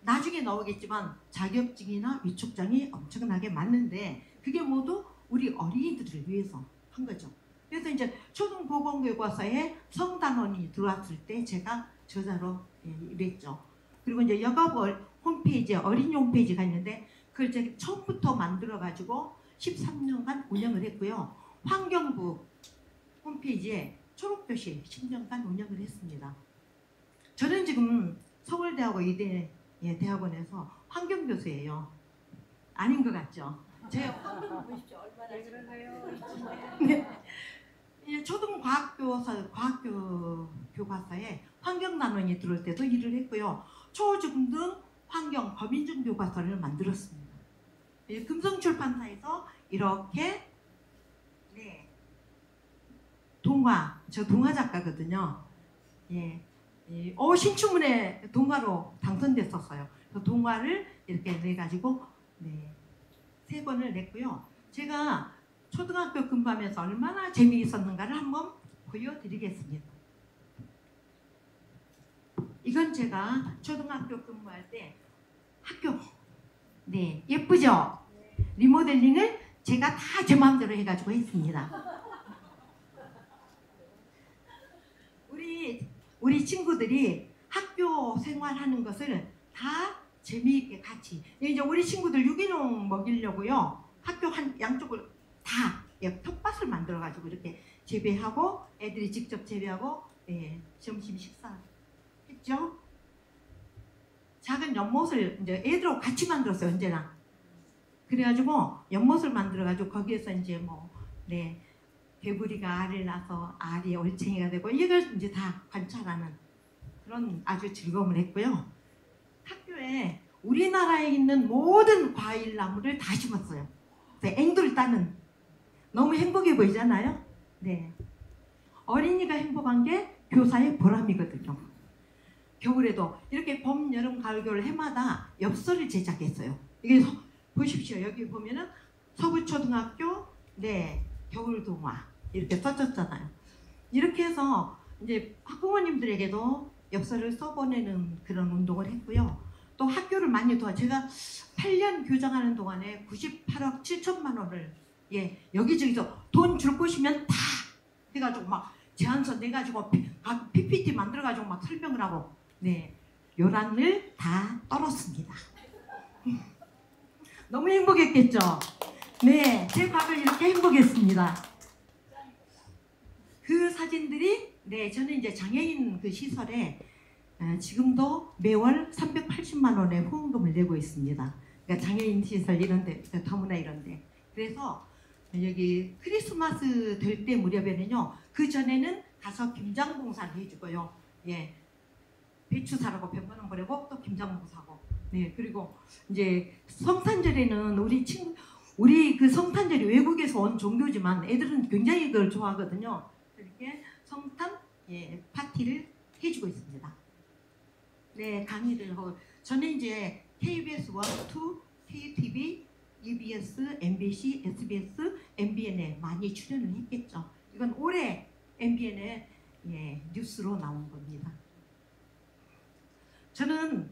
나중에 나오겠지만 자격증이나 위촉장이 엄청나게 많은데 그게 모두 우리 어린이들을 위해서 한 거죠. 그래서 초등보건교과서에 성단원이 들어왔을 때 제가 저자로 일했죠. 그리고 여가부 홈페이지에 어린이 홈페이지가 있는데 그걸 제가 처음부터 만들어가지고 13년간 운영을 했고요. 환경부 홈페이지에 초록교실 10년간 운영을 했습니다. 저는 지금 서울대하고 이대 대학원에서 환경교수예요. 아닌 것 같죠? 제 환경 보십시오. 얼마나 네. 초등과학교 교과서에 환경단원이 들어올 때도 일을 했고요. 초중등 환경 범인중 교과서를 만들었습니다. 금성출판사에서 이렇게 동화, 저 동화 작가거든요. 신춘문예 동화로 당선됐었어요. 그래서 동화를 이렇게 내가지고 3권을 냈고요. 제가 초등학교 근무하면서 얼마나 재미있었는가를 한번 보여드리겠습니다. 이건 제가 초등학교 근무할 때 학교 예쁘죠? 리모델링을 제가 다 제 마음대로 해가지고 했습니다. 우리 친구들이 학교 생활하는 것을 다 재미있게 같이 이제 우리 친구들 유기농 먹이려고요. 학교 양쪽을 다 텃밭을 만들어 가지고 이렇게 재배하고 애들이 직접 재배하고 점심 식사 했죠. 작은 연못을 이제 애들하고 같이 만들었어요. 언제나. 그래가지고 연못을 만들어 가지고 거기에서 이제 개구리가 알을 낳아서 알이 올챙이가 되고 이걸 이제 다 관찰하는 그런 아주 즐거움을 했고요. 학교에 우리나라에 있는 모든 과일 나무를 다 심었어요. 앵두를 따는 너무 행복해 보이잖아요. 어린이가 행복한 게 교사의 보람이거든요. 겨울에도 이렇게 봄, 여름, 가을, 겨울 해마다 엽서를 제작했어요. 이게 보십시오. 여기 보면은 서구초등학교 겨울 동화 이렇게 써졌잖아요. 이렇게 해서 이제 학부모님들에게도 엽서를 써보내는 그런 운동을 했고요. 또 학교를 많이 제가 8년 교장하는 동안에 98억 7천만 원을 여기저기서 돈 줄 곳이면 다 해가지고 막 제안서 내가지고 PPT 만들어가지고 막 설명을 하고 요란을 다 떨었습니다. 너무 행복했겠죠? 제 과거 이렇게 행복했습니다. 그 사진들이 저는 이제 장애인 그 시설에 지금도 매월 380만 원의 후원금을 내고 있습니다. 그러니까 장애인 시설 이런데, 다문화 이런데. 그래서 여기 크리스마스 될 때 무렵에는요. 그 전에는 가서 김장 봉사를 해주고요. 배추 사라고 100만 원 보내고 또 김장 봉사하고. 그리고 이제 성탄절에는 우리 그 성탄절이 외국에서 온 종교지만 애들은 굉장히 그걸 좋아하거든요. 이렇게 성탄 파티를 해주고 있습니다. 강의를 하고 저는 이제 KBS 1, 2, KTV, EBS, MBC, SBS, MBN에 많이 출연을 했겠죠. 이건 올해 MBN에 뉴스로 나온 겁니다. 저는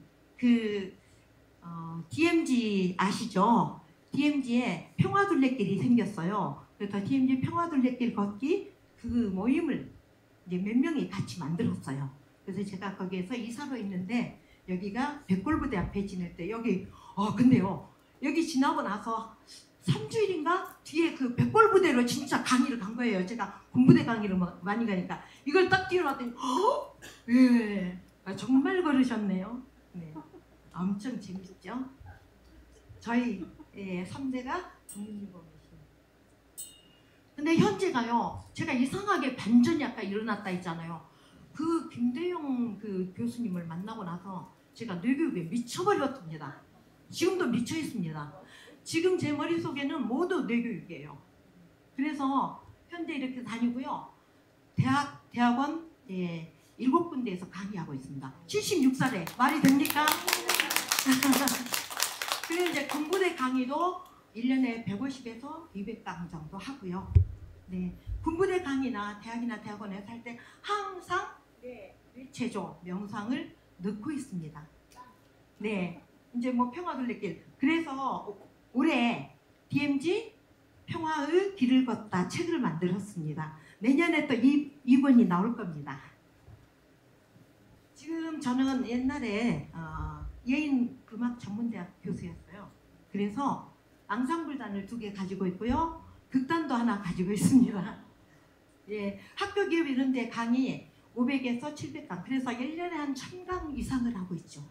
DMZ 아시죠? DMZ에 평화둘레길이 생겼어요. 그래서 DMZ 평화둘레길 걷기 그 모임을 이제 몇 명이 같이 만들었어요. 그래서 제가 거기에서 이사로 있는데 여기가 백골부대 앞에 지낼 때 근데요 여기 지나고 나서 3주일인가 뒤에 그 백골부대로 진짜 강의를 간 거예요. 제가 군부대 강의를 많이 가니까 이걸 딱 뛰어났더니 정말 걸으셨네요. 엄청 재밌죠? 저희 3대가 독립유공이십니다. 근데 현재가요 제가 이상하게 반전이 아까 일어났다 했잖아요. 그 김대영 그 교수님을 만나고 나서 제가 뇌교육에 미쳐버렸습니다. 지금도 미쳐 있습니다. 지금 제 머릿속에는 모두 뇌교육이에요. 그래서 현재 이렇게 다니고요. 대학원 7군데에서 강의하고 있습니다. 76살에 말이 됩니까? 그리고 이제 군부대 강의도 1년에 150에서 200강 정도 하고요. 군부대 강의나 대학이나 대학원에서 할 때 항상 뇌체조, 명상을 넣고 있습니다. 이제 평화둘레길. 그래서 올해 DMZ 평화의 길을 걷다 책을 만들었습니다. 내년에 또 2권이 나올 겁니다. 지금 저는 옛날에 예인 음악 전문대학 교수였어요. 그래서 앙상블단을 2개 가지고 있고요. 극단도 하나 가지고 있습니다. 예, 학교 기업 이런 데 강의 500에서 700강, 그래서 1년에 한 1000강 이상을 하고 있죠.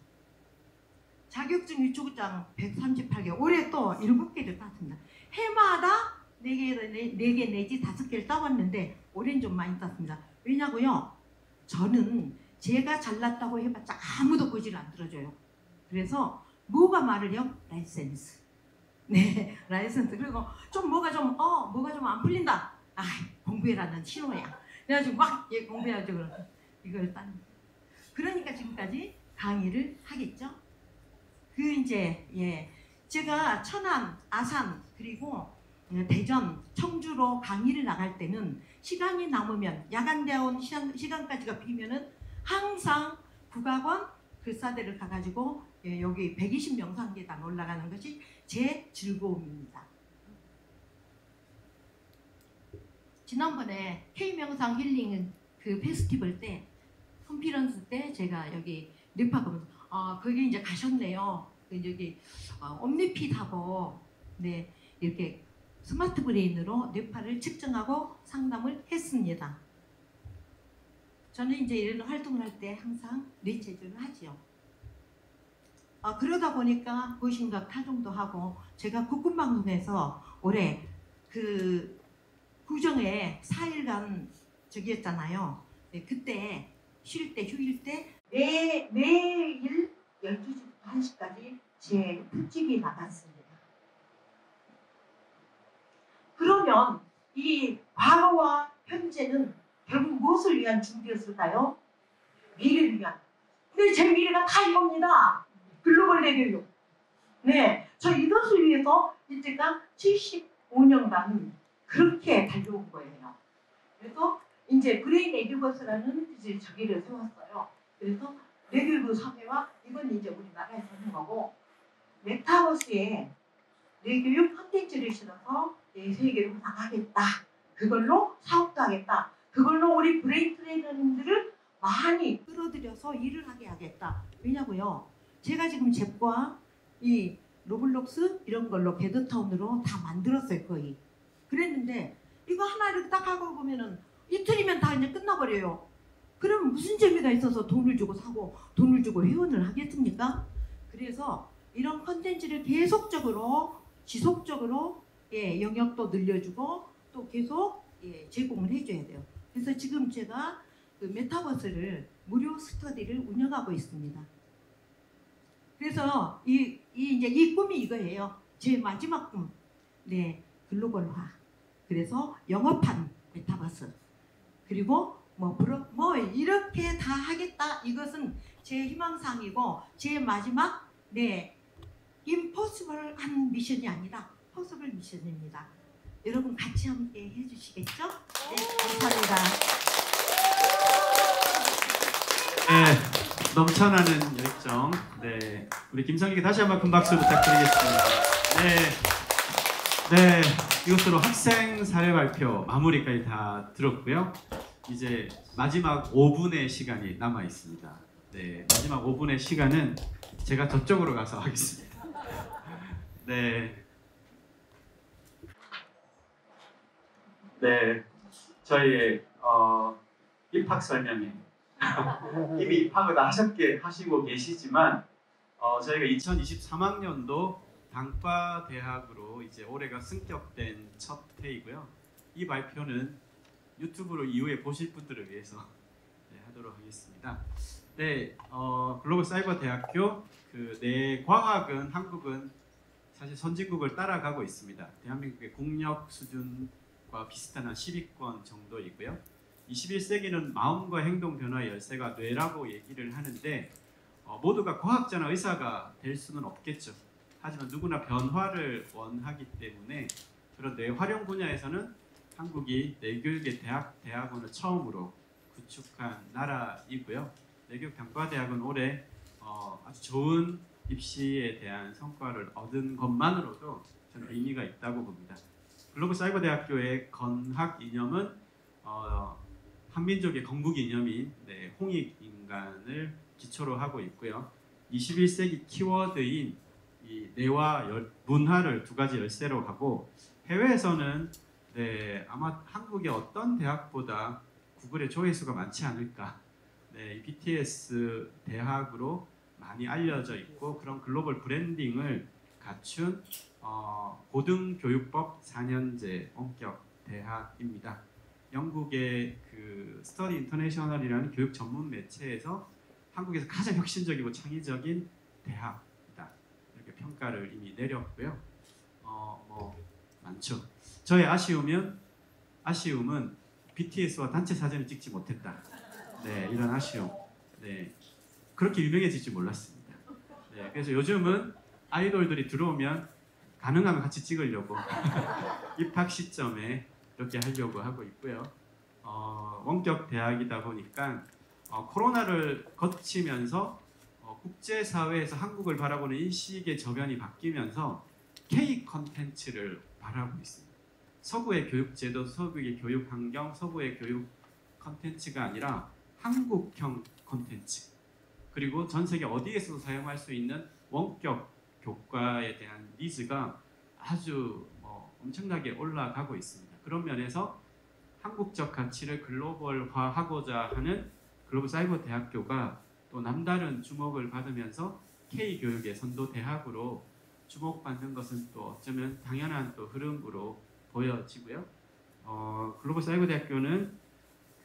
자격증 유초급장 138개, 올해 또 7개를 땄습니다. 해마다 4개 내지 5개를 따왔는데 올해는 좀 많이 땄습니다. 왜냐고요? 저는 제가 잘났다고 해봤자 아무도 고지를 안 들어줘요. 그래서 뭐가 말을 해요? 라이센스. 네, 라이센스. 그리고 좀 뭐가 좀 안 풀린다. 아, 공부해라는 신호야. 그래가지고 막 공부해야죠. 이걸 딴. 그러니까 지금까지 강의를 하겠죠. 제가 천안, 아산 그리고 대전, 청주로 강의를 나갈 때는 시간이 남으면 야간대원 시간까지가 비면은 항상 국악원 글사대를 가가지고 여기 120명상계단 올라가는 것이 제 즐거움입니다. 지난번에 K명상 힐링 그 페스티벌 때 컨피런스 때 제가 여기 뇌파 보면서 거기 이제 가셨네요. 여기 옴니핏하고 네 이렇게 스마트 브레인으로 뇌파를 측정하고 상담을 했습니다. 저는 이제 이런 활동을 할 때 항상 뇌체조를 하지요. 그러다 보니까 고심각 타종도 하고 제가 국군방송에서 올해 그 구정에 4일간 저기였잖아요. 네, 그때 쉴 때 휴일 때 매일 12시부터 1시까지 제 특집이 나갔습니다. 그러면 이 과거와 현재는 결국 무엇을 위한 준비였을까요? 미래를 위한. 근데 제 미래가 다 이겁니다. 글로벌 내교육. 네, 저 이것을 위해서 이제가 75년간 그렇게 달려온 거예요. 그래서 이제 브레인 에듀버스라는 이제 저기를 세웠어요. 그래서 내교육 사회와 이건 이제 우리나라에서 하는 거고 메타버스에 내교육 콘텐츠를 실어서 세계로 나가겠다. 그걸로 사업도 하겠다. 그걸로 우리 브레인 트레이너님들을 많이 끌어들여서 일을 하게 하겠다. 왜냐고요? 제가 지금 잽과 이 로블록스 이런 걸로 게드타운으로 다 만들었어요. 거의. 그랬는데 이거 하나 이렇게 딱 하고 보면은 이틀이면 다 이제 끝나버려요. 그럼 무슨 재미가 있어서 돈을 주고 사고 돈을 주고 회원을 하겠습니까? 그래서 이런 컨텐츠를 계속적으로 지속적으로 영역도 늘려주고 또 계속 제공을 해줘야 돼요. 그래서 지금 제가 그 메타버스를 무료 스터디를 운영하고 있습니다. 그래서 이 꿈이 이거예요. 제 마지막 꿈. 네, 글로벌화. 그래서 영업한 메타버스. 그리고 이렇게 다 하겠다. 이것은 제 희망사항이고 제 마지막 임포시블한 미션이 아니라 포시블 미션입니다. 여러분 같이 함께 해주시겠죠? 네, 감사합니다. 네, 넘쳐나는 열정. 네, 우리 김성희께 다시 한번 큰 박수 부탁드리겠습니다. 네, 이것으로 학생 사례 발표 마무리까지 다 들었고요. 이제 마지막 5분의 시간이 남아 있습니다. 네, 마지막 5분의 시간은 제가 저쪽으로 가서 하겠습니다. 네, 저희의 입학 설명회 이미 입학을 다 하시고 계시지만 저희가 2023학년도 단과 대학으로 이제 올해가 승격된 첫 해이고요. 이 발표는 유튜브로 이후에 보실 분들을 위해서 하도록 하겠습니다. 네, 글로벌 사이버 대학교 내 과학은 한국은 사실 선진국을 따라가고 있습니다. 대한민국의 국력 수준과 비슷한 한 10위권 정도이고요. 21세기는 마음과 행동 변화의 열쇠가 뇌라고 얘기를 하는데 모두가 과학자나 의사가 될 수는 없겠죠. 하지만 누구나 변화를 원하기 때문에 그런 뇌 활용 분야에서는 한국이 뇌교육의 대학원을 처음으로 구축한 나라이고요. 뇌교육 단과대학은 올해 아주 좋은 입시에 대한 성과를 얻은 것만으로도 저는 의미가 있다고 봅니다. 글로벌 사이버 대학교의 건학 이념은 한민족의 건국 이념인 홍익 인간을 기초로 하고 있고요. 21세기 키워드인 이 내와 문화를 두 가지 열쇠로 하고 해외에서는 네, 아마 한국의 어떤 대학보다 구글의 조회수가 많지 않을까. 네, 이 BTS 대학으로 많이 알려져 있고 그런 글로벌 브랜딩을 갖춘 고등교육법 4년제 원격 대학입니다. 영국의 그 스터디 인터내셔널이라는 교육 전문 매체에서 한국에서 가장 혁신적이고 창의적인 대학이다 이렇게 평가를 이미 내렸고요. 뭐 많죠. 저의 아쉬움은 BTS와 단체 사진을 찍지 못했다. 네, 이런 아쉬움. 네, 그렇게 유명해질 줄 몰랐습니다. 네, 그래서 요즘은 아이돌들이 들어오면 가능하면 같이 찍으려고 입학 시점에 이렇게 하려고 하고 있고요. 원격 대학이다 보니까 코로나를 거치면서 국제사회에서 한국을 바라보는 인식의 저변이 바뀌면서 K 컨텐츠를 바라보고 있습니다. 서구의 교육제도, 서구의 교육 환경, 서구의 교육 컨텐츠가 아니라 한국형 컨텐츠 그리고 전 세계 어디에서도 사용할 수 있는 원격 교과에 대한 니즈가 아주 엄청나게 올라가고 있습니다. 그런 면에서 한국적 가치를 글로벌화하고자 하는 글로벌 사이버 대학교가 또 남다른 주목을 받으면서 K-교육의 선도 대학으로 주목받는 것은 또 어쩌면 당연한 또 흐름으로 보여지고요. 글로벌 사이버 대학교는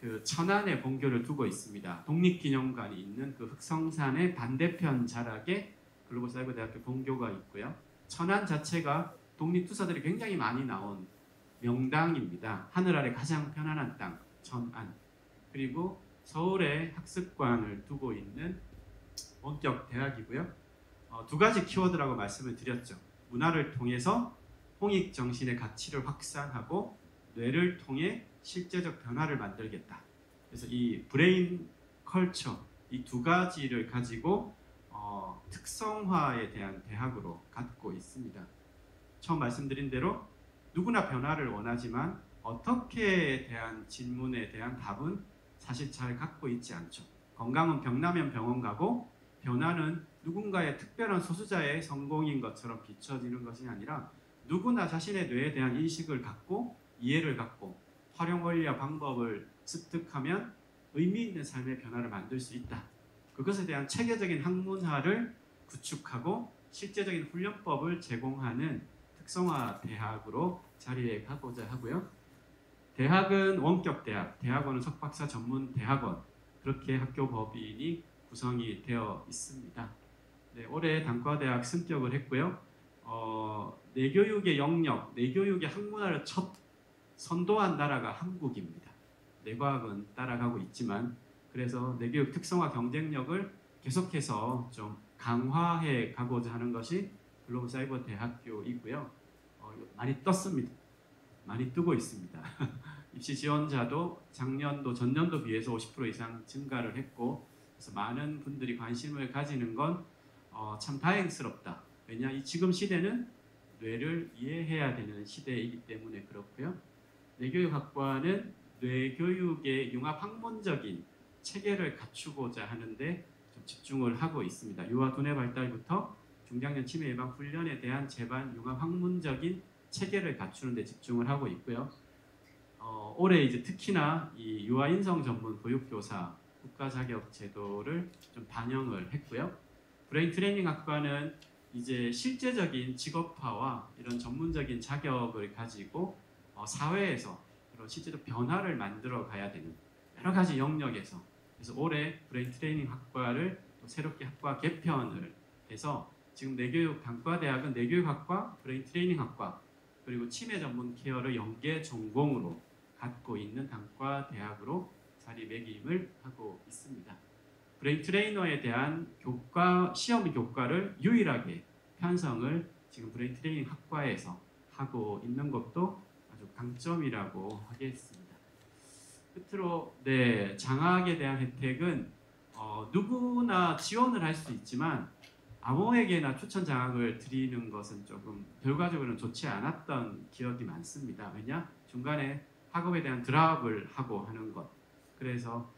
그 천안에 본교를 두고 있습니다. 독립기념관이 있는 그 흑성산의 반대편 자락에 글로벌 사이버 대학교 본교가 있고요. 천안 자체가 독립투사들이 굉장히 많이 나온 명당입니다. 하늘 아래 가장 편안한 땅, 천안. 그리고 서울에 학습관을 두고 있는 원격 대학이고요. 두 가지 키워드라고 말씀을 드렸죠. 문화를 통해서 홍익 정신의 가치를 확산하고 뇌를 통해 실제적 변화를 만들겠다. 그래서 이 브레인 컬처 이 두 가지를 가지고 특성화에 대한 대학으로 갖고 있습니다. 처음 말씀드린 대로 누구나 변화를 원하지만 어떻게에 대한 질문에 대한 답은 사실 잘 갖고 있지 않죠. 건강은 병나면 병원 가고 변화는 누군가의 특별한 소수자의 성공인 것처럼 비춰지는 것이 아니라 누구나 자신의 뇌에 대한 인식을 갖고 이해를 갖고 활용 원리와 방법을 습득하면 의미 있는 삶의 변화를 만들 수 있다. 그것에 대한 체계적인 학문화를 구축하고 실제적인 훈련법을 제공하는 특성화 대학으로 자리해 가고자 하고요. 대학은 원격 대학, 대학원은 석박사 전문 대학원 그렇게 학교 법인이 구성이 되어 있습니다. 네, 올해 단과대학 승격을 했고요. 내교육의 영역, 내교육의 학문화를 첫 선도한 나라가 한국입니다. 내과학은 따라가고 있지만 그래서 내교육 특성화 경쟁력을 계속해서 좀 강화해 가고자 하는 것이 글로벌 사이버 대학교이고요. 많이 떴습니다. 많이 뜨고 있습니다. 입시 지원자도 작년도 전년도 비해서 50% 이상 증가를 했고 그래서 많은 분들이 관심을 가지는 건 참 다행스럽다. 왜냐 이 지금 시대는 뇌를 이해해야 되는 시대이기 때문에 그렇고요. 뇌교육학과는 뇌교육의 융합 학문적인 체계를 갖추고자 하는데 좀 집중을 하고 있습니다. 유아 두뇌 발달부터 중장년 치매 예방 훈련에 대한 제반 융합 학문적인 체계를 갖추는 데 집중을 하고 있고요. 올해 이제 특히나 이 유아 인성 전문 교육교사 국가 자격 제도를 좀 반영을 했고요. 브레인 트레이닝 학과는 이제 실제적인 직업화와 이런 전문적인 자격을 가지고 사회에서 그런 실제적 변화를 만들어 가야 되는 여러 가지 영역에서 그래서 올해 브레인 트레이닝 학과를 또 새롭게 학과 개편을 해서 지금 내교육 단과대학은 내교육학과, 브레인 트레이닝 학과 그리고 치매 전문 케어를 연계 전공으로 갖고 있는 단과대학으로 자리매김을 하고 있습니다. 브레인 트레이너에 대한 교과, 시험 교과를 유일하게 편성을 지금 브레인 트레이닝 학과에서 하고 있는 것도 아주 강점이라고 하겠습니다. 끝으로 네, 장학에 대한 혜택은 누구나 지원을 할 수 있지만 아무에게나 추천 장학을 드리는 것은 조금 결과적으로는 좋지 않았던 기억이 많습니다. 왜냐? 중간에 학업에 대한 드랍을 하고 하는 것. 그래서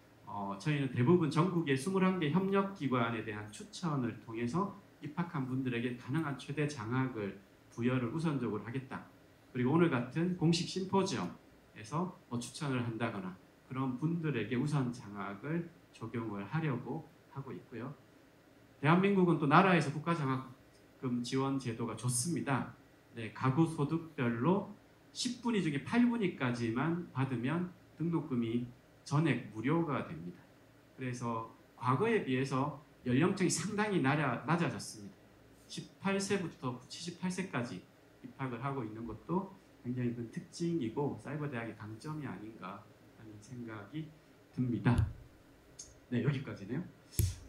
저희는 대부분 전국의 21개 협력기관에 대한 추천을 통해서 입학한 분들에게 가능한 최대 장학을 부여를 우선적으로 하겠다. 그리고 오늘 같은 공식 심포지엄에서 뭐 추천을 한다거나 그런 분들에게 우선 장학을 적용을 하려고 하고 있고요. 대한민국은 또 나라에서 국가장학금 지원 제도가 좋습니다. 네, 가구 소득별로 10분위 중에 8분위까지만 받으면 등록금이 전액 무료가 됩니다. 그래서 과거에 비해서 연령층이 상당히 낮아졌습니다. 18세부터 78세까지 입학을 하고 있는 것도 굉장히 큰 특징이고 사이버대학의 강점이 아닌가 하는 생각이 듭니다. 네, 여기까지네요.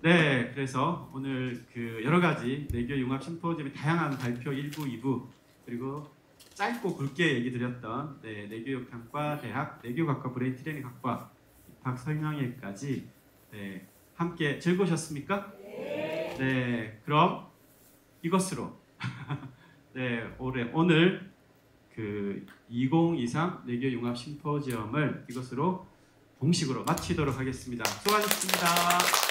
네, 그래서 오늘 그 여러 가지 내교 융합 심포지엄의 다양한 발표 1부, 2부 그리고 짧고 굵게 얘기 드렸던 내교육학과 대학 내교학과 브레인 트레이닝학과 입학 설명회까지 함께 즐거우셨습니까? 네, 그럼 이것으로 오늘 그 2023 내교 융합 심포지엄을 이것으로 공식으로 마치도록 하겠습니다. 수고하셨습니다.